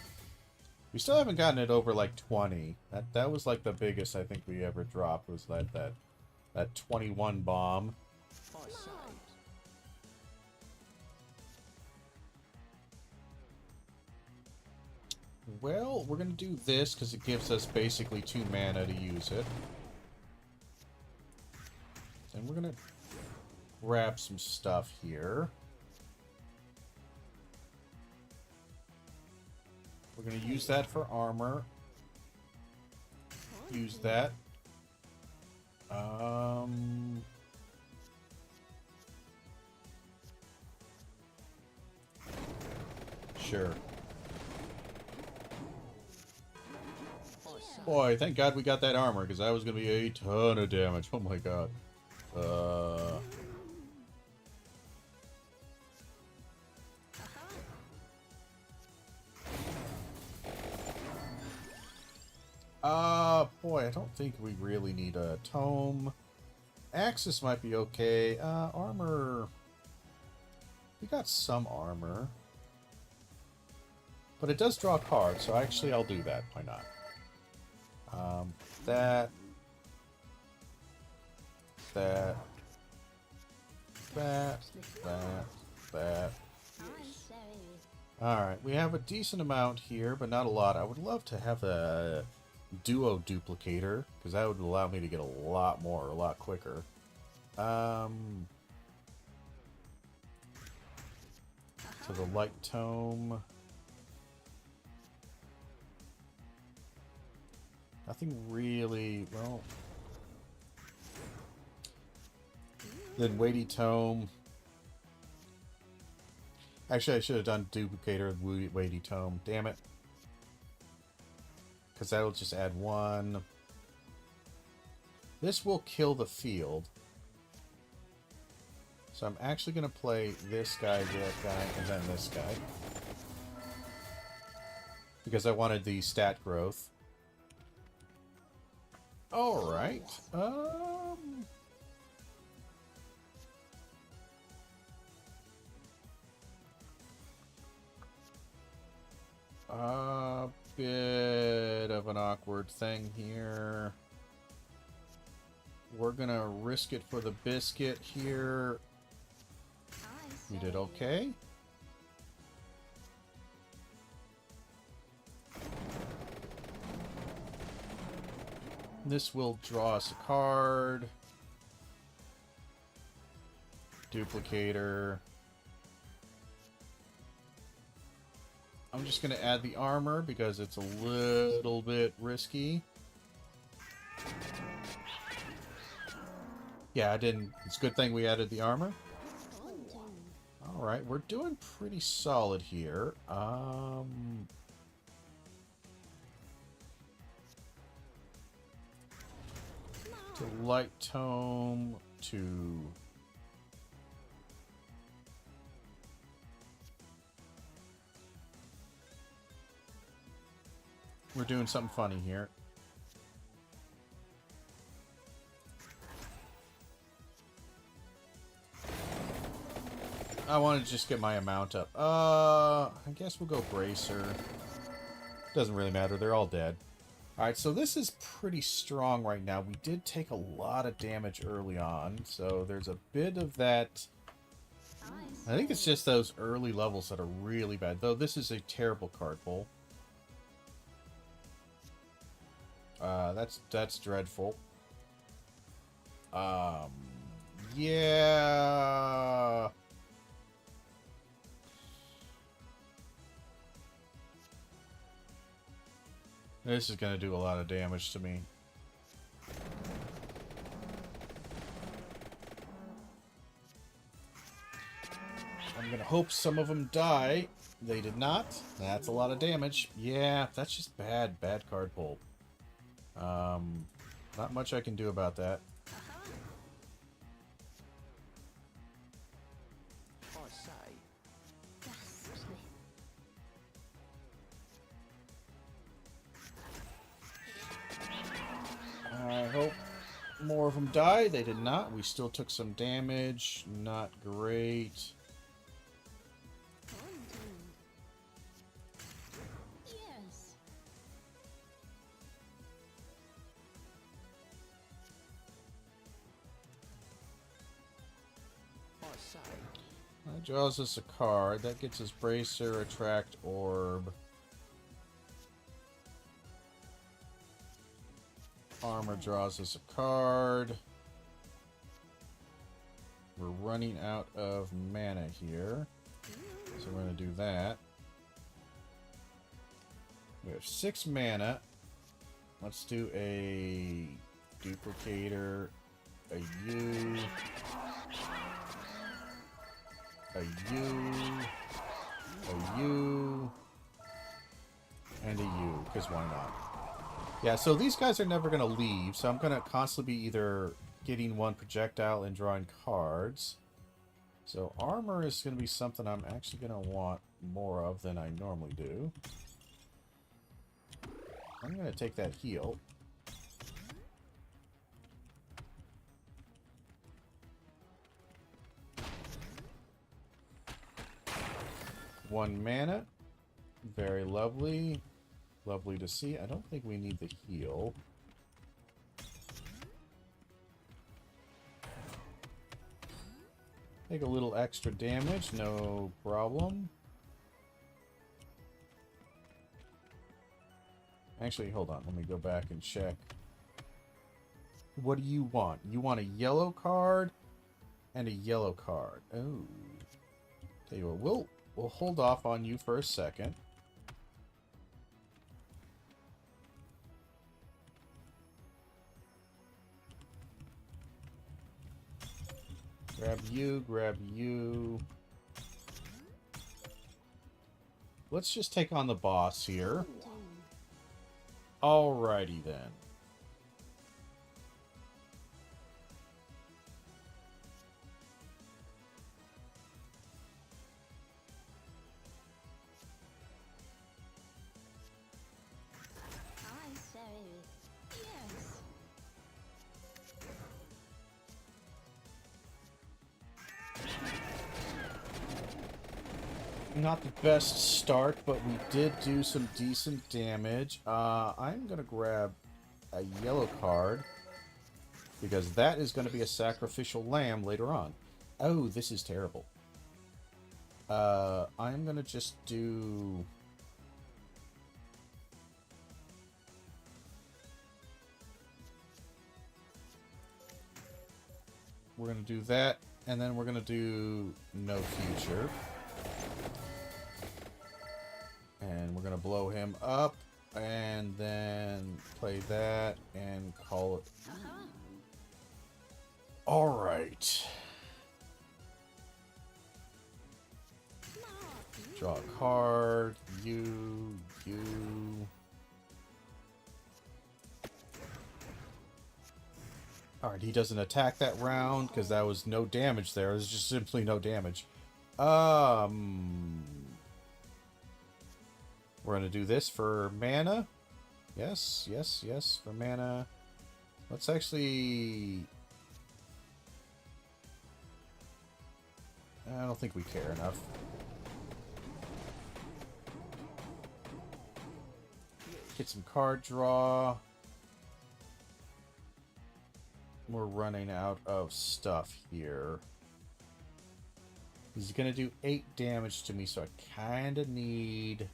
We still haven't gotten it over like 20. That was like the biggest I think we ever dropped, was that 21 bomb. Well, we're gonna do this because it gives us basically 2 mana to use it. And we're gonna grab some stuff here. We're going to use that for armor. Use that. Sure. Boy, thank God we got that armor, because that was going to be a ton of damage. Oh my god. Boy, I don't think we really need a tome. Axis might be okay. Armor. We got some armor. But it does draw cards, so actually I'll do that. Why not? That. That. Alright, we have a decent amount here, but not a lot. I would love to have a duo duplicator, because that would allow me to get a lot more, a lot quicker. To the light tome. Nothing really, well... Then weighty tome. Actually, I should have done duplicator with weighty tome. Damn it. Because that'll just add one. This will kill the field. So I'm actually going to play this guy, that guy, and then this guy. Because I wanted the stat growth. Alright. A bit of an awkward thing here. We're gonna risk it for the biscuit here. We did okay. This will draw us a card. Duplicator. I'm just going to add the armor because it's a little bit risky. Yeah, I didn't. It's a good thing we added the armor. Alright, we're doing pretty solid here. To light tome to... We're doing something funny here. I want to just get my amount up. I guess we'll go Bracer. Doesn't really matter. They're all dead. Alright, so this is pretty strong right now. We did take a lot of damage early on, so there's a bit of that. I think it's just those early levels that are really bad. Though this is a terrible card pull. That's dreadful. Yeah. This is gonna do a lot of damage to me. I'm gonna hope some of them die. They did not. That's a lot of damage. Yeah, that's just bad card pull. Not much I can do about that. I hope more of them die. They did not. We still took some damage. Not great. That draws us a card. That gets us Bracer, Attract Orb. Armor draws us a card. We're running out of mana here. So we're going to do that. We have 6 mana. Let's do a duplicator, a U, a U, a U, and a U, because why not? Yeah, so these guys are never going to leave, so I'm going to constantly be either getting one projectile and drawing cards. So armor is going to be something I'm actually going to want more of than I normally do. I'm going to take that heal. One mana. Very lovely. Lovely to see. I don't think we need the heal. Take a little extra damage, no problem. Actually, hold on. Let me go back and check. What do you want? You want a yellow card and a yellow card. Oh. Tell you what, we'll hold off on you for a second. Grab you, grab you. Let's just take on the boss here. Alrighty then. I say yes. Not the best start, but we did do some decent damage. I'm going to grab a yellow card, because that is going to be a sacrificial lamb later on. Oh, this is terrible. I'm going to just do... We're going to do that, and then we're going to do no future. And we're going to blow him up, and then play that, and call it. Alright. Draw a card. You. Alright, he doesn't attack that round, because that was no damage there. It was just simply no damage. We're going to do this for mana. Yes, for mana. Let's actually... I don't think we care enough. Get some card draw. We're running out of stuff here. He's going to do 8 damage to me, so I kind of need...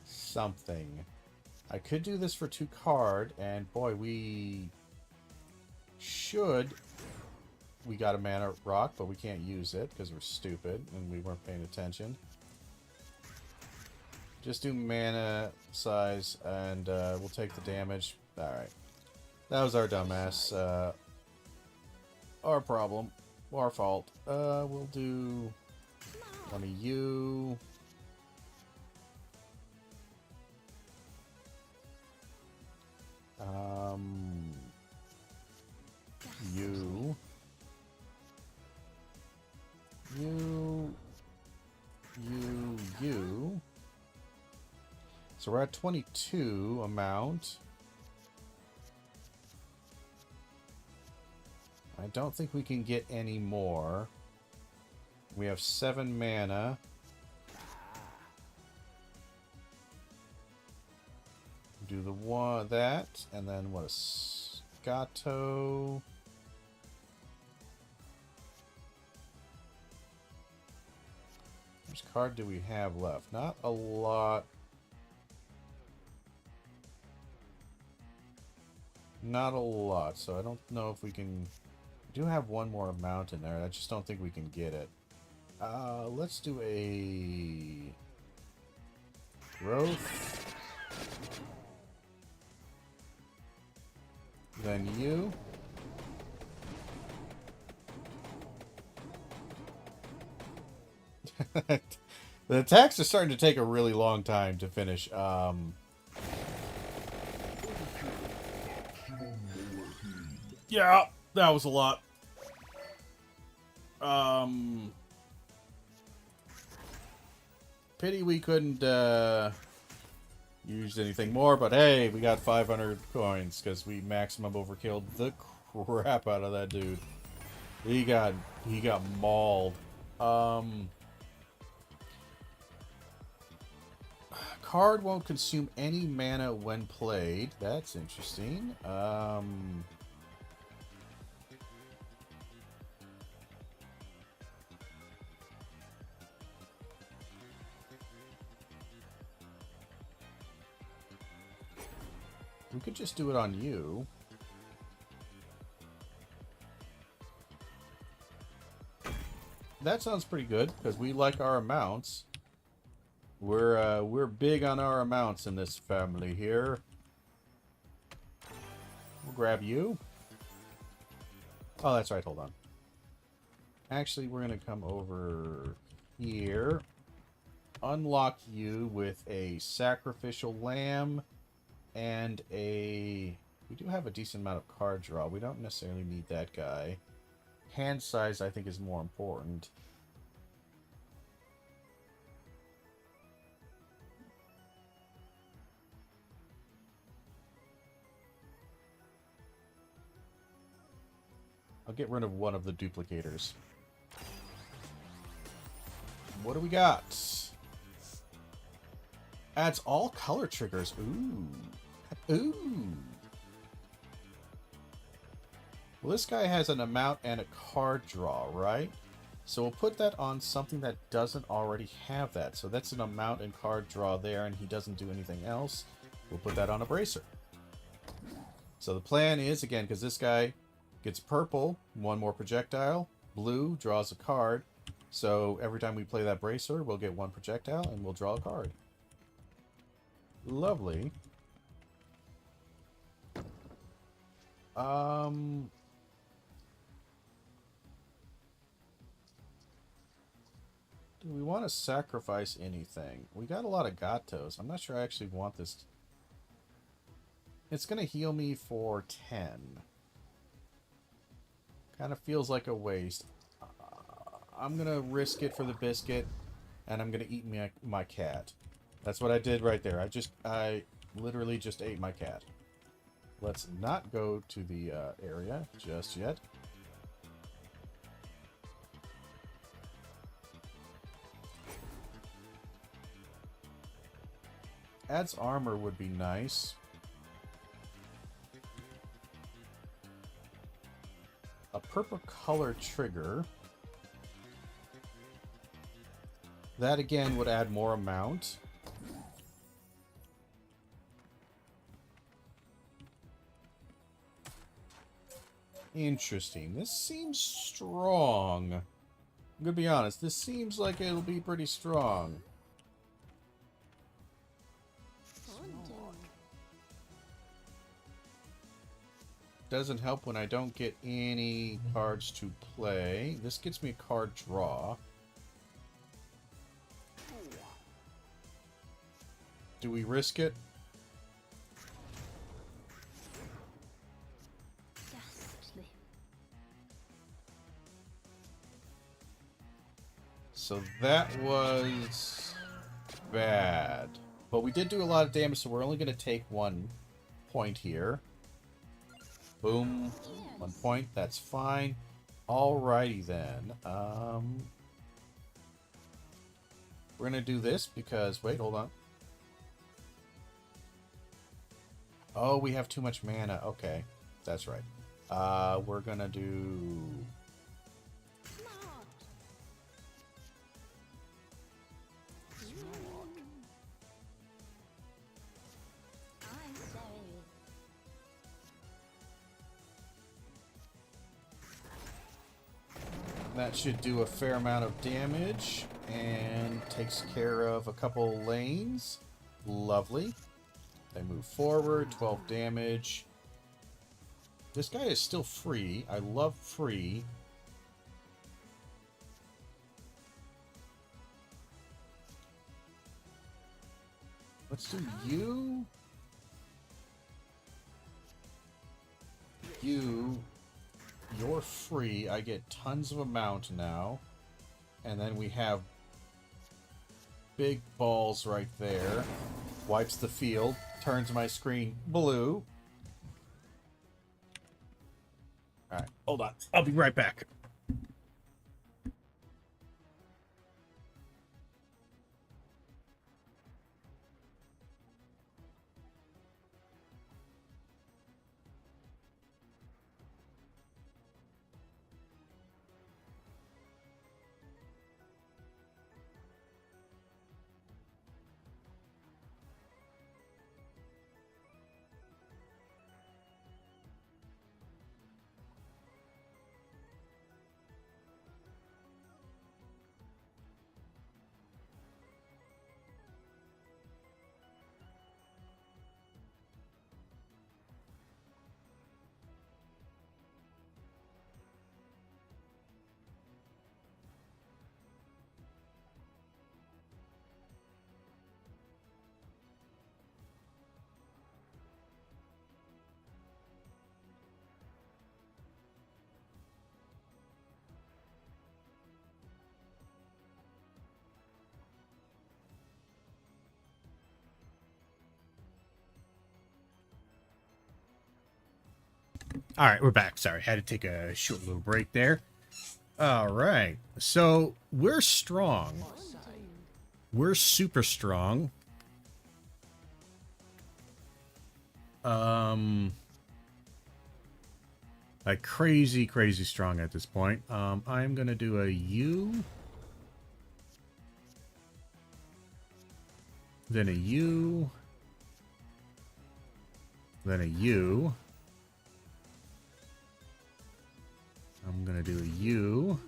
something. I could do this for 2 card, and boy, we got a mana rock, but we can't use it because we're stupid and we weren't paying attention. Just do mana size, and we'll take the damage. Alright. That was our dumbass. Our problem. Our fault. We'll do one of you. You. So we're at 22 amount. I don't think we can get any more. We have 7 mana. Do the one that, and then what a Scato. How much card do we have left? Not a lot. Not a lot, so I don't know if we can... We do have one more amount in there. I just don't think we can get it. Let's do a... Growth. Then you. The attacks are starting to take a really long time to finish. Yeah, that was a lot. Pity we couldn't use anything more, but hey, we got 500 coins because we maximum overkilled the crap out of that dude. He got mauled. Card won't consume any mana when played. That's interesting. We could just do it on you. That sounds pretty good because we like our amounts. We're big on our amounts in this family here. We'll grab you. Oh, that's right. Hold on. Actually, we're gonna come over here. Unlock you with a sacrificial lamb and a... We do have a decent amount of card draw. We don't necessarily need that guy. Hand size, I think, is more important. I'll get rid of one of the duplicators. What do we got? Adds all color triggers. Ooh. Ooh. Well, this guy has an amount and a card draw, right? So we'll put that on something that doesn't already have that. So that's an amount and card draw there, and he doesn't do anything else. We'll put that on a bracer. So the plan is, again, because this guy gets purple, one more projectile. Blue draws a card. So every time we play that bracer, we'll get one projectile and we'll draw a card. Lovely. Do we want to sacrifice anything? We got a lot of gatos. I'm not sure I actually want this. It's going to heal me for 10. Kind of feels like a waste. I'm going to risk it for the biscuit, and I'm going to eat my cat. That's what I did right there. I literally just ate my cat. Let's not go to the area just yet. Adds armor would be nice. A purple color trigger. That again would add more amount. Interesting. This seems strong. I'm gonna be honest. This seems like it'll be pretty strong. Doesn't help when I don't get any cards to play. This gets me a card draw. Do we risk it? Ghastly. So that was bad. But we did do a lot of damage, so we're only going to take 1 point here. Boom. 1 point. That's fine. Alrighty then. We're going to do this because... Wait, hold on. Oh, we have too much mana. Okay. That's right. We're going to do... That should do a fair amount of damage and takes care of a couple lanes. Lovely. They move forward. 12 damage. This guy is still free. I love free. Let's do you. You're free. I get tons of amount now. And then we have big balls right there. Wipes the field. Turns my screen blue. Alright, hold on. I'll be right back. All right, we're back. Sorry, had to take a short little break there. All right, so we're strong. We're super strong. Like crazy strong at this point. I'm gonna do a U. Then a U. Then a U. I'm gonna do a U.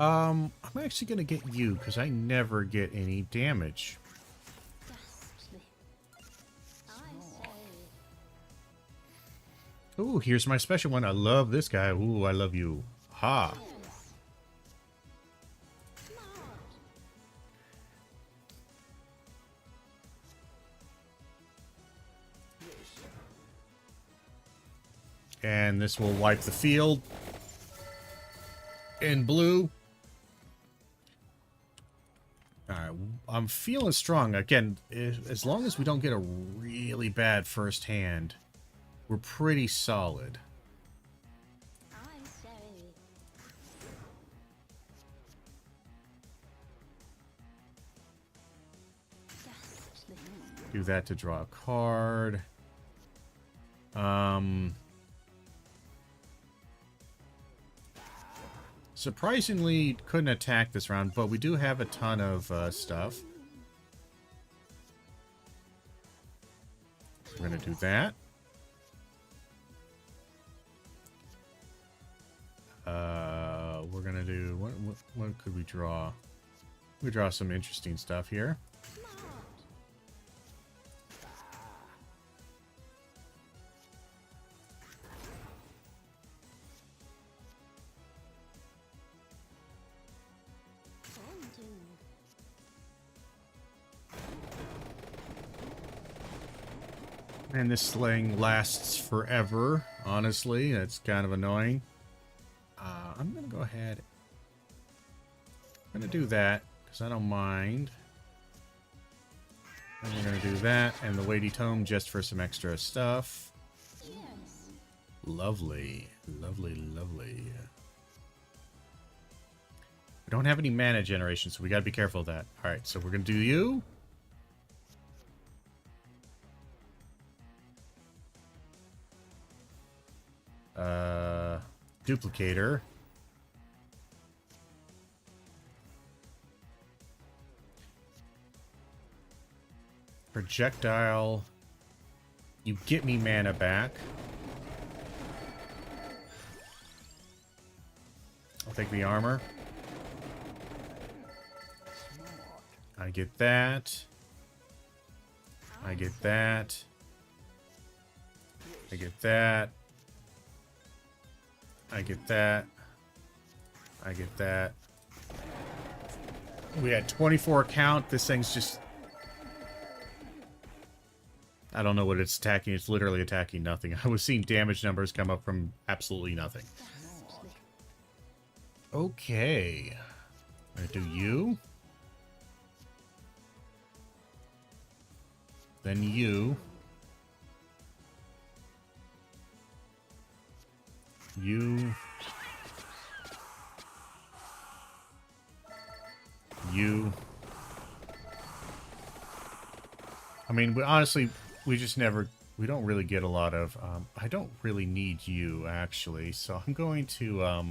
I'm actually gonna get you because I never get any damage. Ooh, here's my special one. I love this guy. Ooh, I love you. Ha. And this will wipe the field. In blue. Alright, I'm feeling strong. Again, as long as we don't get a really bad first hand, we're pretty solid. Do that to draw a card. Surprisingly, couldn't attack this round, but we do have a ton of stuff. We're gonna do that. We're gonna do what could we draw? We draw some interesting stuff here. And this slaying lasts forever, honestly. That's kind of annoying. I'm going to go ahead. I'm going to do that, because I don't mind. And we're going to do that, and the weighty tome just for some extra stuff. Yes. Lovely. Lovely, lovely. We don't have any mana generation, so we got to be careful of that. Alright, so we're going to do you. Duplicator. Projectile. You get me mana back. I'll take the armor. I get that. I get that. I get that. I get that. I get that. We had 24 count. This thing's just... I don't know what it's attacking. It's literally attacking nothing. I was seeing damage numbers come up from absolutely nothing. Okay. I'm gonna do you. Then you. You. You. I mean, honestly, we just never... We don't really get a lot of... I don't really need you, actually. So I'm going to... I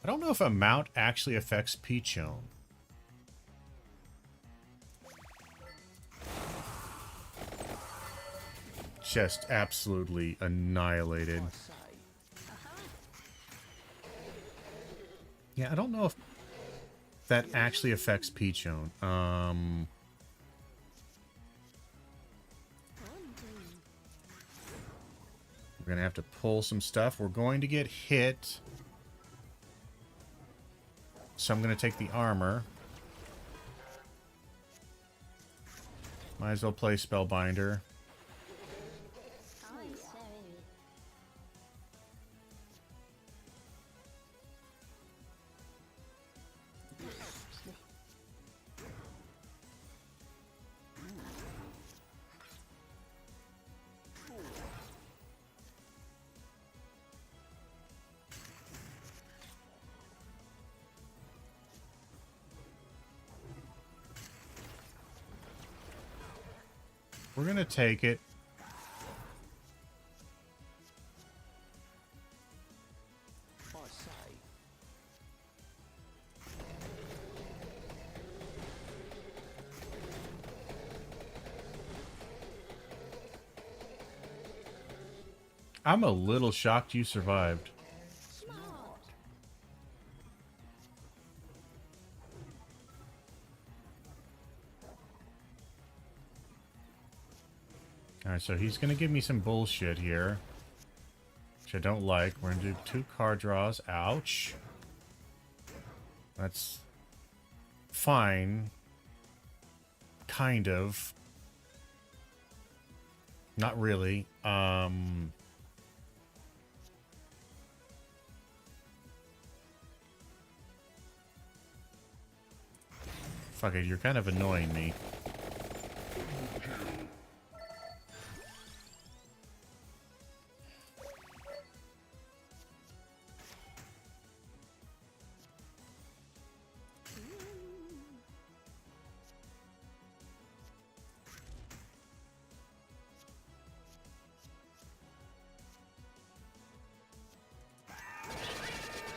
don't know if a mount actually affects Peachone. Just absolutely annihilated. Yeah, I don't know if that actually affects Peachone. We're gonna have to pull some stuff. We're going to get hit. So I'm gonna take the armor. Might as well play Spellbinder. We're gonna take it. I'm a little shocked you survived. Alright, so he's gonna give me some bullshit here, which I don't like. We're gonna do 2 card draws. Ouch. That's fine. Kind of. Not really. Fuck it, you're kind of annoying me.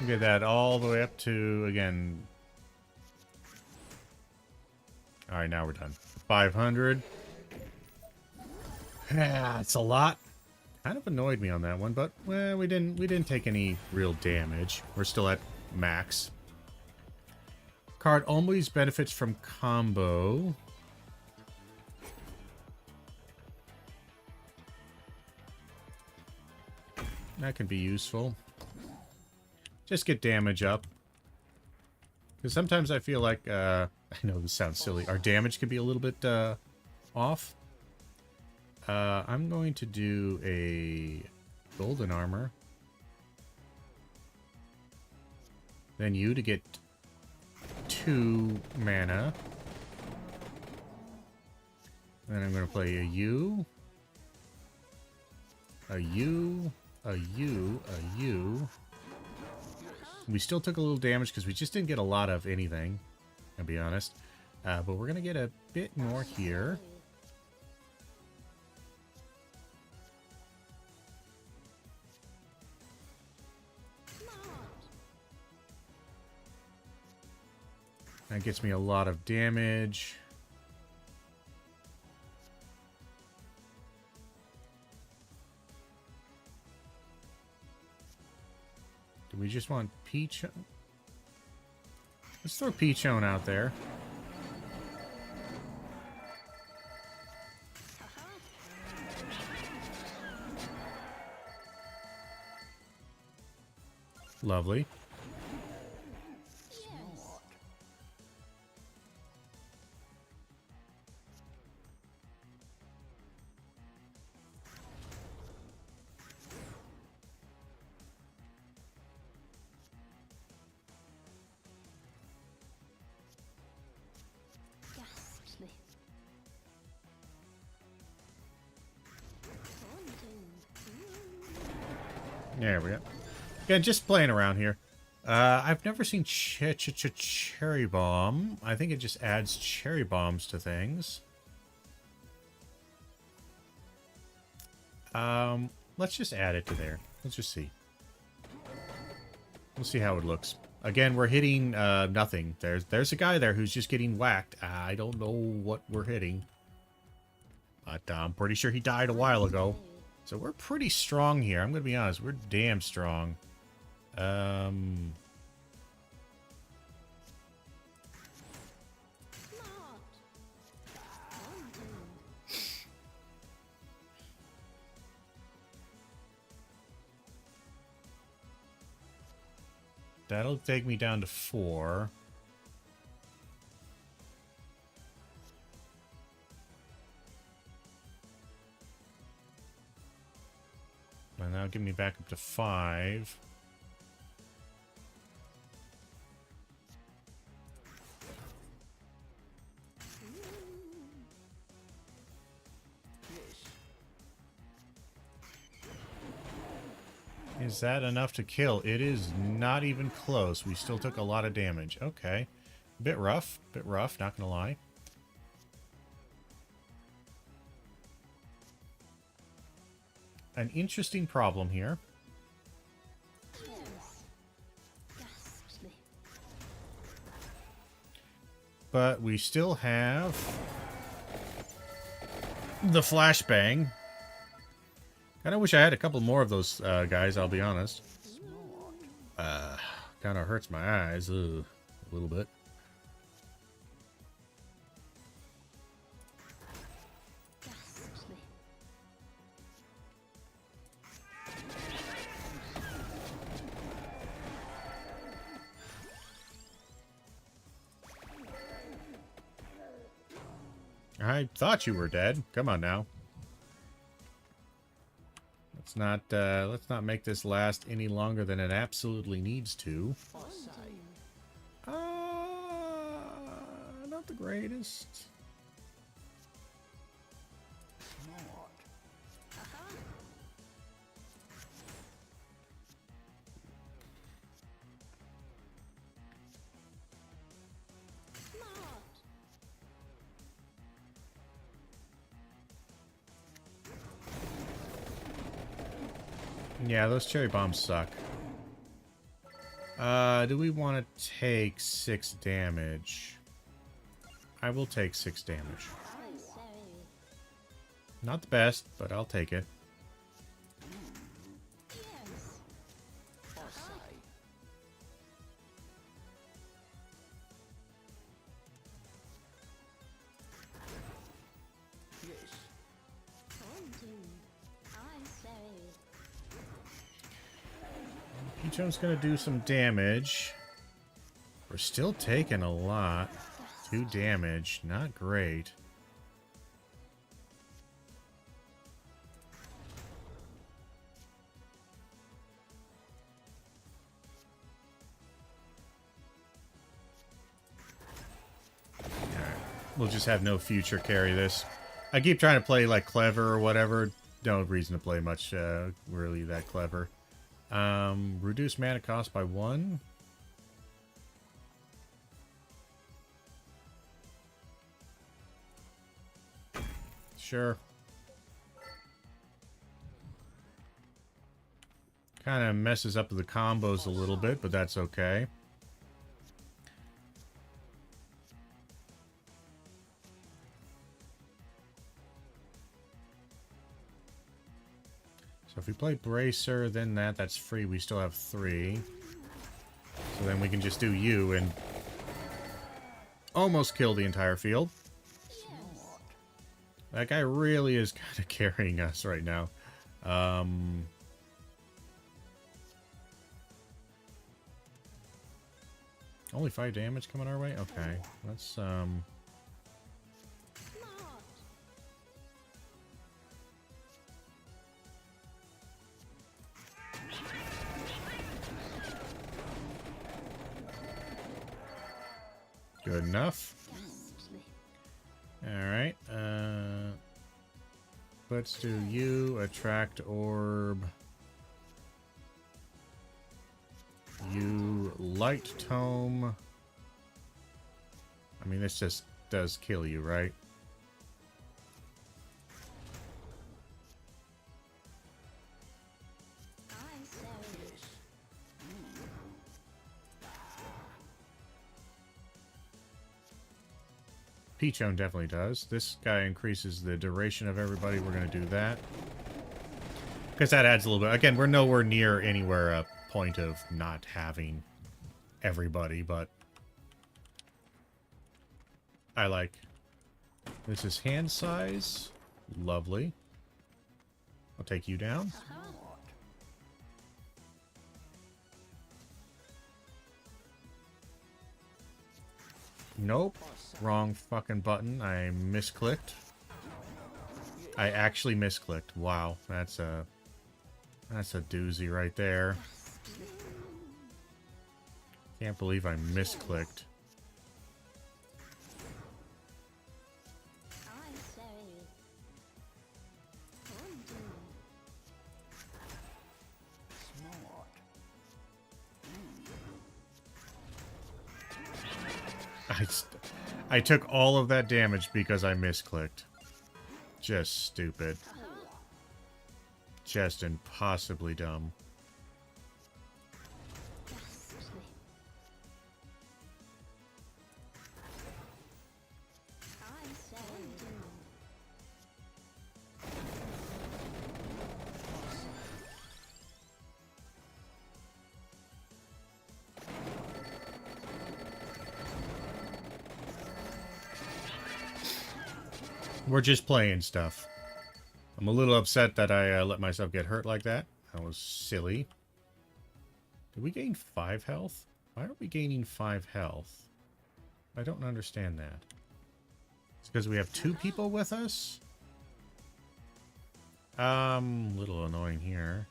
Get that all the way up to, again... Alright, now we're done. 500. Yeah, it's a lot. Kind of annoyed me on that one, but well, we didn't take any real damage. We're still at max. Card always benefits from combo. That can be useful. Just get damage up. Because sometimes I feel like, I know this sounds silly, our damage could be a little bit off. I'm going to do a golden armor. Then you to get 2 mana. Then I'm going to play a U. A U. A U. A U. We still took a little damage because we just didn't get a lot of anything, I'll be honest. But we're going to get a bit more here. That gets me a lot of damage. Do we just want Peach? Let's throw Peachone out there. Lovely. Ghastly. There we go. Yeah, just playing around here. I've never seen Cherry Bomb. I think it just adds cherry bombs to things. Let's just add it to there. Let's just see. We'll see how it looks. Again, we're hitting nothing. There's a guy there who's just getting whacked. I don't know what we're hitting. But I'm pretty sure he died a while ago. So we're pretty strong here. I'm going to be honest. We're damn strong. That'll take me down to 4. And that'll get me back up to 5. Is that enough to kill? It is not even close. We still took a lot of damage. Okay. Bit rough, not gonna lie. An interesting problem here. But we still have the flashbang. Kind of wish I had a couple more of those guys, I'll be honest. Kind of hurts my eyes a little bit. I thought you were dead. Come on now. Let's not make this last any longer than it absolutely needs to. Not the greatest. Yeah, those cherry bombs suck. Do we want to take 6 damage? I will take 6 damage. Not the best, but I'll take it. Peachum's gonna do some damage. We're still taking a lot. 2 damage, not great. Alright, we'll just have no future carry this. I keep trying to play like clever or whatever. No reason to play much really that clever. Reduce mana cost by 1. Sure. Kind of messes up the combos a little bit, but that's okay. So if we play Bracer, then that's free. We still have 3. So then we can just do you and almost kill the entire field. That guy really is kind of carrying us right now. Only 5 damage coming our way? Okay. Let's, good enough. Alright, let's do you, attract orb. You, light tome. I mean, this just does kill you, right? Peachone definitely does. This guy increases the duration of everybody. We're going to do that. Because that adds a little bit. Again, we're nowhere near anywhere a point of not having everybody, but I like. This is hand size. Lovely. I'll take you down. Nope. Wrong fucking button. I misclicked. I actually misclicked. Wow, that's a doozy right there. Can't believe I misclicked. I took all of that damage because I misclicked. Just stupid. Just impossibly dumb. We're just playing stuff. I'm a little upset that I let myself get hurt like that. That was silly. Did we gain 5 health? Why are we gaining 5 health? I don't understand that. It's because we have 2 people with us? Little annoying here.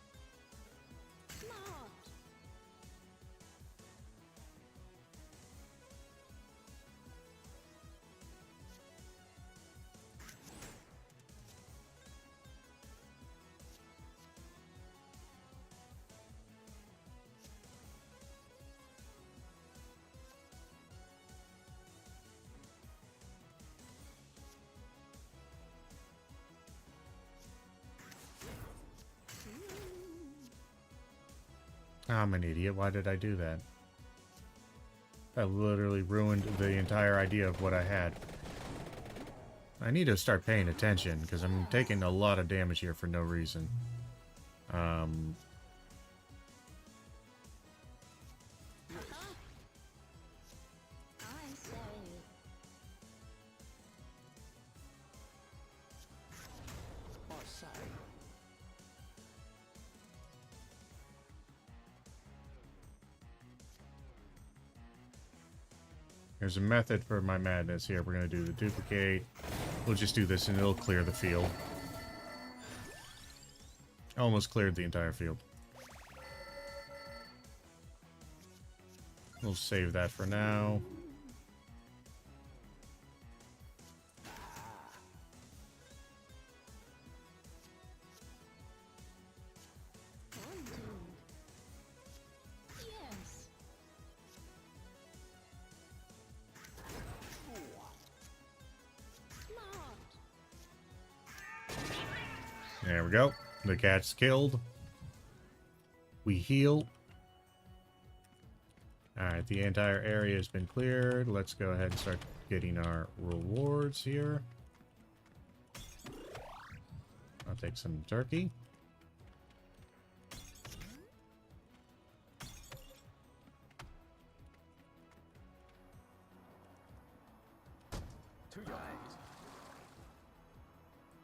I'm an idiot. Why did I do that? That literally ruined the entire idea of what I had. I need to start paying attention, because I'm taking a lot of damage here for no reason. There's a method for my madness here. We're going to do the duplicate. We'll just do this and it'll clear the field. Almost cleared the entire field. We'll save that for now. There we go. The cat's killed. We heal. Alright, the entire area has been cleared. Let's go ahead and start getting our rewards here. I'll take some turkey.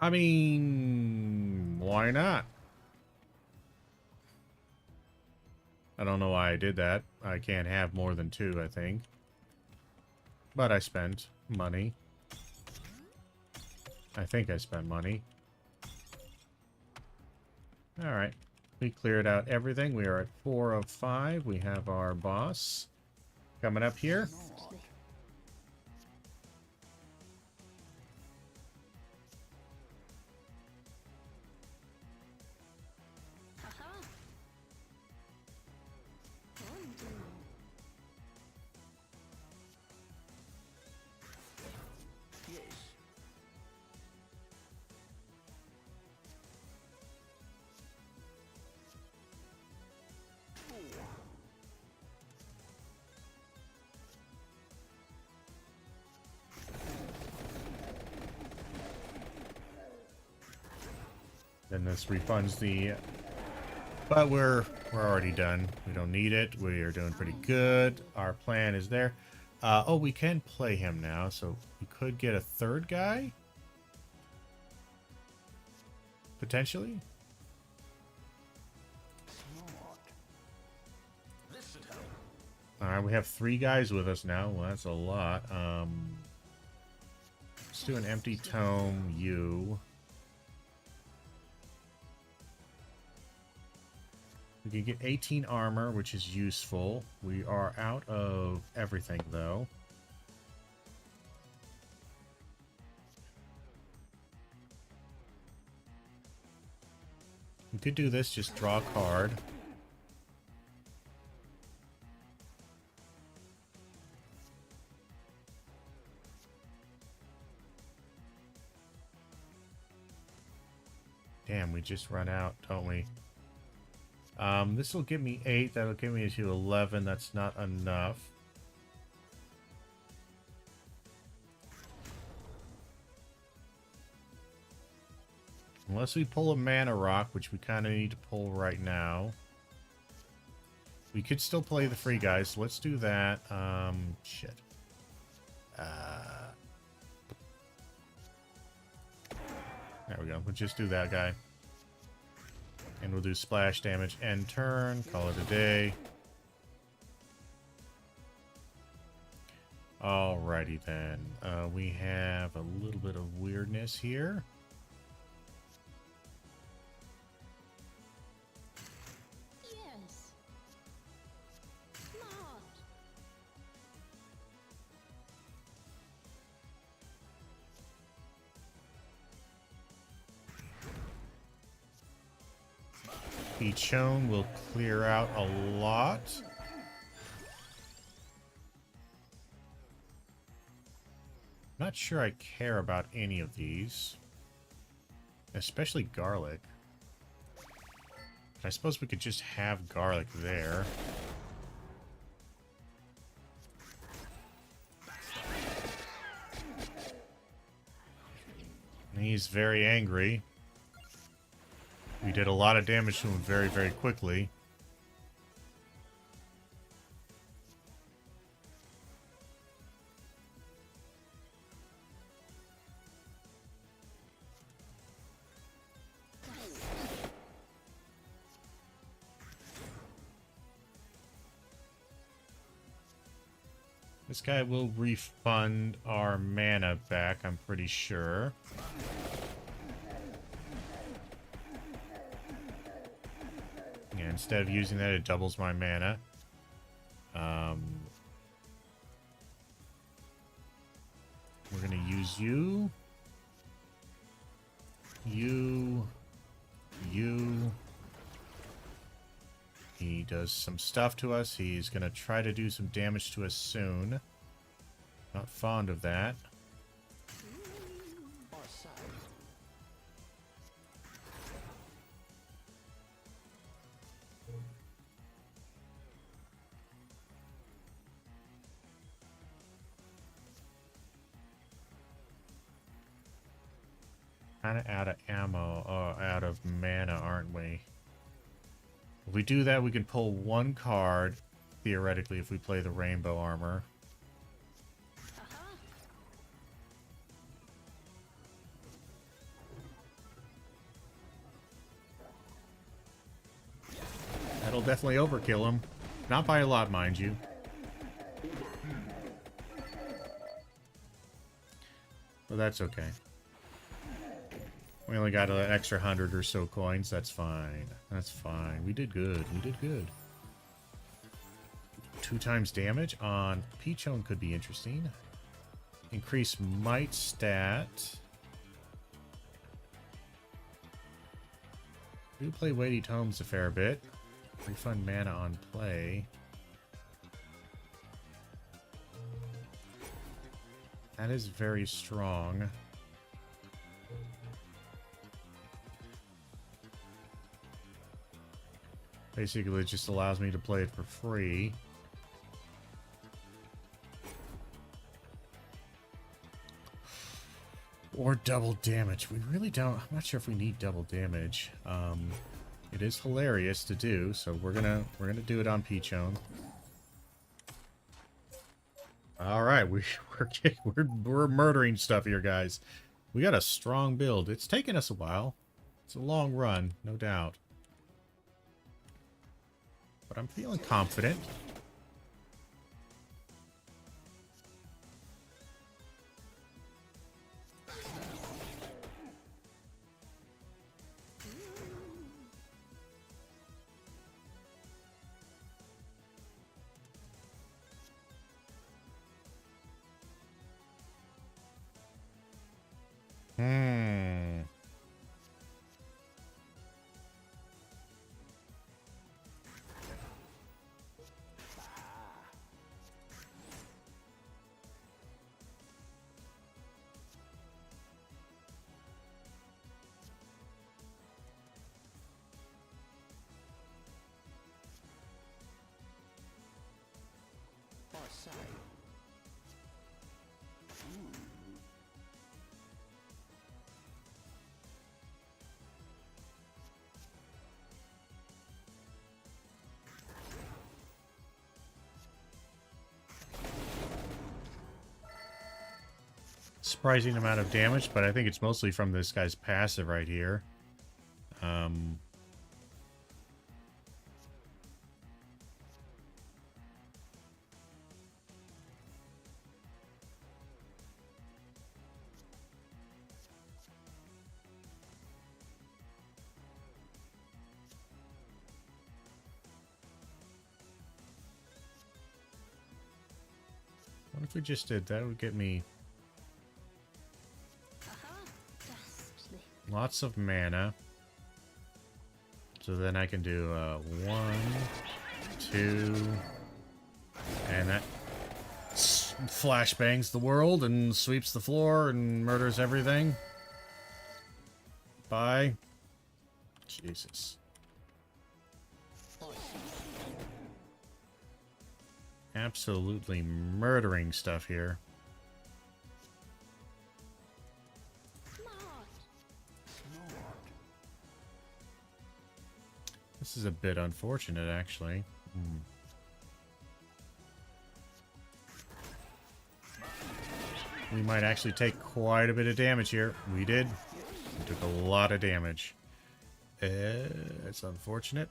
I mean, why not? I don't know why I did that. I can't have more than 2, I think. But I spent money. I think I spent money. Alright. We cleared out everything. We are at 4 of 5. We have our boss coming up here. Then this refunds the... But we're already done. We don't need it. We are doing pretty good. Our plan is there. Oh, we can play him now, so we could get a 3rd guy? Potentially? Alright, we have 3 guys with us now. Well, that's a lot. Let's do an empty tome, you. We can get 18 armor, which is useful. We are out of everything, though. We could do this, just draw a card. Damn, we just run out, don't we? This will give me 8. That'll give me to 11. That's not enough. Unless we pull a mana rock, which we kind of need to pull right now. We could still play the free guys, so let's do that. Shit. There we go. We'll just do that guy. And we'll do splash damage end turn. Call it a day. Alrighty then. We have a little bit of weirdness here. Yes. Smart. Each shown will clear out a lot. Not sure I care about any of these. Especially garlic. I suppose we could just have garlic there. He's very angry. We did a lot of damage to him very, very quickly. This guy will refund our mana back, I'm pretty sure. Yeah, instead of using that, it doubles my mana. We're gonna use you. You. He does some stuff to us. He's gonna try to do some damage to us soon. Not fond of that. Kind of out of ammo, out of mana, aren't we? If we do that, we can pull 1 card, theoretically, if we play the rainbow armor. That'll definitely overkill him. Not by a lot, mind you. But that's okay. We only got an extra 100 or so coins. That's fine. That's fine. We did good. We did good. 2 times damage on Peachone could be interesting. Increase might stat. Do play weighty tomes a fair bit. Refund mana on play. That is very strong. Basically, it just allows me to play it for free. Or double damage. We really don't... I'm not sure if we need double damage. It is hilarious to do, so we're gonna do it on Peachone. All right, we're murdering stuff here, guys. We got a strong build. It's taken us a while. It's a long run, no doubt. But I'm feeling confident. Surprising amount of damage, but I think it's mostly from this guy's passive right here. What if we just did that? Would get me lots of mana. So then I can do 1, 2, and that flashbangs the world and sweeps the floor and murders everything. Bye. Jesus. Absolutely murdering stuff here. This is a bit unfortunate, actually. We might actually take quite a bit of damage here. We did. We took a lot of damage. It's unfortunate.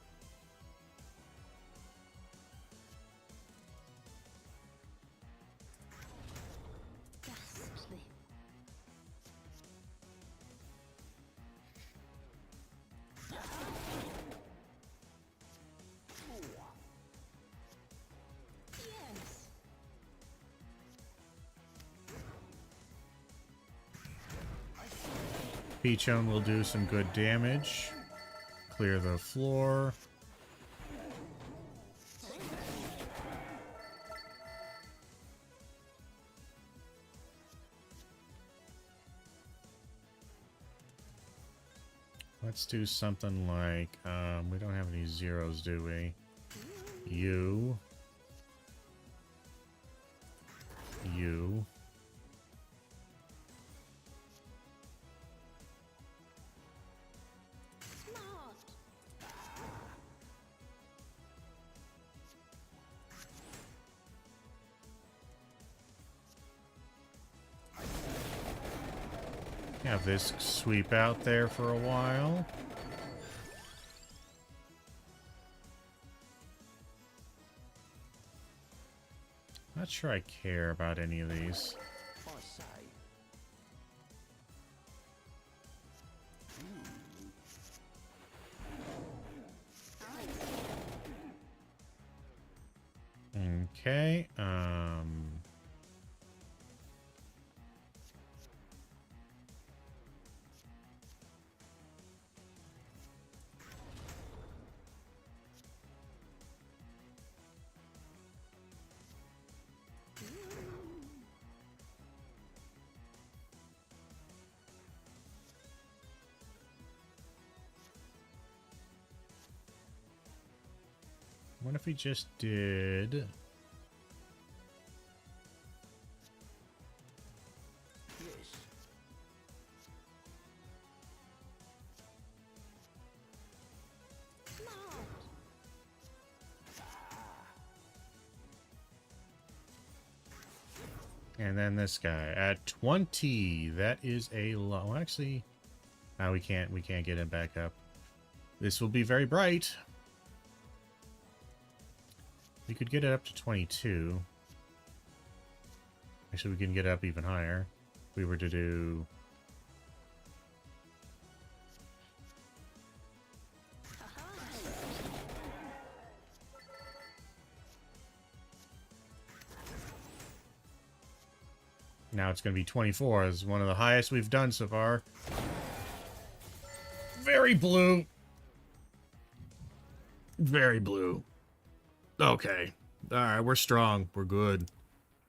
Peachone will do some good damage. Clear the floor. Let's do something like, we don't have any zeros, do we? You. You. Have this sweep out there for a while. Not sure I care about any of these. Okay, what if we just did... And then this guy at 20. That is a lot. Well, actually, no, we can't get him back up. This will be very bright. We could get it up to 22. Actually, we can get it up even higher. If we were to do... Now it's going to be 24. It's one of the highest we've done so far. Very blue. Very blue. Okay. Alright, we're strong. We're good.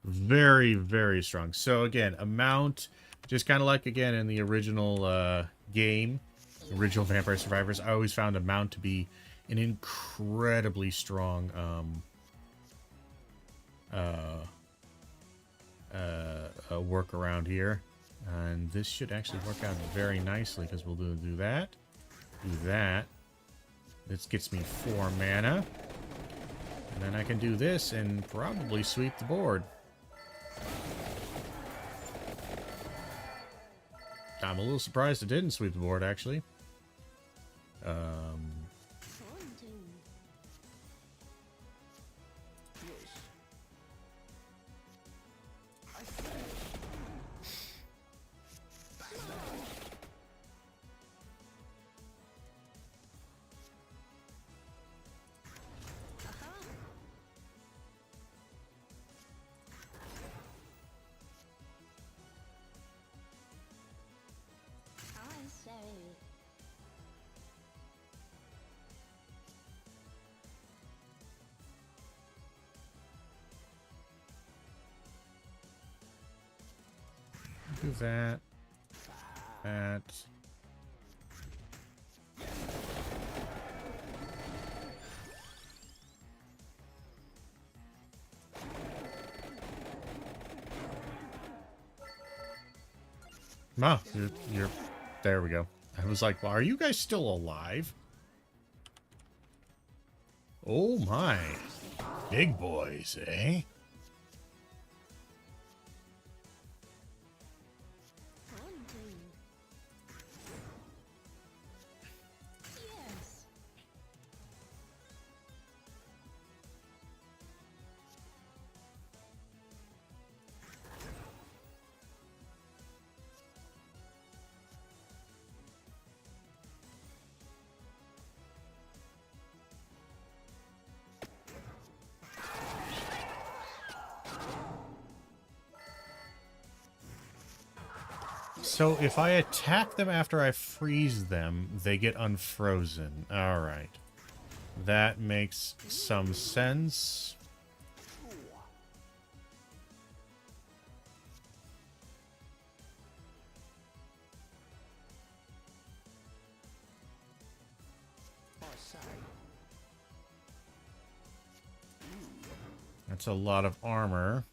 Very, very strong. So again, amount, just kind of like, again, in the original game, original Vampire Survivors, I always found amount to be an incredibly strong workaround here. And this should actually work out very nicely, because we'll do that. Do that. This gets me 4 mana. And then I can do this and probably sweep the board. I'm a little surprised it didn't sweep the board, actually. Do that. That. Ah, you're there we go. I was like, well, are you guys still alive? Oh my. Big boys, eh? So if I attack them after I freeze them, they get unfrozen. Alright. That makes some sense. That's a lot of armor.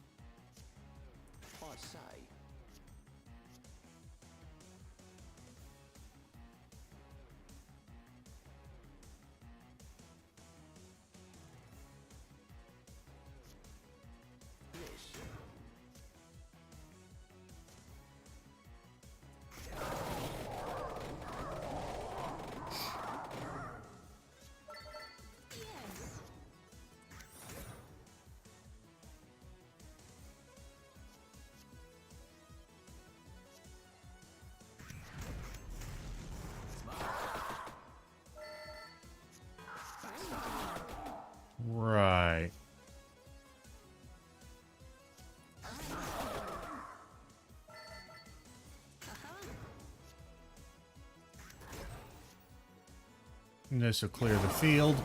And this will clear the field.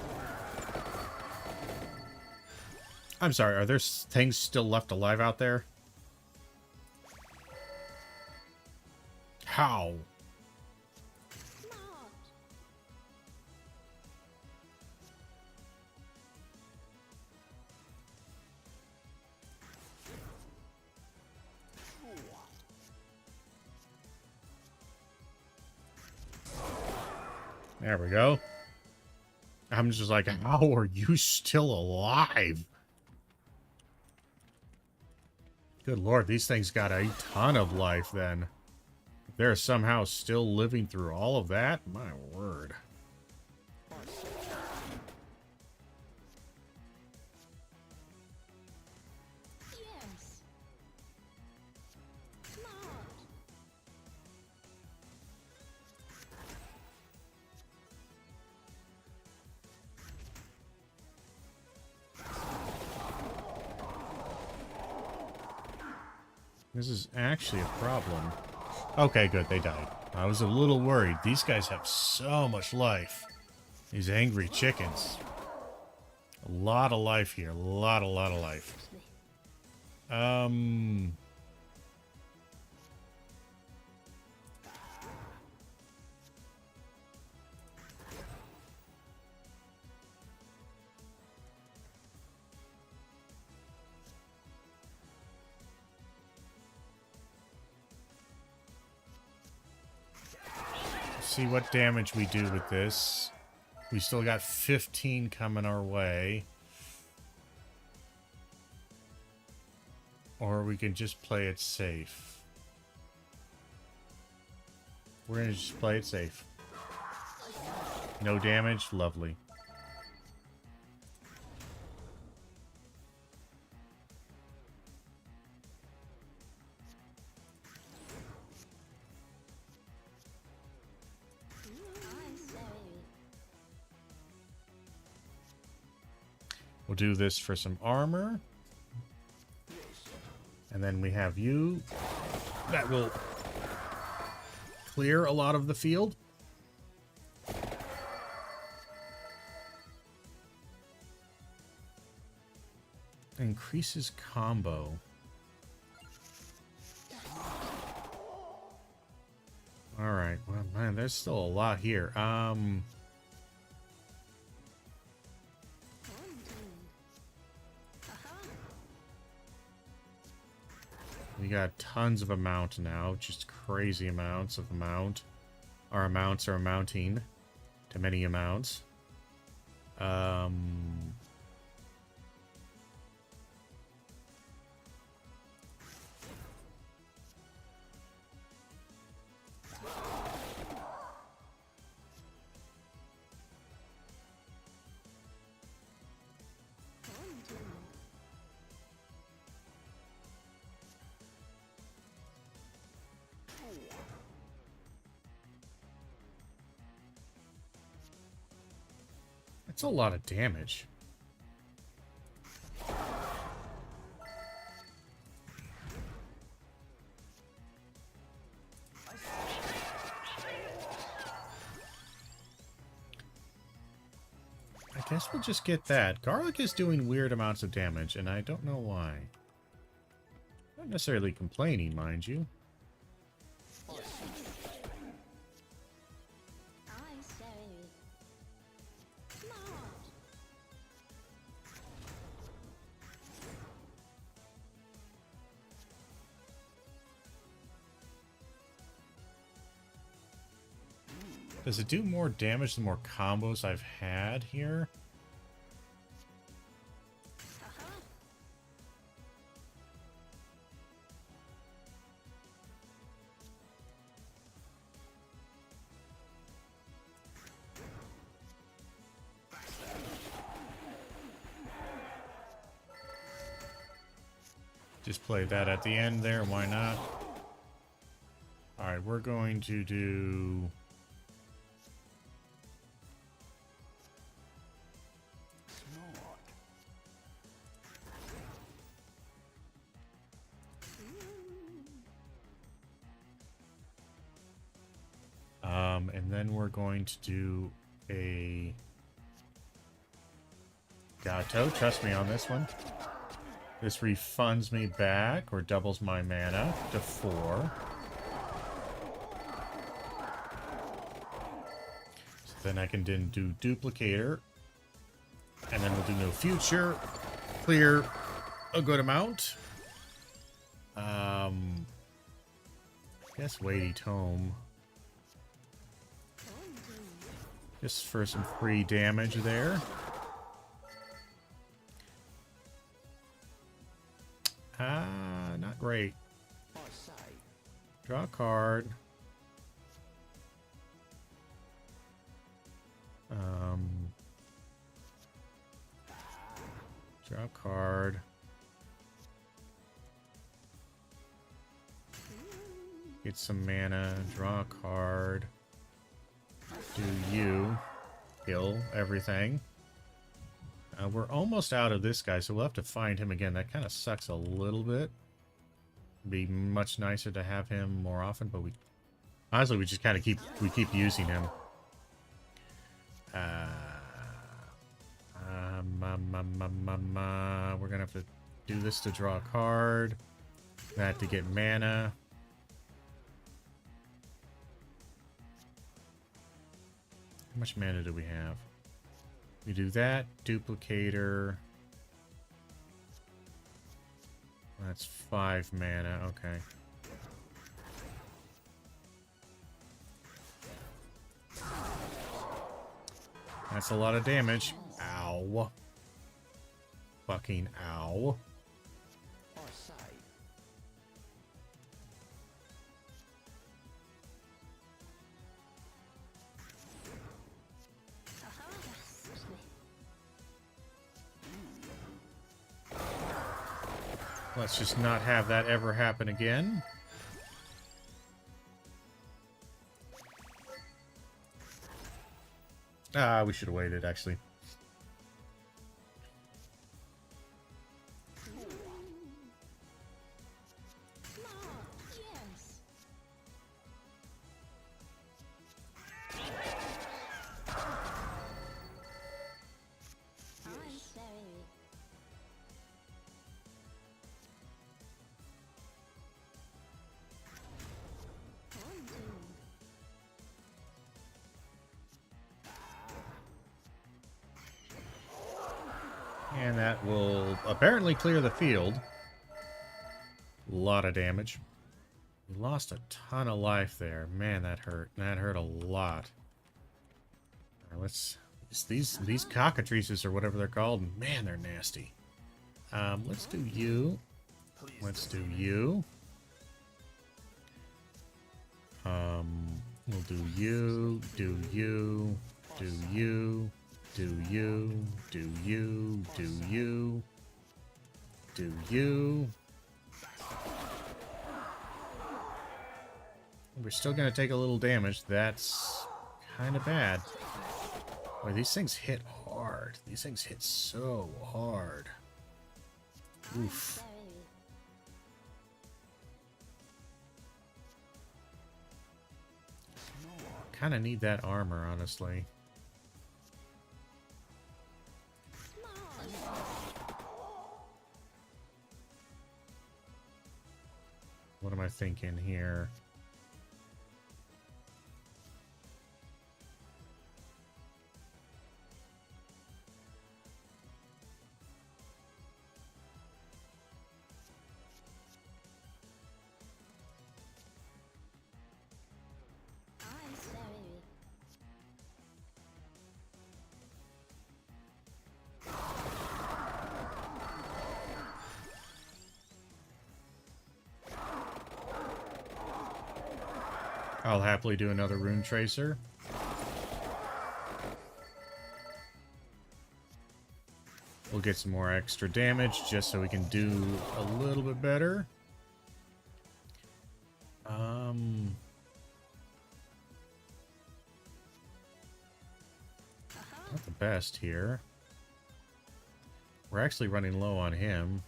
I'm sorry, are there things still left alive out there? How? Smart. There we go. I'm just like, how are you still alive? Good lord, these things got a ton of life then. They're somehow still living through all of that? My word. Yes. Smart. This is actually a problem. Okay, good, they died. I was a little worried. These guys have so much life. These angry chickens. A lot of life here. A lot of life. See what damage we do with this. We still got 15 coming our way. Or we can just play it safe. We're gonna just play it safe. No damage, lovely. We'll do this for some armor. And then we have you. That will clear a lot of the field. Increases combo. Alright, well, man, there's still a lot here. We got tons of amount now, just crazy amounts of amount. Our amounts are amounting to many amounts. That's a lot of damage. I guess we'll just get that. Garlic is doing weird amounts of damage, and I don't know why. Not necessarily complaining, mind you. Does it do more damage the more combos I've had here? Just play that at the end there, why not? Alright, we're going to do... and then we're going to do a Gato. Trust me on this one. This refunds me back or doubles my mana to 4. So then I can then do Duplicator. And then we'll do no future. Clear a good amount. I guess Weighty Tome. Just for some free damage there. Not great. Draw a card. Draw a card. Get some mana. Draw a card. Do you. Kill everything. We're almost out of this guy, so we'll have to find him again. That kind of sucks a little bit. Be much nicer to have him more often, but we honestly we just kind of keep using him. We're gonna have to do this to draw a card. That to get mana. How much mana do we have? We do that, duplicator. That's 5 mana, okay. That's a lot of damage. Ow. Fucking ow. Let's just not have that ever happen again. We should have waited, actually. And that will apparently clear the field. A lot of damage. We lost a ton of life there. Man, that hurt. That hurt a lot. All right, let's... These cockatrices or whatever they're called, man, they're nasty. Let's do you. Let's do you. We'll do you, do you, do you. Do you, do you, do you, do you. We're still going to take a little damage. That's kind of bad. Boy, these things hit hard. These things hit so hard. Oof. Kind of need that armor, honestly. What am I thinking here? I'll happily do another Rune Tracer. We'll get some more extra damage just so we can do a little bit better. Not the best here. We're actually running low on him.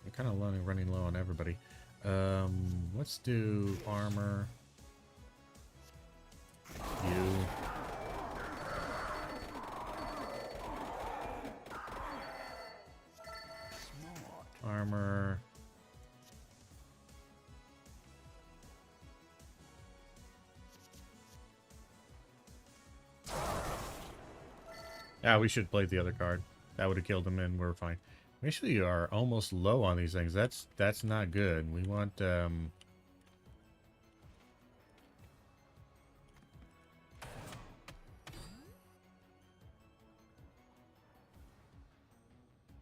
We're kind of running low on everybody. Let's do armor. You. Armor. Yeah, we should play the other card. That would have killed him and we're fine. We actually are almost low on these things. That's not good. We want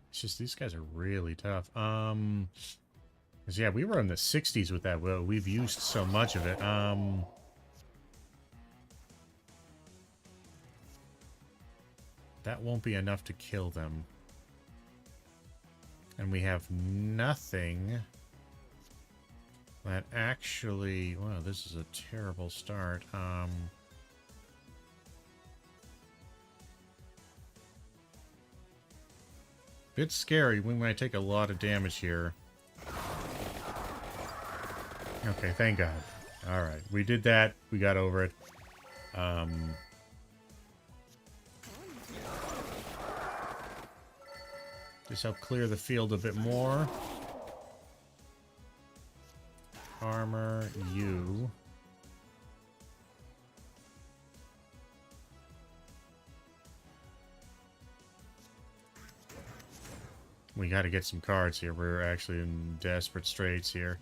it's just these guys are really tough. 'Cause yeah, we were in the 60s with that. Well, we've used so much of it. That won't be enough to kill them. And we have nothing that actually... Wow, this is a terrible start. Bit scary. We might take a lot of damage here. Okay, thank God. Alright, we did that. We got over it. Just help clear the field a bit more. Armor, you. We got to get some cards here. We're actually in desperate straits here.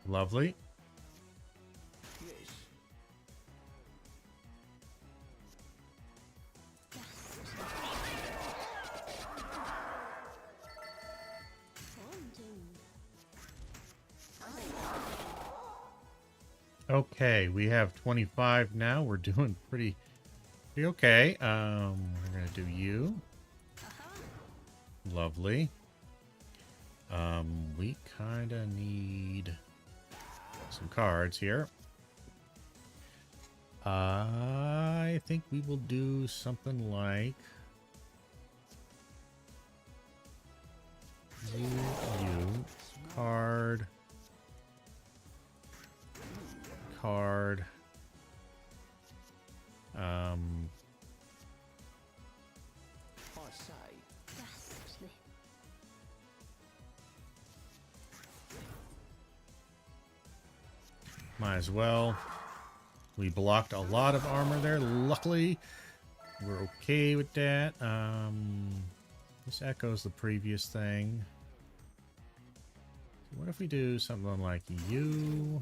Lovely. Okay, we have 25 now. We're doing pretty okay. We're gonna do you. Lovely. We kind of need some cards here. I think we will do something like you, card, might as well. We blocked a lot of armor there. Luckily, we're okay with that. This echoes the previous thing. What if we do something like you,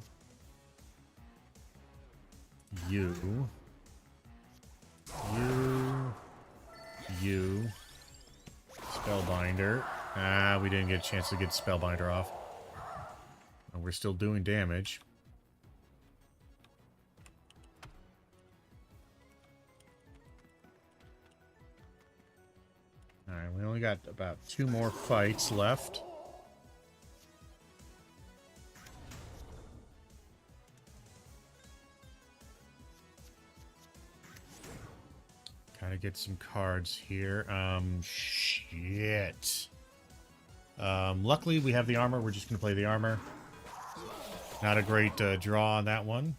Spellbinder. Ah, we didn't get a chance to get Spellbinder off. And we're still doing damage. Alright, we only got about 2 more fights left. Gotta get some cards here. Shit. Luckily, we have the armor. We're just gonna play the armor. Not a great draw on that one.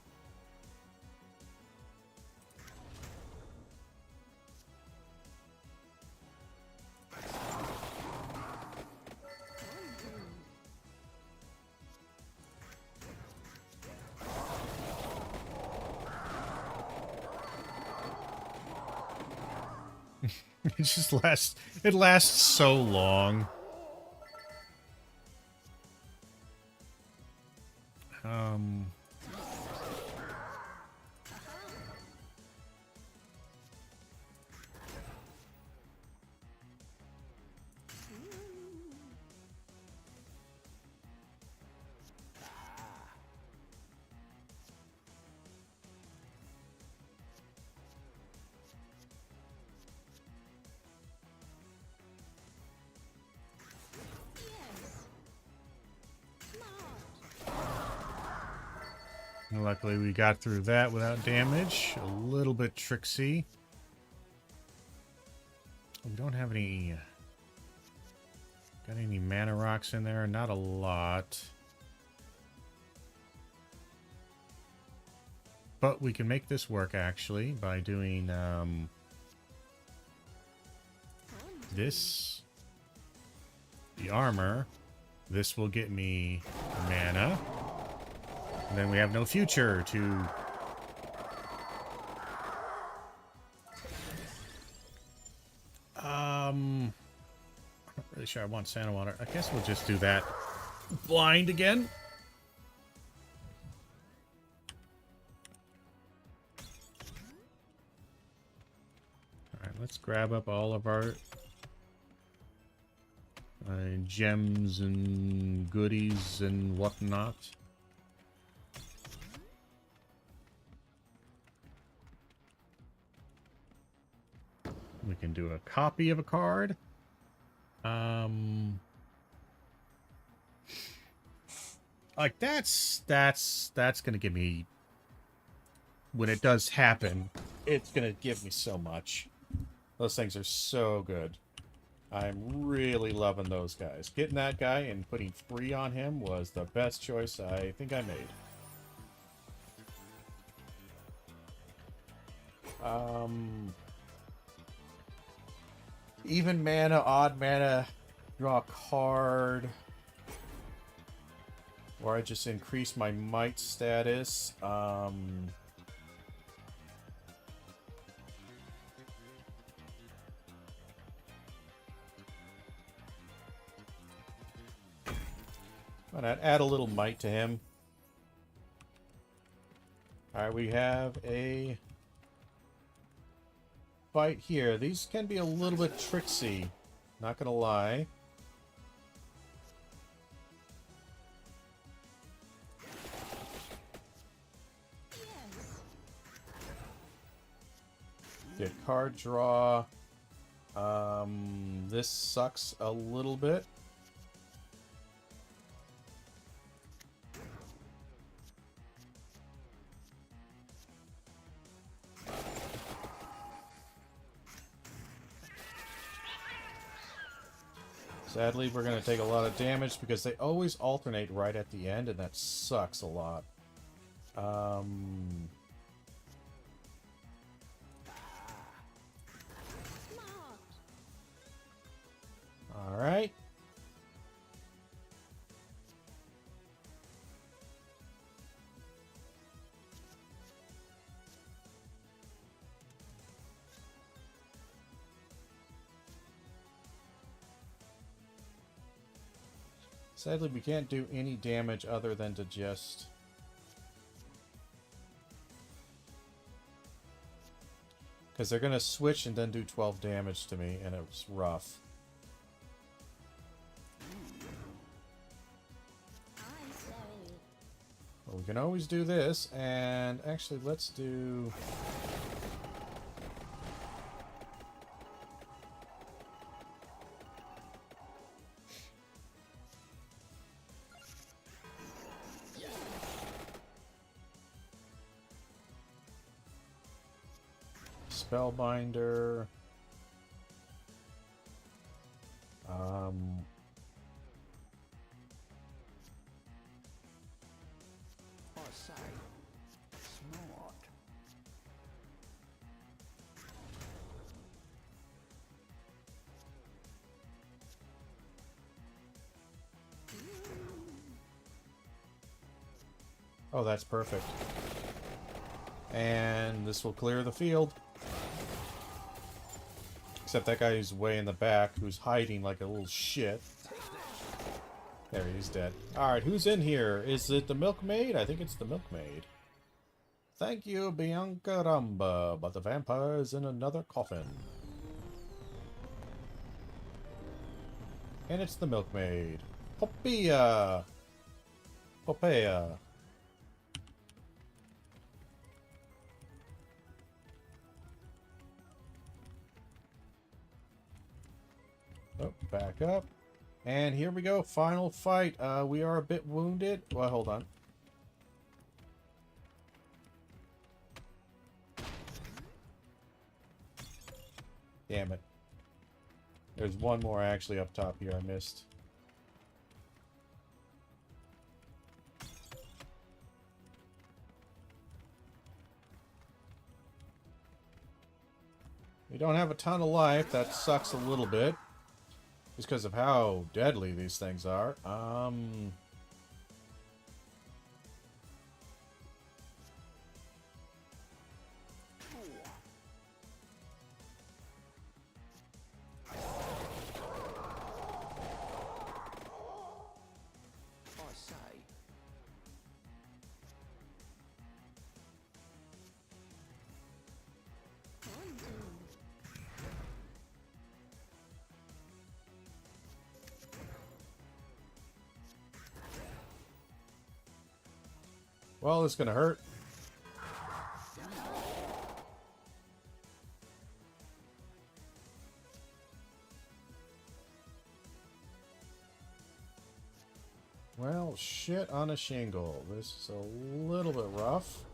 It lasts so long. Luckily, we got through that without damage. A little bit tricksy. We don't have any... Got any mana rocks in there? Not a lot. But we can make this work, actually, by doing this. The armor. This will get me mana. And then we have no future to... I'm not really sure I want Santa Water. I guess we'll just do that. Blind again. Alright, let's grab up all of our gems and goodies and whatnot. We can do a copy of a card. Like that's gonna give me, when it does happen, it's gonna give me so much. Those things are so good. I'm really loving those guys. Getting that guy and putting free on him was the best choice I think I made. Even mana, odd mana, draw a card. Or I just increase my might status. Why not add a little might to him? Alright, we have a fight here. These can be a little bit tricksy, not gonna lie. Get card draw. This sucks a little bit. Sadly, we're going to take a lot of damage because they always alternate right at the end, and that sucks a lot. Alright. Sadly, we can't do any damage other than to just... Because they're going to switch and then do 12 damage to me, and it was rough. Well, we can always do this, and actually, let's do... Spellbinder. Oh, that's perfect. And this will clear the field. Except that guy who's way in the back, who's hiding like a little shit. There, he's dead. Alright, who's in here? Is it the milkmaid? I think it's the milkmaid. Thank you, Bianca Ramba, but the vampire's in another coffin. And it's the milkmaid. Popea! Popea. Oh, back up. And here we go. Final fight. We are a bit wounded. Well, hold on. Damn it. There's one more actually up top here I missed. We don't have a ton of life. That sucks a little bit. Just because of how deadly these things are. Well, it's gonna hurt. Well, shit on a shingle. This is a little bit rough.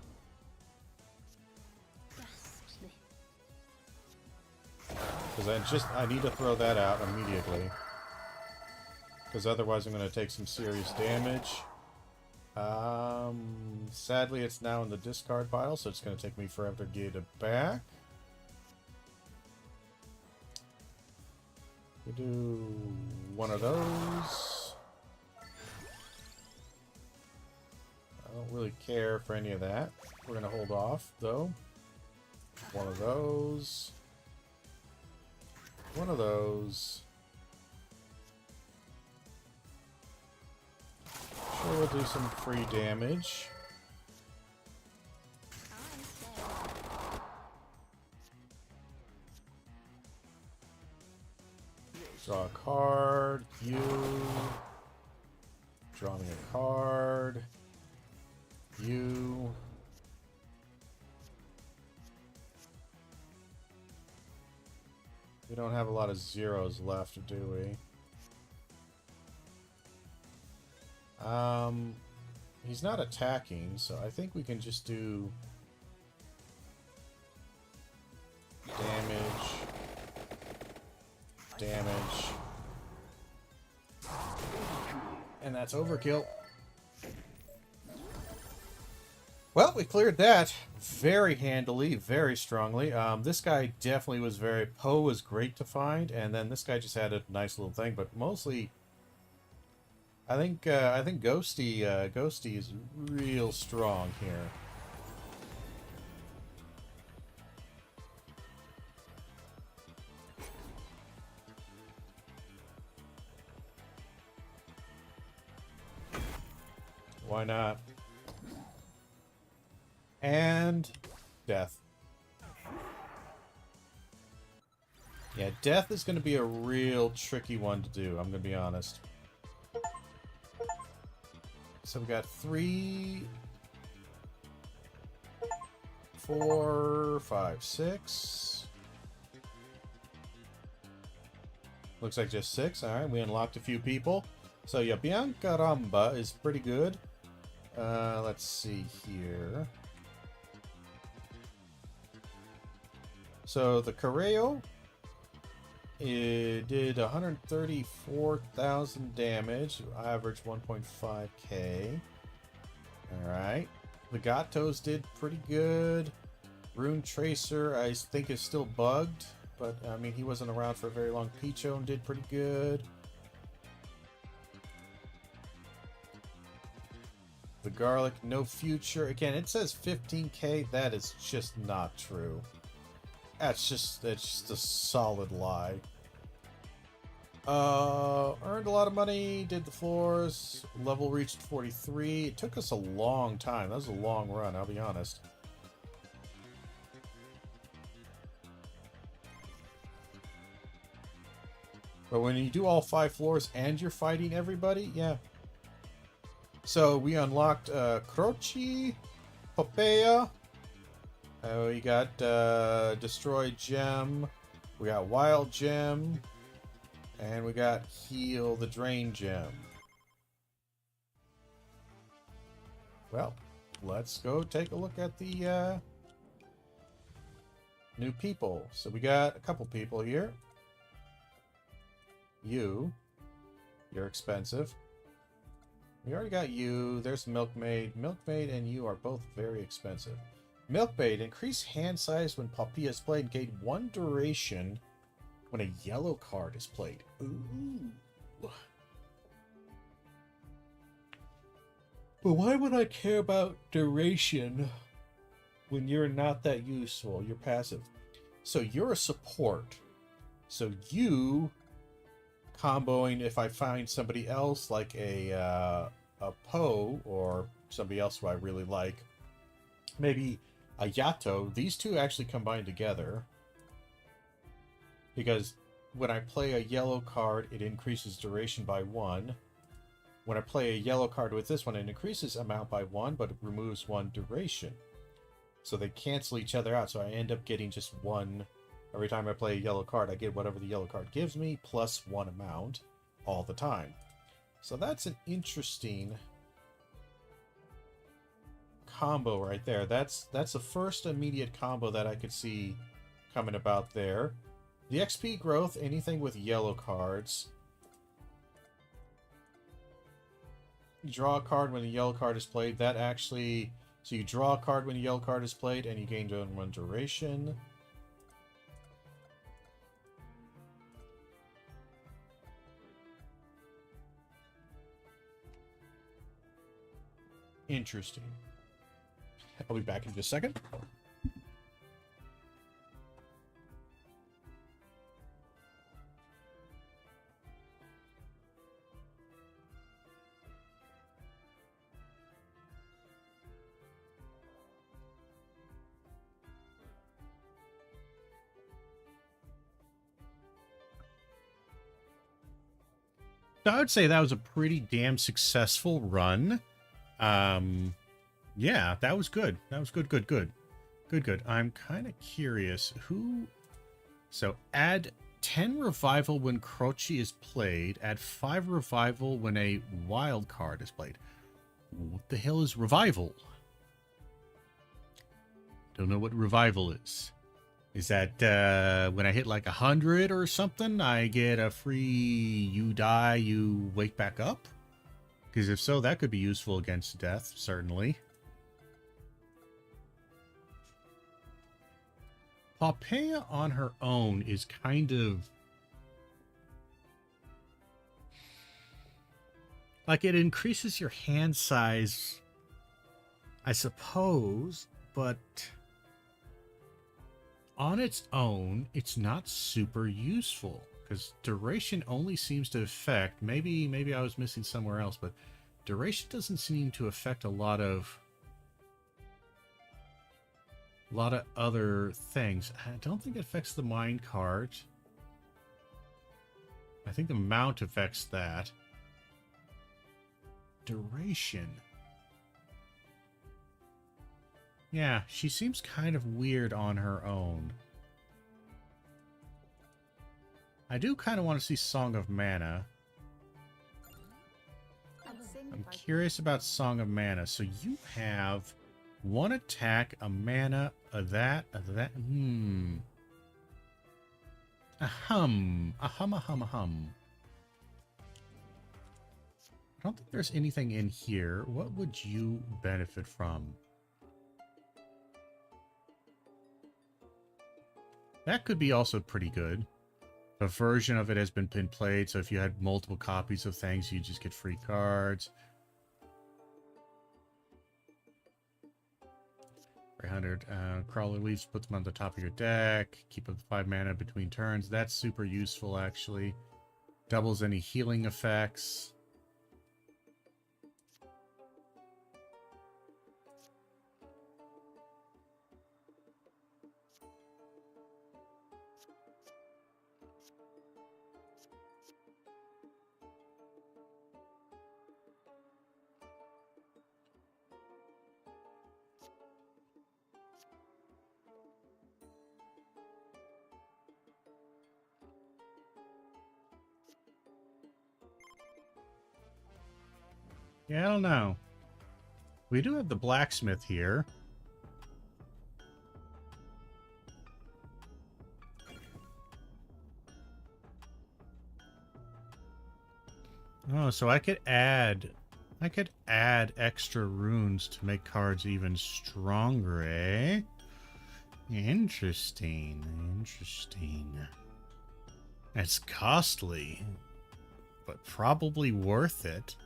Because I need to throw that out immediately. Because otherwise I'm going to take some serious damage. Sadly, it's now in the discard pile, so it's going to take me forever to get it back. We do one of those. I don't really care for any of that. We're going to hold off, though. One of those. One of those. Sure, we'll do some free damage. Draw a card. You. Draw me a card. You. We don't have a lot of zeros left, do we? He's not attacking, so I think we can just do damage, damage, and that's overkill. Well, we cleared that very handily, very strongly. This guy definitely was Poe was great to find, and then this guy just had a nice little thing, but mostly I think Ghosty is real strong here. Why not? And death. Yeah, death is going to be a real tricky one to do, I'm going to be honest. So we got 3, 4, 5, 6. Looks like just 6. Alright, we unlocked a few people. So yeah, Biancaramba is pretty good. Let's see here. So the Correo, it did 134,000 damage, average 1.5k. Alright. The Gatos did pretty good. Rune Tracer, I think, is still bugged, but I mean, he wasn't around for a very long. Pichon did pretty good. The Garlic, no future. Again, it says 15k. That is just not true. That's just a solid lie. Earned a lot of money, did the floors, level reached 43. It took us a long time. That was a long run, I'll be honest. But when you do all 5 floors and you're fighting everybody, yeah. So we unlocked Croci, Popea. We got Destroy Gem. We got Wild Gem. And we got Heal the Drain Gem. Well, let's go take a look at the New people. So we got a couple people here. You're expensive. We already got you. There's Milkmaid. Milkmaid and you are both very expensive. Milkmaid, increase hand size when Poppy is played. Gain 1 duration when a yellow card is played. Ooh. But why would I care about duration when you're not that useful? You're passive. So you're a support. So you comboing if I find somebody else like a Poe or somebody else who I really like, maybe a Yato, these two actually combine together because when I play a yellow card, it increases duration by 1. When I play a yellow card with this one, it increases amount by 1, but it removes 1 duration. So they cancel each other out, so I end up getting just 1. Every time I play a yellow card, I get whatever the yellow card gives me, plus 1 amount, all the time. So that's an interesting combo right there. That's the first immediate combo that I could see coming about there. The XP growth, anything with yellow cards. You draw a card when a yellow card is played. That actually... So you draw a card when a yellow card is played, and you gain 1 duration. Interesting. I'll be back in just a second. So I would say that was a pretty damn successful run. Yeah, that was good. That was good. I'm kind of curious who... So add 10 revival when Croce is played. Add 5 revival when a wild card is played. What the hell is revival? Don't know what revival is. Is that when I hit like 100 or something, I get a free you die, you wake back up? Because if so, that could be useful against death, certainly. Popea on her own is kind of... like, it increases your hand size, I suppose, but... on its own, it's not super useful. Because duration only seems to affect... Maybe I was missing somewhere else, but duration doesn't seem to affect a lot of other things. I don't think it affects the mind card. I think the mount affects that. Duration. Yeah, she seems kind of weird on her own. I do kind of want to see Song of Mana. I'm curious about Song of Mana. So you have 1 attack, a mana, a that. A hum. I don't think there's anything in here. What would you benefit from? That could be also pretty good. A version of it has been played, so if you had multiple copies of things, you just get free cards. 300. Crawler Leaves puts them on the top of your deck. Keep up 5 mana between turns. That's super useful, actually. Doubles any healing effects. Yeah, I don't know. We do have the blacksmith here. Oh, so I could add extra runes to make cards even stronger, eh? Interesting. Interesting. It's costly, but probably worth it.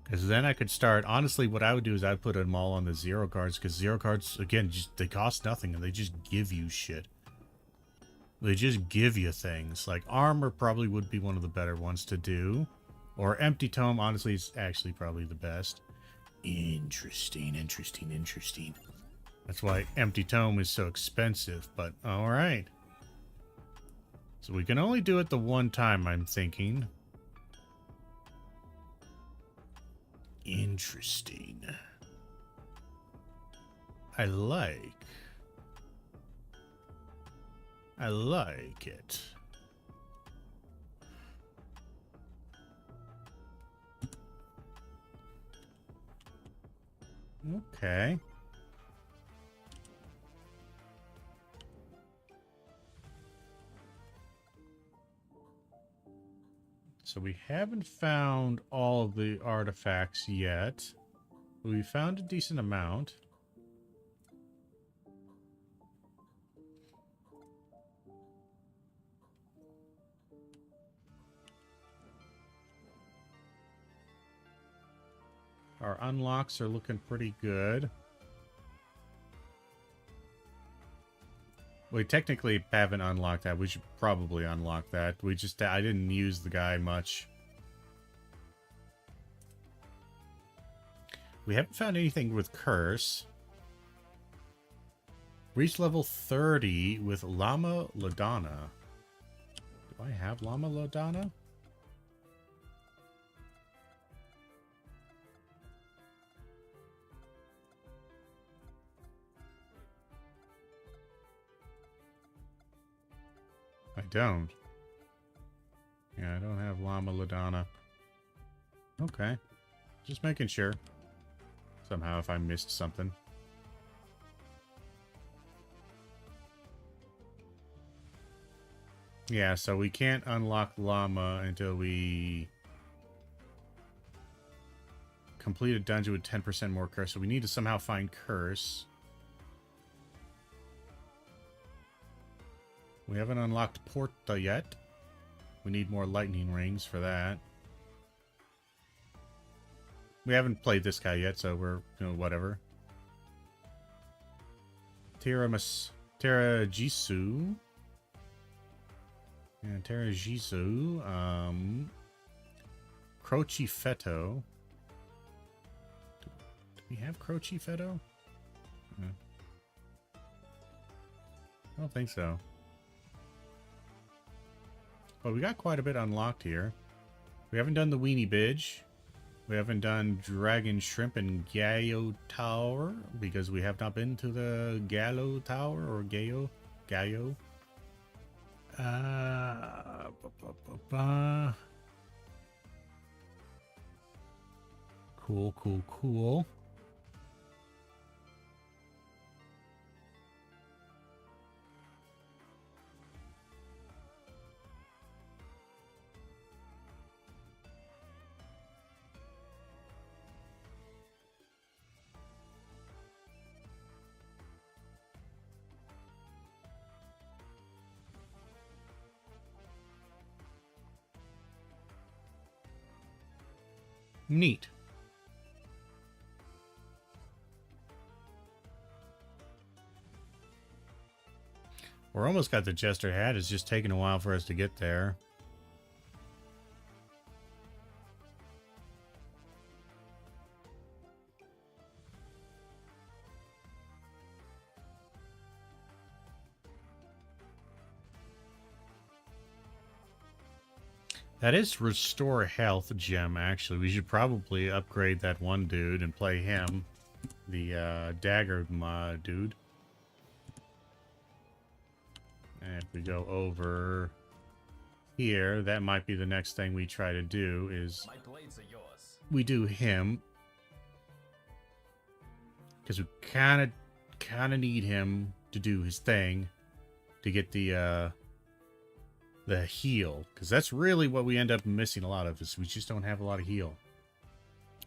Because then I could start... Honestly, what I would do is I'd put them all on the zero cards, because zero cards, again, they cost nothing, and they just give you shit. They just give you things. Like, armor probably would be one of the better ones to do. Or empty tome, honestly, is actually probably the best. Interesting. That's why empty tome is so expensive, but alright. So we can only do it the one time, I'm thinking. Interesting. I like it. Okay. So we haven't found all of the artifacts yet. We found a decent amount. Our unlocks are looking pretty good. We technically haven't unlocked that. We should probably unlock that. I didn't use the guy much. We haven't found anything with Curse. Reach level 30 with Llama Ladonna. Do I have Llama Ladonna? I don't. Yeah, I don't have Llama Ladonna. Okay. Just making sure. Somehow if I missed something. Yeah, so we can't unlock Llama until we complete a dungeon with 10% more curse. So we need to somehow find curse. We haven't unlocked Porta yet. We need more lightning rings for that. We haven't played this guy yet, so we're, whatever. Terrajisu. Yeah, Terrajisu. Crocifetto. Do we have Crocifetto? No. I don't think so. But we got quite a bit unlocked here. We haven't done the Weenie Bidge. We haven't done Dragon Shrimp and Gallo Tower because we have not been to the Gallo Tower or Gallo. Cool. Neat. We're almost got the Jester hat. It's just taking a while for us to get there. That is Restore Health gem, actually. We should probably upgrade that one dude and play him. The Dagger dude. And if we go over here, that might be the next thing we try to do is... My blades are yours. We do him. Because we kind of need him to do his thing. To get the the heal, because that's really what we end up missing a lot of, is we just don't have a lot of heal.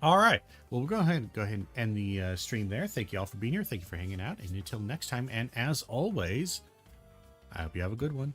All right. Well, we'll go ahead and end the stream there. Thank you all for being here. Thank you for hanging out. And until next time, and as always, I hope you have a good one.